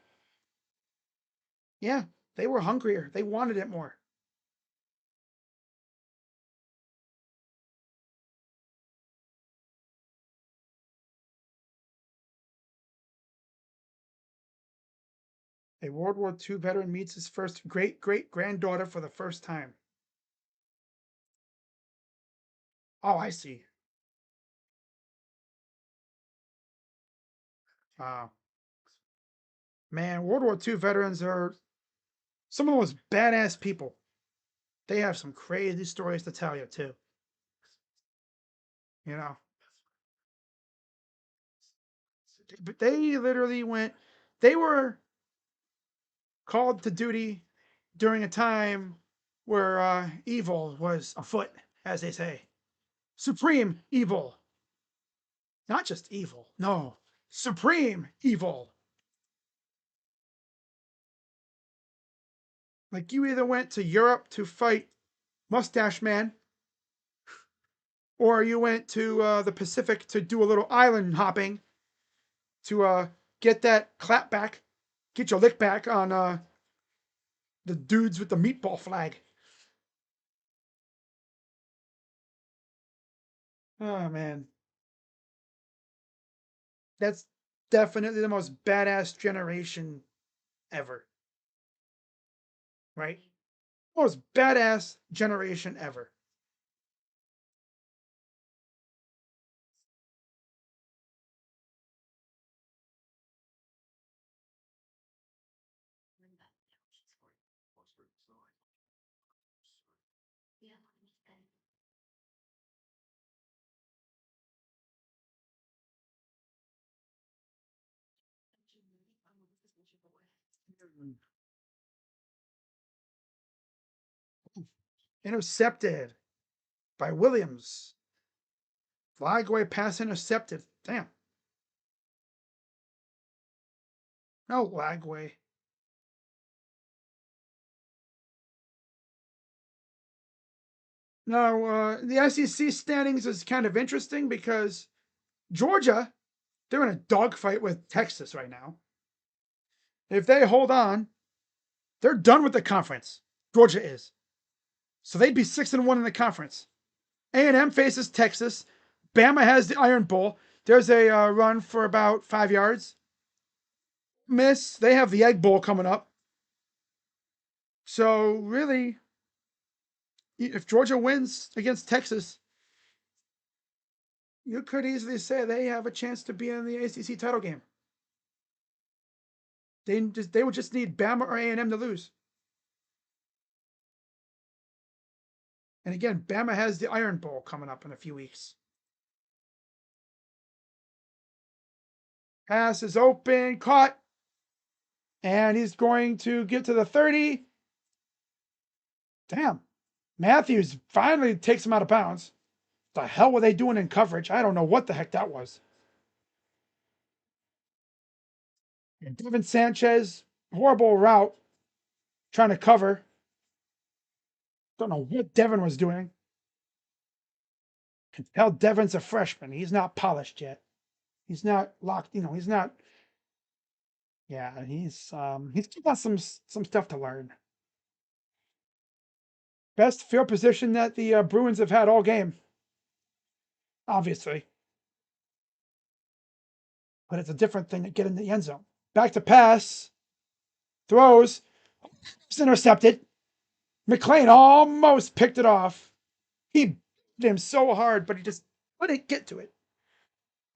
Yeah, they were hungrier. They wanted it more. A World War II veteran meets his first great great granddaughter for the first time. Oh, I see. Wow. Man, World War II veterans are some of the most badass people. They have some crazy stories to tell you, too. You know, but they literally went, they were called to duty during a time where evil was afoot, as they say. Supreme evil. Not just evil, no, supreme evil. Like you either went to Europe to fight Mustache Man, or you went to the Pacific to do a little island hopping to get that clap back, get your lick back on the dudes with the meatball flag. Oh man, that's definitely the most badass generation ever, right? Most badass generation ever. Intercepted by Williams. Flyaway pass intercepted. Damn. No Lagway. Now, the SEC standings is kind of interesting because Georgia They're in a dogfight with Texas right now. If they hold on, they're done with the conference. Georgia is. So they'd be 6-1 in the conference. A&M faces Texas. Bama has the Iron Bowl. There's a run for about 5 yards. Miss, they have the Egg Bowl coming up. So really, if Georgia wins against Texas, you could easily say they have a chance to be in the ACC title game. They would just need Bama or A&M to lose. And again, Bama has the Iron Bowl coming up in a few weeks. Pass is open, caught. And he's going to get to the 30. Damn. Matthews finally takes him out of bounds. The hell were they doing in coverage? I don't know what the heck that was. And Devin Sanchez, horrible route, trying to cover. Don't know what Devin was doing. Can tell Devin's a freshman. He's not polished yet. He's not locked. He's not. Yeah, he's still got some stuff to learn. Best field position that the Bruins have had all game, obviously. But it's a different thing to get in the end zone. Back to pass. Throws. It's intercepted. McLean almost picked it off. He beat him so hard, but he just couldn't get to it.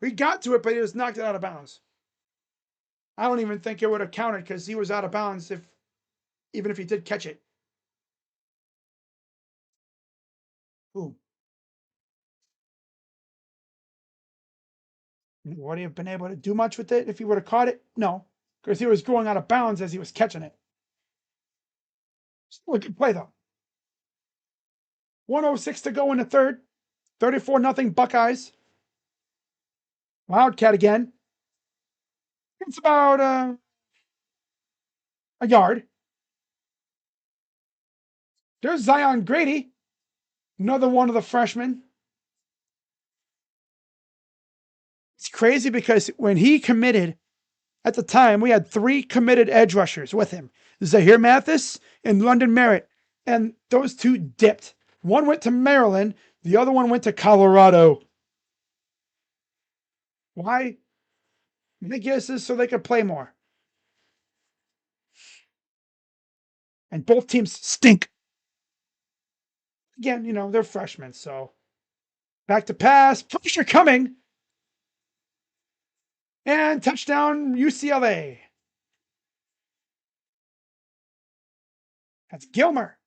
He got to it, but he just knocked it out of bounds. I don't even think it would have counted because he was out of bounds even if he did catch it. Ooh. Would he have been able to do much with it if he would have caught it? No, because he was going out of bounds as he was catching it. Still a good play, though. 1:06 to go in the third. 34-0 Buckeyes. Wildcat again. It's about a yard. There's Zion Grady, another one of the freshmen. It's crazy because when he committed, at the time, we had 3 committed edge rushers with him. Zahir Mathis and London Merritt. And those 2 dipped. One went to Maryland. The other one went to Colorado. Why? My guess is so they could play more. And both teams stink. Again, they're freshmen, so. Back to pass. Pressure coming. And touchdown UCLA. That's Gilmer.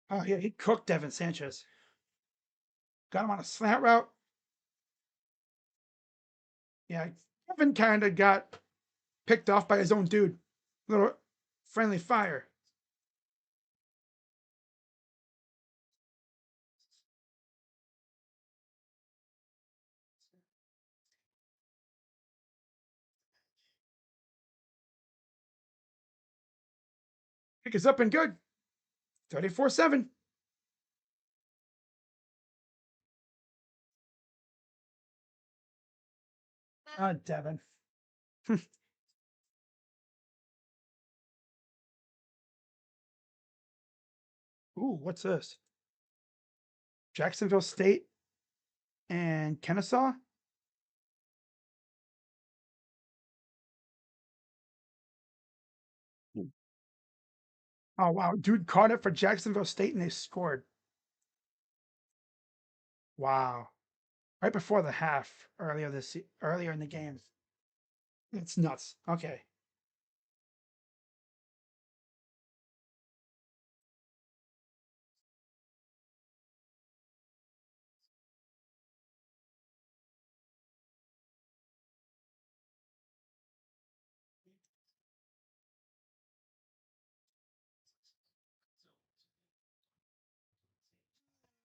Oh, yeah, he cooked Devin Sanchez. Got him on a slant route. Yeah, Devin kind of got picked off by his own dude. Little friendly fire. Pick is up and good. 34-7. Devin. Ooh, what's this? Jacksonville State and Kennesaw? Oh, wow. Dude caught it for Jacksonville State and they scored. Wow. Right before the half earlier in the game. It's nuts. Okay.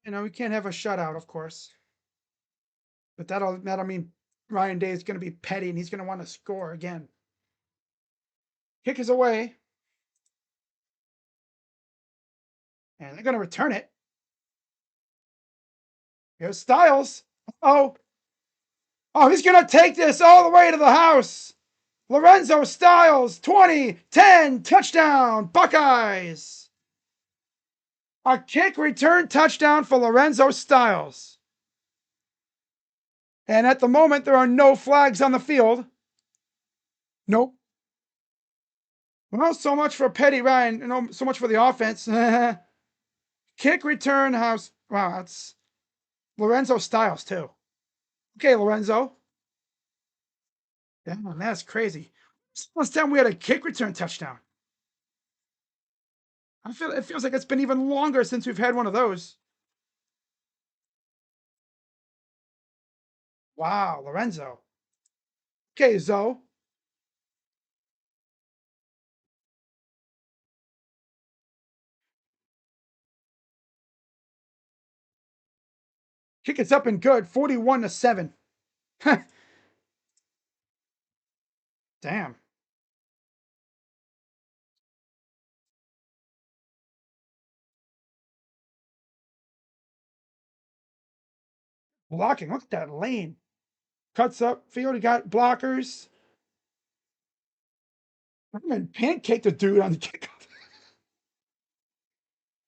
We can't have a shutout, of course. But that'll mean Ryan Day is going to be petty and he's going to want to score again. Kick is away. And they're going to return it. Here's Styles. Oh, oh, he's going to take this all the way to the house. Lorenzo Styles, 20-10, touchdown, Buckeyes. A kick return touchdown for Lorenzo Styles. And at the moment, there are no flags on the field. Nope. Well, so much for Petty Ryan. So much for the offense. Kick return house. Wow, that's Lorenzo Styles, too. Okay, Lorenzo. Yeah, that's crazy. Last time we had a kick return touchdown. It feels like it's been even longer since we've had one of those. Wow, Lorenzo. Okay, Zoe. Kick it's up and good. 41-7. Damn. Blocking. Look at that lane. Cuts up field. He got blockers. Thurman pancaked the dude on the kickoff.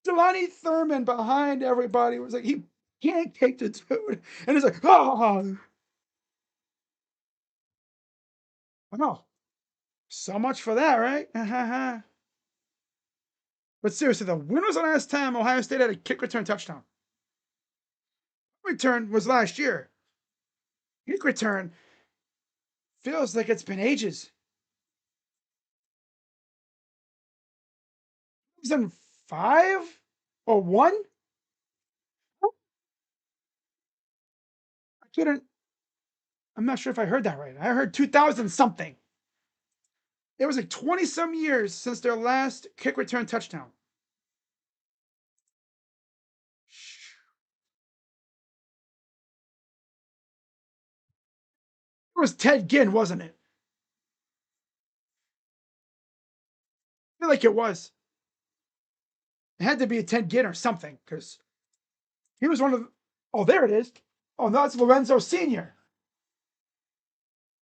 Delani Thurman behind everybody was like, he pancaked the dude. And it's like, oh. Oh, so much for that, right? But seriously, though, when was the last time Ohio State had a kick return touchdown? Return was last year. Kick return feels like it's been ages. 2005 or one? I couldn't. I'm not sure if I heard that right. I heard 2000 something. It was like 20 some years since their last kick return touchdown. It was Ted Ginn, wasn't it? I feel like it was. It had to be a Ted Ginn or something because he was one of the. Oh, there it is. Oh, no, that's Lorenzo Sr.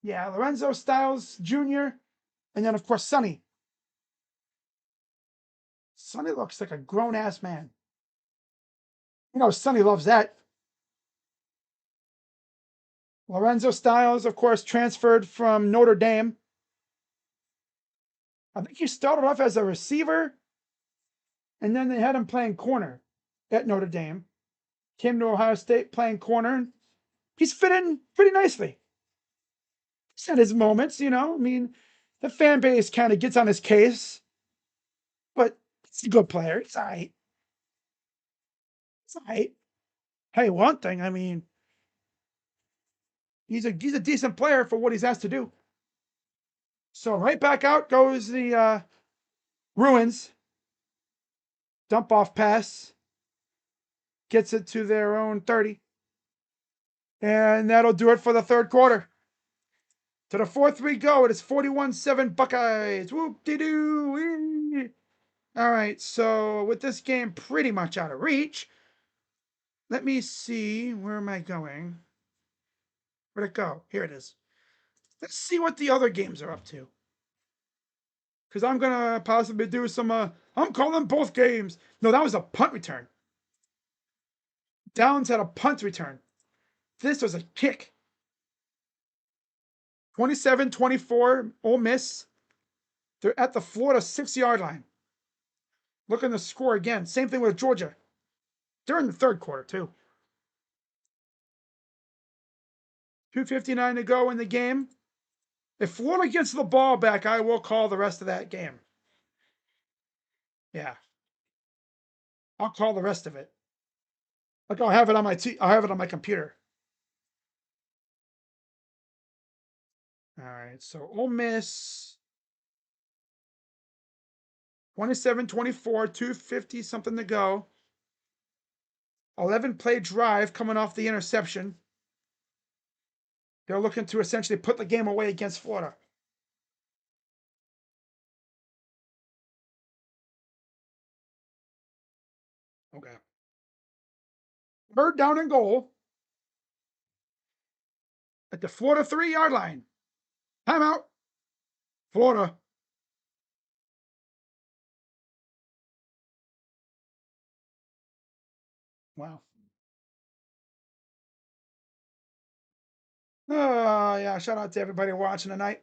Yeah, Lorenzo Styles Jr. And then, of course, Sonny. Sonny looks like a grown ass man. Sonny loves that. Lorenzo Styles, of course, transferred from Notre Dame. I think he started off as a receiver, and then they had him playing corner at Notre Dame. Came to Ohio State playing corner. He's fit in pretty nicely. He's had his moments. I mean, the fan base kind of gets on his case, but he's a good player. It's all right. It's all right. Hey, one thing, I mean, he's a decent player for what he's asked to do. So right back out goes the Bruins. Dump off pass. Gets it to their own 30. And that'll do it for the third quarter. To the fourth we go. It is 41-7 Buckeyes. Whoop-de-doo. All right, so with this game pretty much out of reach, let me see. Where am I going? Where'd it go? Here it is. Let's see what the other games are up to. Because I'm going to possibly do some, I'm calling both games. No, that was a punt return. Downs had a punt return. This was a kick. 27-24, Ole Miss. They're at the Florida 6-yard line. Looking to score again. Same thing with Georgia. They're in the third quarter, too. 2:59 to go in the game. If Florida gets the ball back, I will call the rest of that game. Yeah. I'll call the rest of it. Like I'll have it on my computer. All right. So Ole Miss 27-24, 250 something to go. 11 play drive coming off the interception. They're looking to essentially put the game away against Florida. Okay. Third down and goal. at the Florida 3-yard line. Timeout. Florida. Wow. Oh, yeah. Shout out to everybody watching tonight.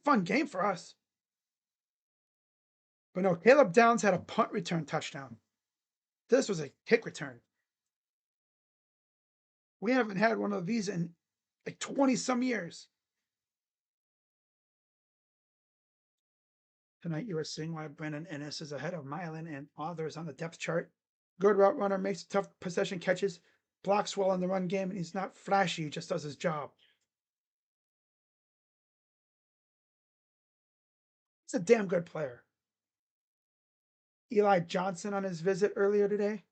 Fun game for us. But no, Caleb Downs had a punt return touchdown. This was a kick return. We haven't had one of these in like 20 some years. Tonight you are seeing why Brendan Ennis is ahead of Milan and others on the depth chart. Good route runner, makes tough possession catches, blocks well in the run game, and he's not flashy, he just does his job. He's a damn good player. Eli Johnson on his visit earlier today.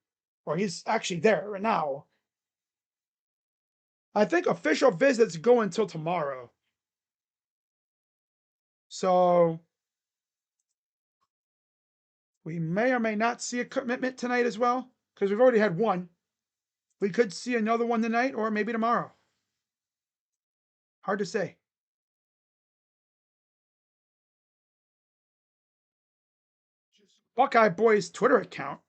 Or he's actually there right now. I think official visits go until tomorrow. So we may or may not see a commitment tonight as well, because we've already had one. We could see another one tonight or maybe tomorrow. Hard to say. Buckeye Boys Twitter account,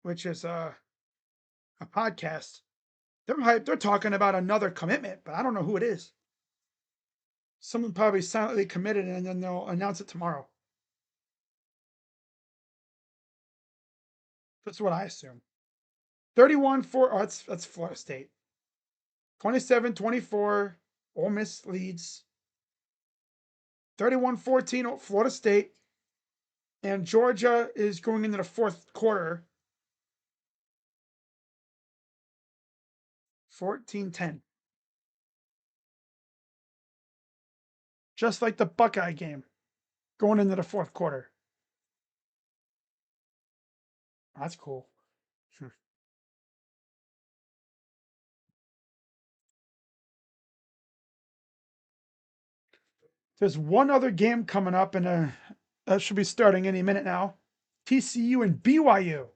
which is a podcast, they're talking about another commitment, but I don't know who it is. Someone probably silently committed and then they'll announce it tomorrow. That's what I assume. 31-4. Oh, that's Florida State. 27-24. Ole Miss leads. 31-14. Florida State. And Georgia is going into the fourth quarter. 14-10. Just like the Buckeye game. Going into the fourth quarter. That's cool. There's one other game coming up, and that should be starting any minute now. TCU and BYU.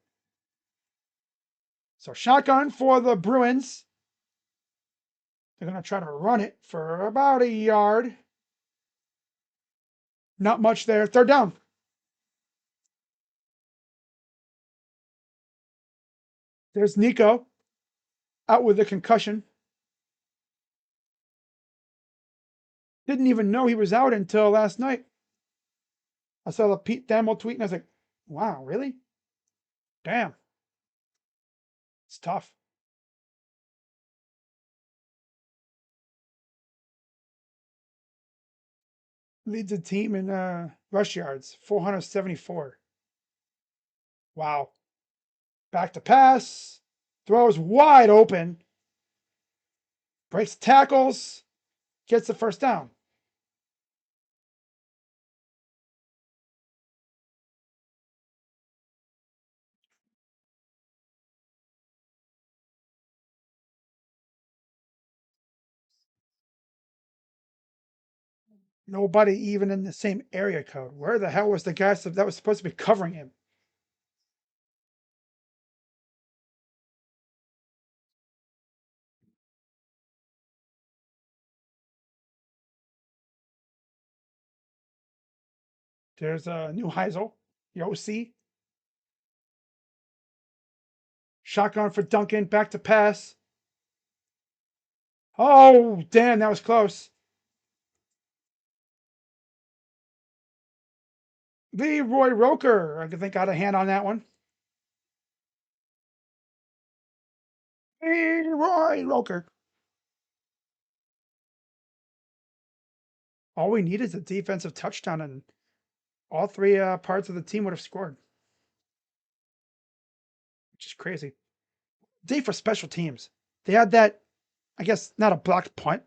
So shotgun for the Bruins. They're going to try to run it for about a yard. Not much there. Third down. There's Nico out with a concussion. Didn't even know he was out until last night. I saw the Pete Thamel tweet and I was like, wow, really? Damn. It's tough. Leads the team in rush yards, 474. Wow. Back to pass. Throws wide open. Breaks tackles. Gets the first down. Nobody even in the same area code. Where the hell was the guy that was supposed to be covering him? There's a new Heisel, the OC. Shotgun for Duncan. Back to pass. Oh, damn, that was close. Leroy Roker, I think, got a hand on that one. Leroy Roker. All we need is a defensive touchdown, and all three parts of the team would have scored, which is crazy. Day for special teams. They had that, I guess, not a blocked punt,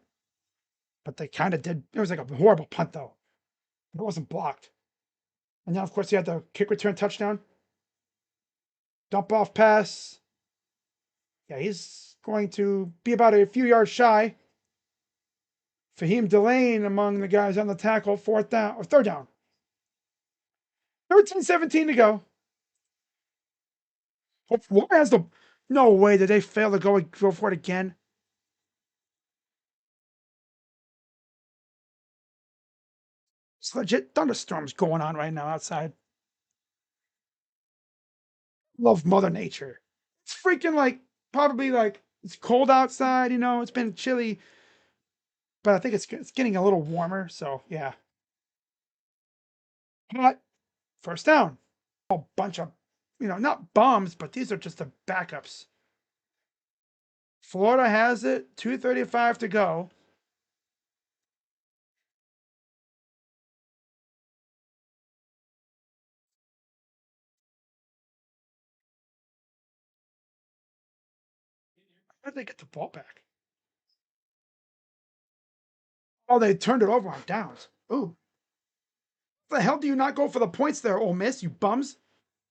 but they kind of did. It was like a horrible punt, though. It wasn't blocked. And then, of course, you had the kick return touchdown. Dump off pass. Yeah, he's going to be about a few yards shy. Fahim Delane among the guys on the tackle. Fourth down, or third down. 13-17 to go. Florida has the No way did they fail to go for it again. It's legit thunderstorms going on right now outside. Love Mother Nature. It's freaking like probably like it's cold outside. It's been chilly, but I think it's getting a little warmer. So yeah, hot first down. A bunch of not bombs, but these are just the backups. Florida has it. 2:35 to go. How did they get the ball back? Oh, they turned it over on downs. Ooh, the hell do you not go for the points there, Ole Miss? You bums!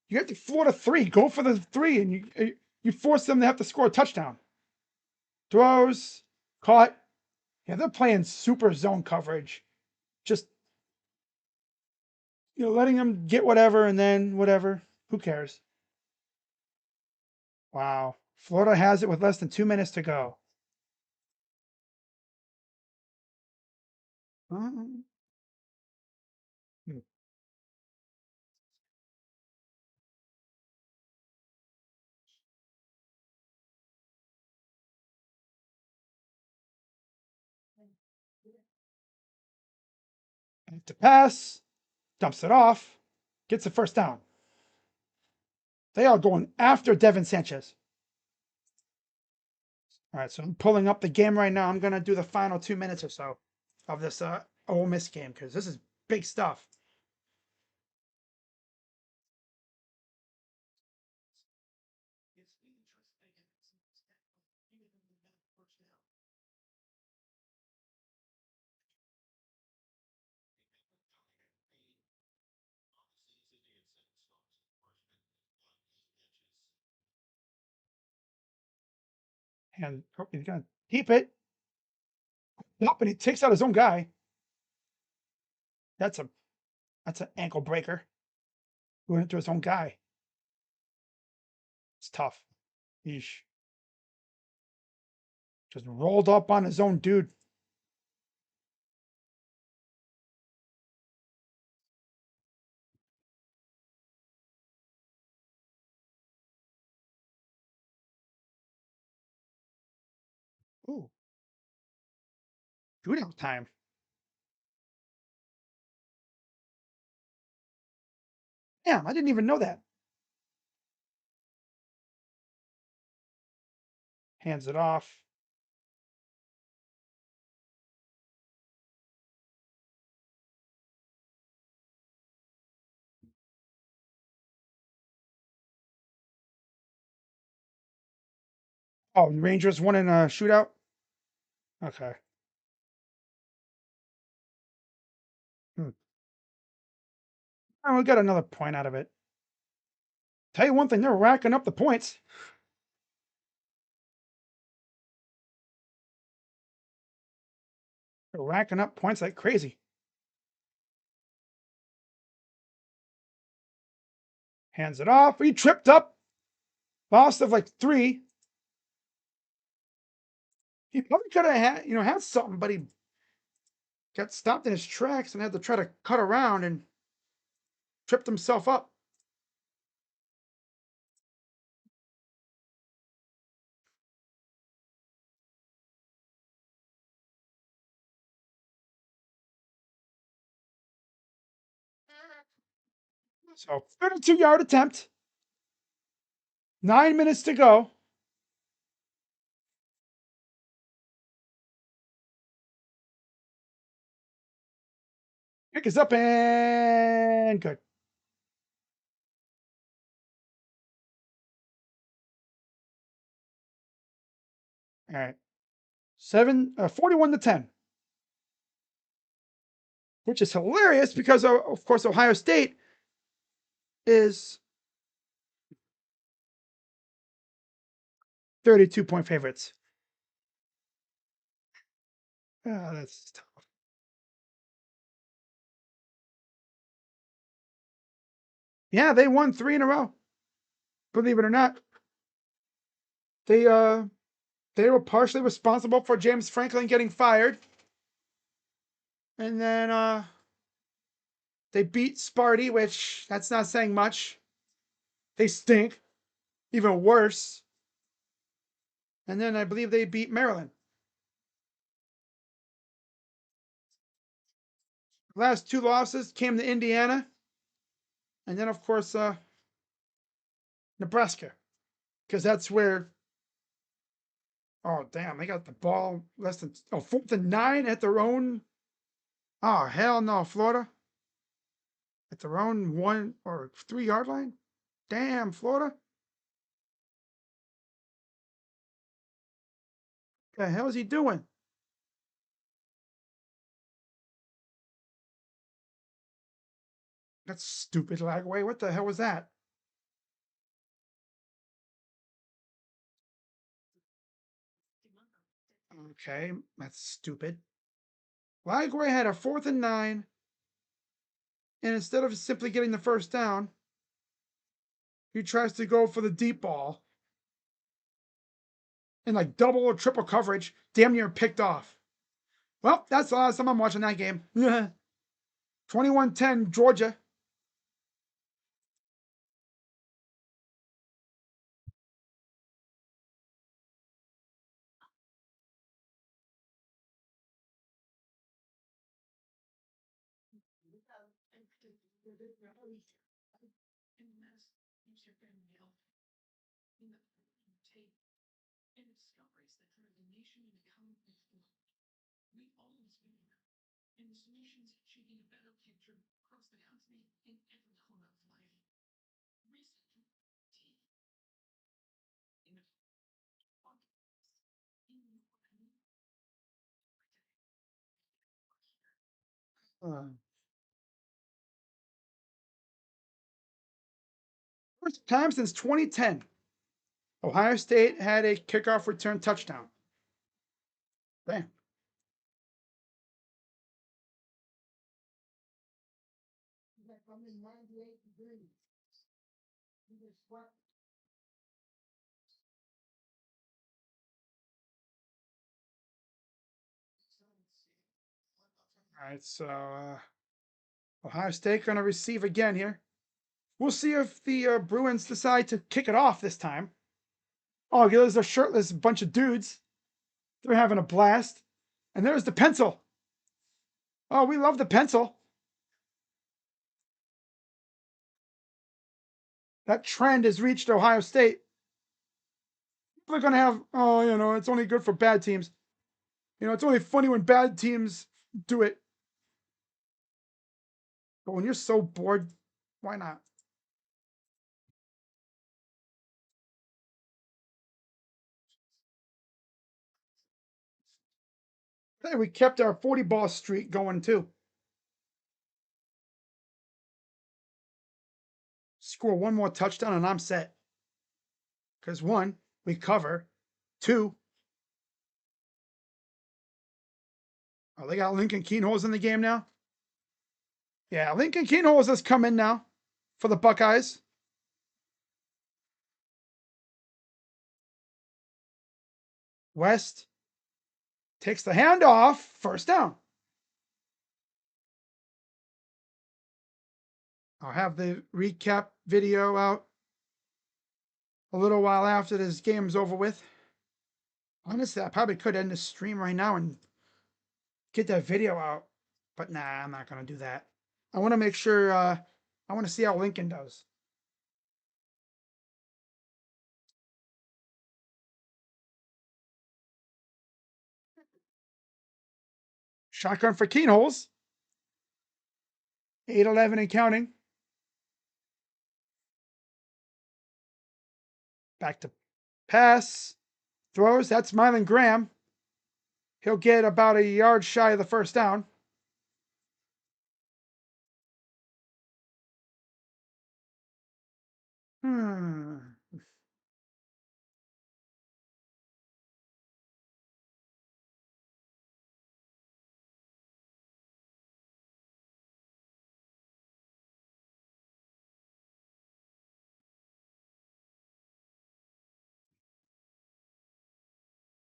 You have to Florida three. Go for the three, and you force them to have to score a touchdown. Throws caught. Yeah, they're playing super zone coverage. Just letting them get whatever and then whatever. Who cares? Wow. Florida has it with less than 2 minutes to go. Um, hmm. To pass, dumps it off, gets the first down. They are going after Devin Sanchez. All right, so I'm pulling up the game right now. I'm gonna do the final 2 minutes or so of this Ole Miss game because this is big stuff. And he's gonna keep it. Nope, and he takes out his own guy. That's a that's an ankle breaker. Going into his own guy. It's tough. Yeesh. Just rolled up on his own dude. Ooh, shootout time. Damn, I didn't even know that. Hands it off. Oh, Rangers won in a shootout. Okay. Hmm. Oh, we got another point out of it. Tell you one thing, they're racking up the points. They're racking up points like crazy. Hands it off. He tripped up. Lost of like three. He probably could have had something, but he got stopped in his tracks and had to try to cut around and tripped himself up. So 32-yard attempt. 9 minutes to go. Kick is up and good. All right. 41 to 10, which is hilarious because of course Ohio State is 32-point favorites. Oh, that's tough. Yeah, they won three in a row. Believe it or not. They were partially responsible for James Franklin getting fired, and then they beat Sparty, which that's not saying much. They stink, even worse. And then I believe they beat Maryland. Last two losses came to Indiana, and then of course Nebraska, because that's where. Oh damn! They got the ball less than 4th and 9 at their own. Oh hell no, Florida at their own 1 or 3 yard line. Damn, Florida. What the hell is he doing? That's stupid, Lagway. What the hell was that? Okay, that's stupid. Lagway had a 4th and 9, and instead of simply getting the first down, he tries to go for the deep ball in like double or triple coverage, damn near picked off. Well, that's the last time I'm watching that game. 21-10 Georgia. Uh, First time since 2010, Ohio State had a kickoff return touchdown. Damn. All right, so Ohio State going to receive again here. We'll see if the Bruins decide to kick it off this time. Oh, there's a shirtless bunch of dudes. They're having a blast. And there's the pencil. Oh, we love the pencil. That trend has reached Ohio State. They're going to have, oh, it's only good for bad teams. It's only funny when bad teams do it. But when you're so bored, why not? Hey, we kept our 40 ball streak going too. Score one more touchdown and I'm set. Because one, we cover. Two, oh, they got Lincoln Keenholz in the game now. Yeah, Lincoln Keenholz has come in now for the Buckeyes. West takes the handoff. First down. I'll have the recap video out a little while after this game's over with. Honestly, I probably could end the stream right now and get that video out. But nah, I'm not going to do that. I want to make sure, I want to see how Lincoln does. Shotgun for Keenholz. 8-11 and counting. Back to pass. Throws. That's Mylan Graham. He'll get about a yard shy of the first down. Hmm.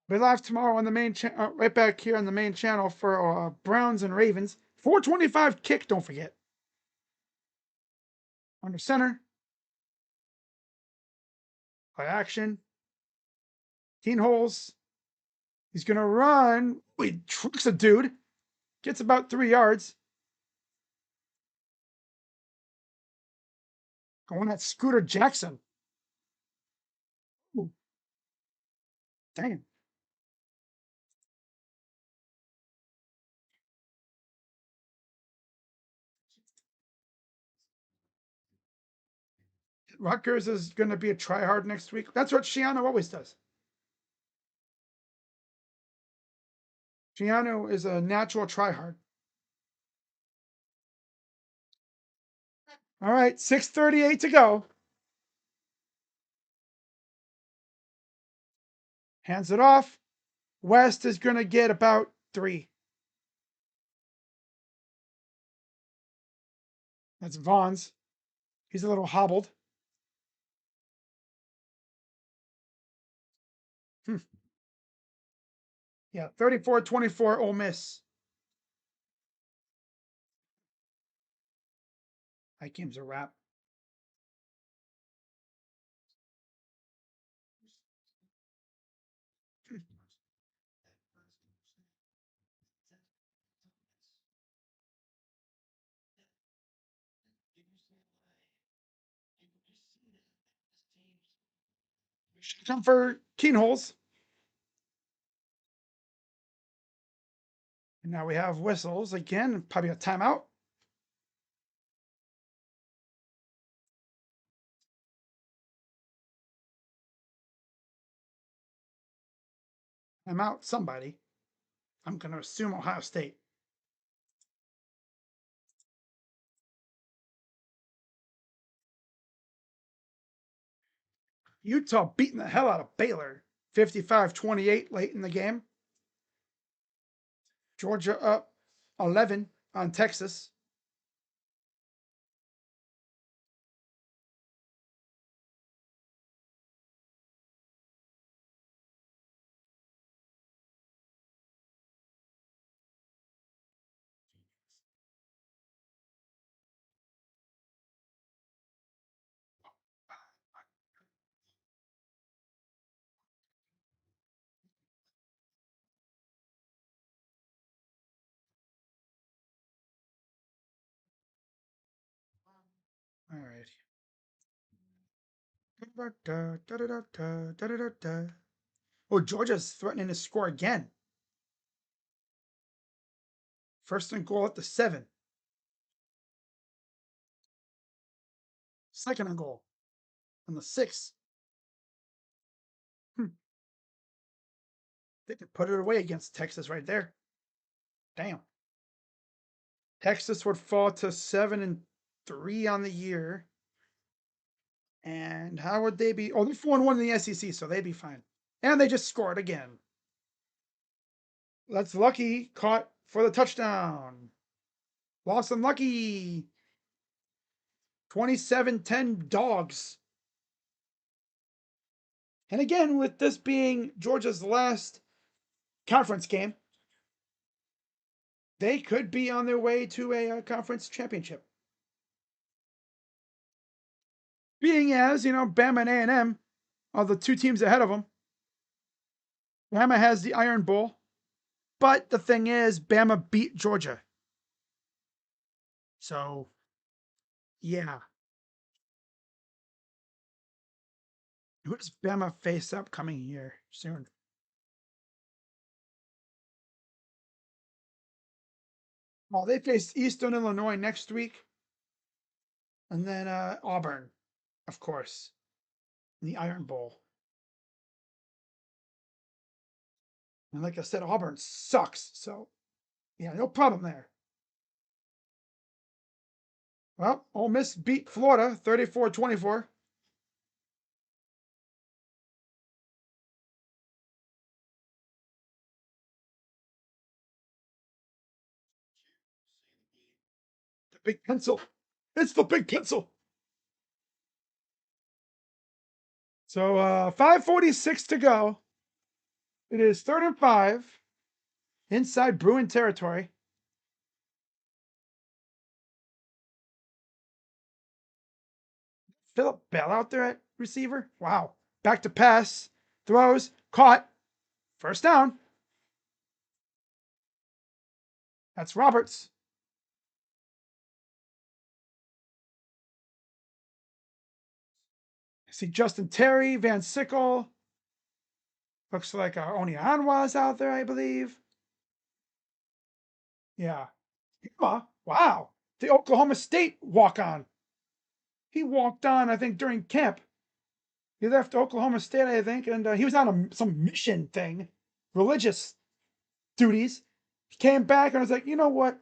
Be live tomorrow on the main channel, right back here on the main channel for Browns and Ravens. 425 kick, don't forget. Under center. Play action. 18 holes. He's going to run. He trucks a dude. Gets about 3 yards. Going at Scooter Jackson. Ooh, damn. Rutgers is going to be a tryhard next week. That's what Shiano always does. Shiano is a natural tryhard. All right, 6:38 to go. Hands it off. West is going to get about 3. That's Vaughn's. He's a little hobbled. Yeah, 34-24 Ole Miss. That game's a wrap. Come for keenholes. And now we have whistles again. Probably a timeout. Timeout somebody. I'm going to assume Ohio State. Utah beating the hell out of Baylor. 55-28 late in the game. Georgia up 11 on Texas. All right. Oh, Georgia's threatening to score again. First and goal at the 7. Second and goal on the 6. They could put it away against Texas right there. Damn. Texas would fall to 7-3 on the year. And how would they be? Oh, they're 4-1 in the SEC, so they'd be fine. And they just scored again. That's Lucky caught for the touchdown. Lawson Lucky. 27-10 Dogs. And again, with this being Georgia's last conference game, they could be on their way to a conference championship. Being as, Bama and A&M are the 2 teams ahead of them. Bama has the Iron Bowl. But the thing is, Bama beat Georgia. So, yeah. Who does Bama face upcoming year soon? Well, they face Eastern Illinois next week. And then Auburn, of course, in the Iron Bowl. And like I said, Auburn sucks. So, yeah, no problem there. Well, Ole Miss beat Florida 34-24. The big pencil. It's the big pencil. So 5:46 to go. It is 3rd and 5 inside Bruin territory. Philip Bell out there at receiver. Wow. Back to pass. Throws. Caught. First down. That's Roberts. See Justin Terry, Van Sickle. Looks like Oni Anwa's out there, I believe. Yeah. Wow. The Oklahoma State walk on. He walked on, I think, during camp. He left Oklahoma State, I think, and he was on some mission thing, religious duties. He came back and was like, you know what?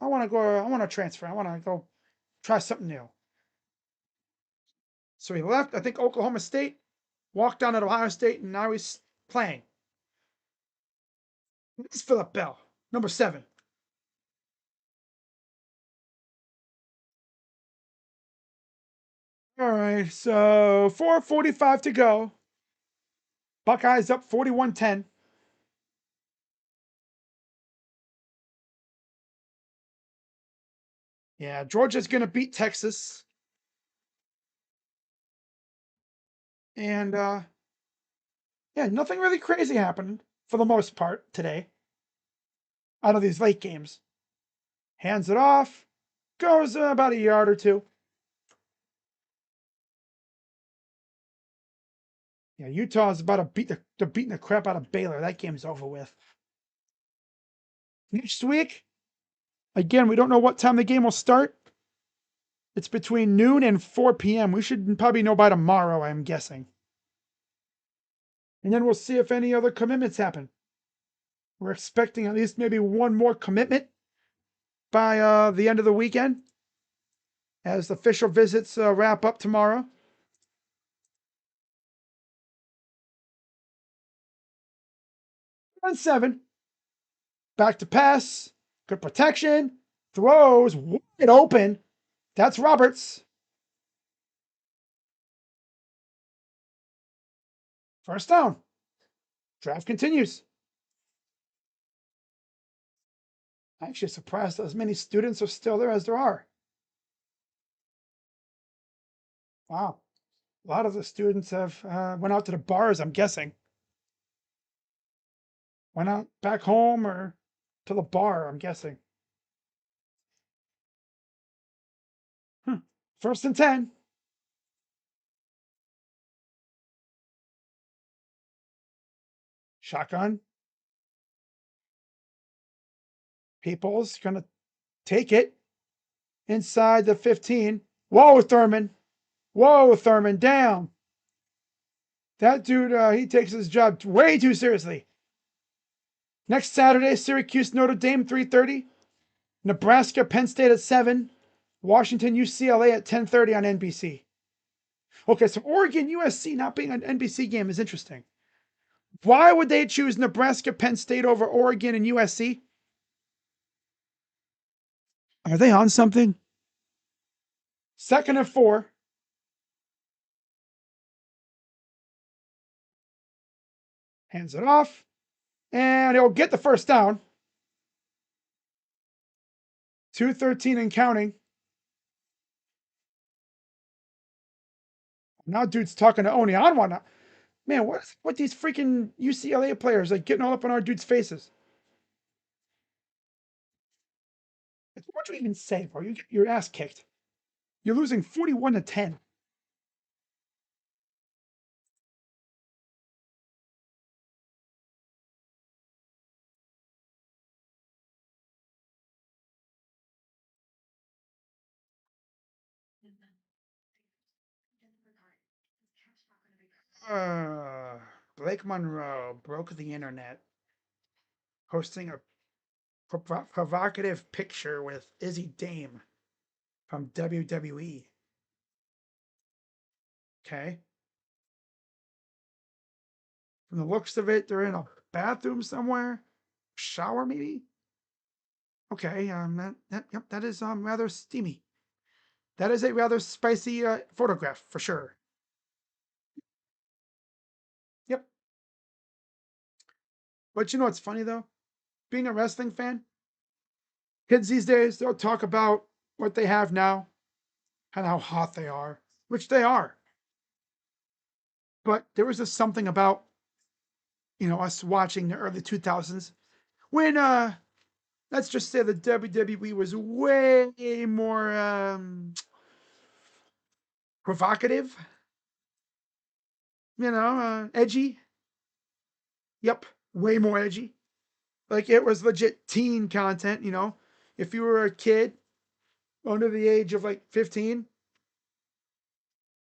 I want to go. I want to transfer. I want to go try something new. So he left, I think, Oklahoma State, walked on at Ohio State, and now he's playing. This is Philip Bell, number 7. All right, so 4:45 to go. Buckeyes up 41-10. Yeah, Georgia's going to beat Texas. And yeah, nothing really crazy happened for the most part today out of these late games. Hands it off, goes about a yard or two. Yeah, Utah's about to beating the crap out of Baylor. That game's over with. Next week, again, we don't know what time the game will start. It's between noon and 4 p.m. We should probably know by tomorrow, I'm guessing. And then we'll see if any other commitments happen. We're expecting at least maybe one more commitment by the end of the weekend as the official visits wrap up tomorrow. On 7. Back to pass. Good protection. Throws wide open. That's Roberts. First down. Draft continues. I'm actually surprised as many students are still there as there are. Wow. A lot of the students have went out to the bars, I'm guessing. Went out back home or to the bar, I'm guessing. 1st and 10. Shotgun. People's going to take it inside the 15. Whoa, Thurman. Whoa, Thurman, down. That dude, he takes his job way too seriously. Next Saturday, Syracuse, Notre Dame, 3:30. Nebraska, Penn State at 7. Washington, UCLA at 10:30 on NBC. Okay, so Oregon, USC not being an NBC game is interesting. Why would they choose Nebraska, Penn State over Oregon and USC? Are they on something? 2nd and 4. Hands it off. And he'll get the first down. 2:13 and counting. Now dude's talking to Oni Anwa. Man, what these freaking UCLA players like getting all up on our dude's faces? What do you even say, bro? You get your ass kicked. You're losing 41-10. Blake Monroe broke the internet, posting a provocative picture with Izzy Dame from WWE. Okay. From the looks of it, they're in a bathroom somewhere, shower maybe. Okay. That is rather steamy. That is a rather spicy photograph for sure. Yep. But you know what's funny though? Being a wrestling fan, kids these days, they'll talk about what they have now and how hot they are, which they are. But there was just something about, us watching the early 2000s when, let's just say the WWE was way more provocative, edgy. Yep, way more edgy. Like it was legit teen content, If you were a kid under the age of like 15,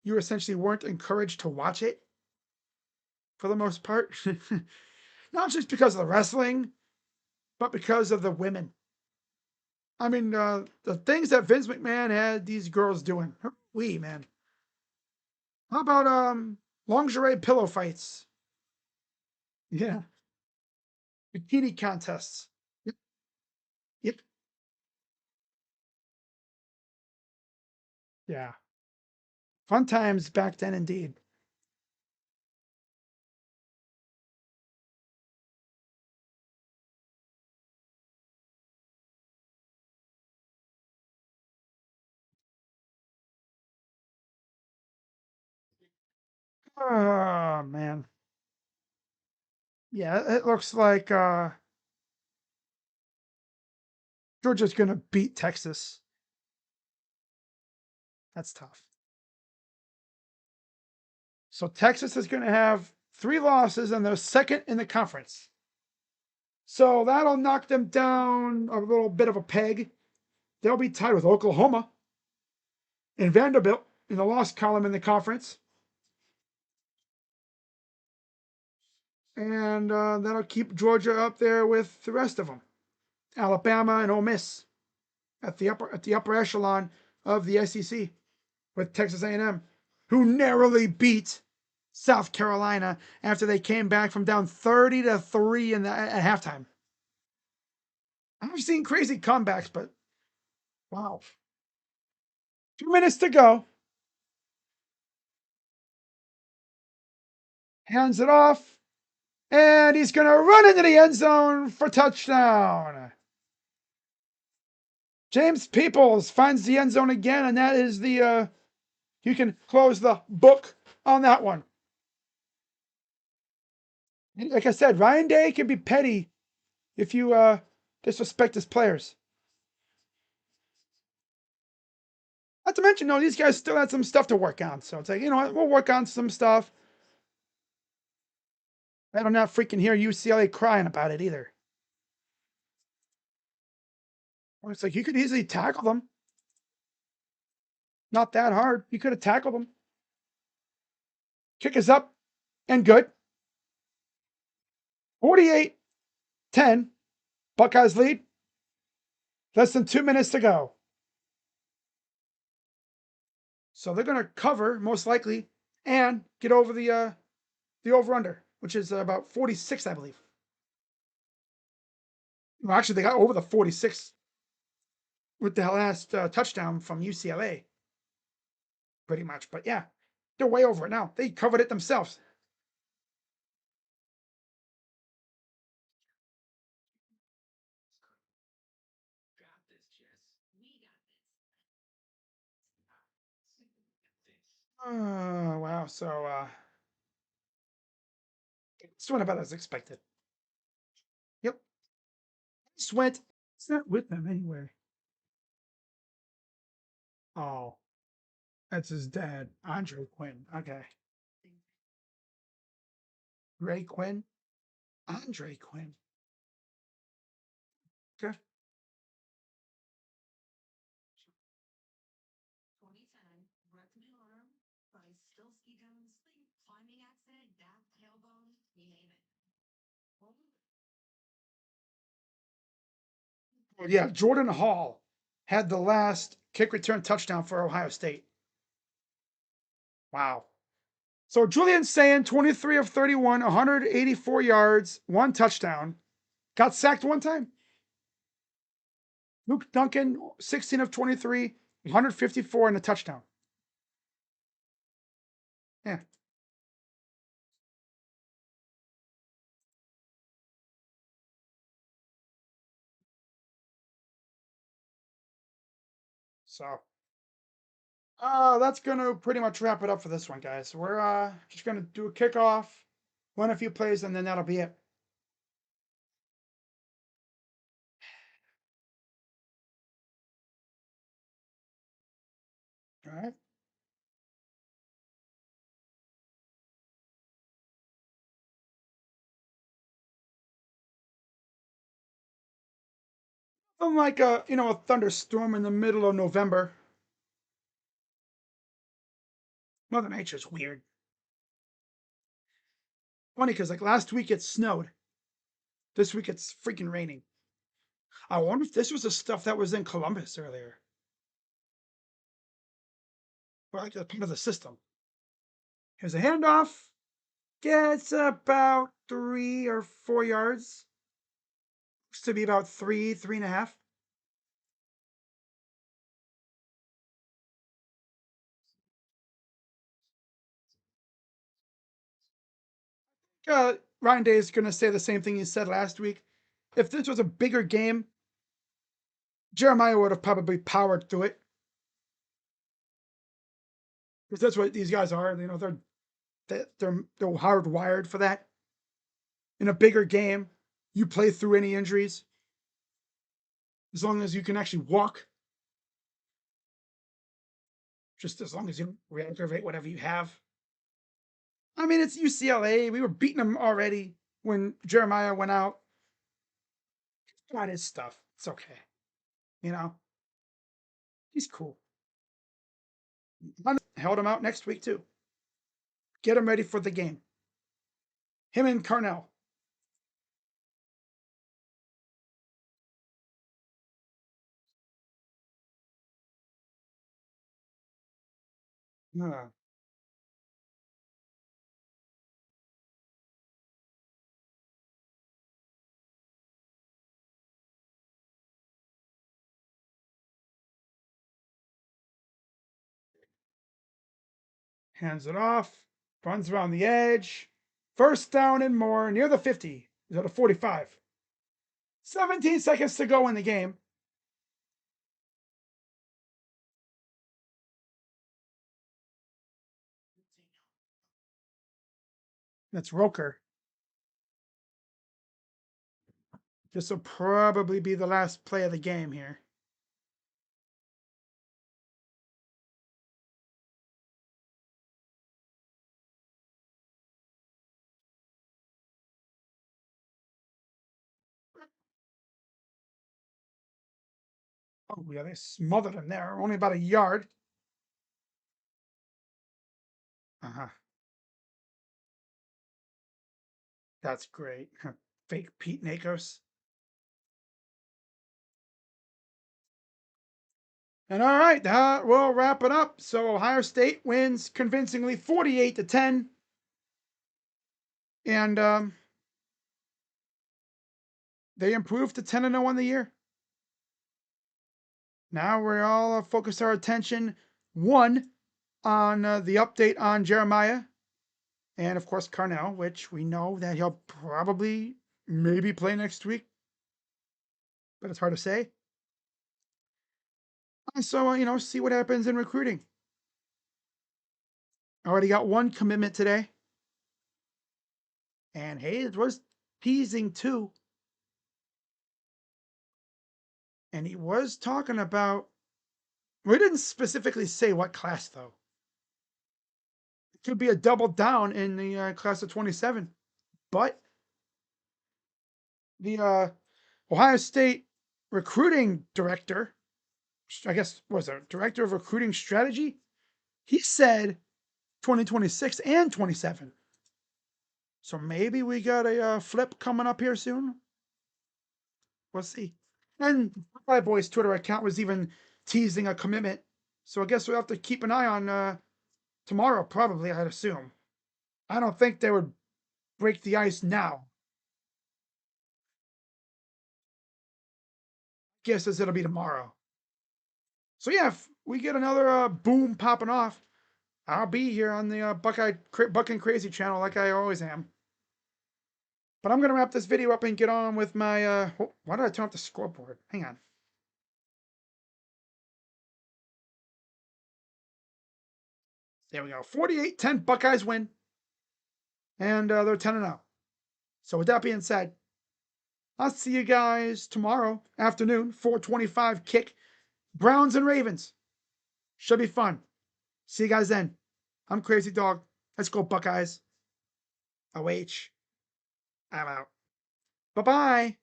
you essentially weren't encouraged to watch it for the most part. Not just because of the wrestling, but because of the women. I mean, the things that Vince McMahon had these girls doing. Man. How about lingerie pillow fights? Yeah. Bikini contests. Yep. Yep. Yeah. Fun times back then indeed. Oh man. Yeah, it looks like Georgia's gonna beat Texas. That's tough. So Texas is gonna have 3 losses and they're second in the conference. So that'll knock them down a little bit of a peg. They'll be tied with Oklahoma and Vanderbilt in the loss column in the conference. And that'll keep Georgia up there with the rest of them. Alabama and Ole Miss at the upper echelon of the SEC with Texas A&M, who narrowly beat South Carolina after they came back from down 30-3 at halftime. I've seen crazy comebacks, but wow. 2 minutes to go. Hands it off. And he's going to run into the end zone for touchdown. James Peoples finds the end zone again, and that is you can close the book on that one. Like I said, Ryan Day can be petty if you disrespect his players. Not to mention, no, these guys still had some stuff to work on. So it's like, you know what, we'll work on some stuff. I don't not freaking hear UCLA crying about it either. Or it's like you could easily tackle them. Not that hard. You could have tackled them. Kick is up and good. 48-10. Buckeyes lead. Less than 2 minutes to go. So they're going to cover most likely and get over the over under, which is about 46, I believe. Well, actually, they got over the 46 with the last touchdown from UCLA, pretty much. But yeah, they're way over it now. They covered it themselves. Oh wow! So this went about as expected. Yep, just went. It's not with them anywhere. Oh, that's his dad, Andre Quinn. Okay, Ray Quinn, Andre Quinn. Okay. Well, yeah, Jordan Hall had the last kick return touchdown for Ohio State. Wow. So Julian Sayin, 23 of 31, 184 yards, 1 touchdown. Got sacked 1 time. Luke Duncan, 16 of 23, 154 and a touchdown. Yeah. So, that's gonna pretty much wrap it up for this one, guys. We're just gonna do a kickoff, win a few plays, and then that'll be it. All right. Unlike a thunderstorm in the middle of November. Mother Nature's weird. Funny because like last week it snowed. This week it's freaking raining. I wonder if this was the stuff that was in Columbus earlier. Well, like part of the system. Here's a handoff. Gets about 3 or 4 yards. Looks to be about 3.5. Ryan Day is going to say the same thing he said last week. If this was a bigger game, Jeremiah would have probably powered through it. Because that's what these guys are. They're hardwired for that. In a bigger game, you play through any injuries as long as you can actually walk. Just as long as you reactivate whatever you have. I mean, it's UCLA. We were beating them already when Jeremiah went out. Got his stuff. It's okay. You know, he's cool. Held him out next week, too. Get him ready for the game. Him and Carnell. Uh, hands it off. Runs around the edge. First down and more near the 50. He's at a 45. 17 seconds to go in the game. That's Roker. This will probably be the last play of the game here. Oh, yeah, they smothered him there. Only about a yard. Uh-huh. That's great. Fake Pete Nakos. And all right, that will wrap it up. So Ohio State wins convincingly 48-10. And they improved to 10-0 on the year. Now we're all focus our attention, one, on the update on Jeremiah and, of course, Carnell, which we know that he'll probably maybe play next week, but it's hard to say. So, see what happens in recruiting. Already got one commitment today. And Hayes was teasing too. And he was talking about, we didn't specifically say what class, though. It could be a double down in the class of 27. But the Ohio State recruiting director, I guess, was a director of recruiting strategy. He said 2026 and 27. So maybe we got a flip coming up here soon. We'll see. And my boy's Twitter account was even teasing a commitment. So I guess we'll have to keep an eye on tomorrow, probably, I'd assume. I don't think they would break the ice now. Guesses it'll be tomorrow. So yeah, if we get another boom popping off, I'll be here on the Buck and Crazy channel like I always am. But I'm gonna wrap this video up and get on with my. Why did I turn off the scoreboard? Hang on. There we go. 48-10 Buckeyes win. And they're 10-0. So with that being said, I'll see you guys tomorrow afternoon, 4:25 kick. Browns and Ravens. Should be fun. See you guys then. I'm Crazy Dog. Let's go Buckeyes. OH. I'm out. Bye-bye.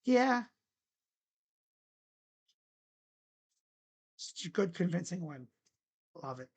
Yeah. Such a good, convincing one. Love it.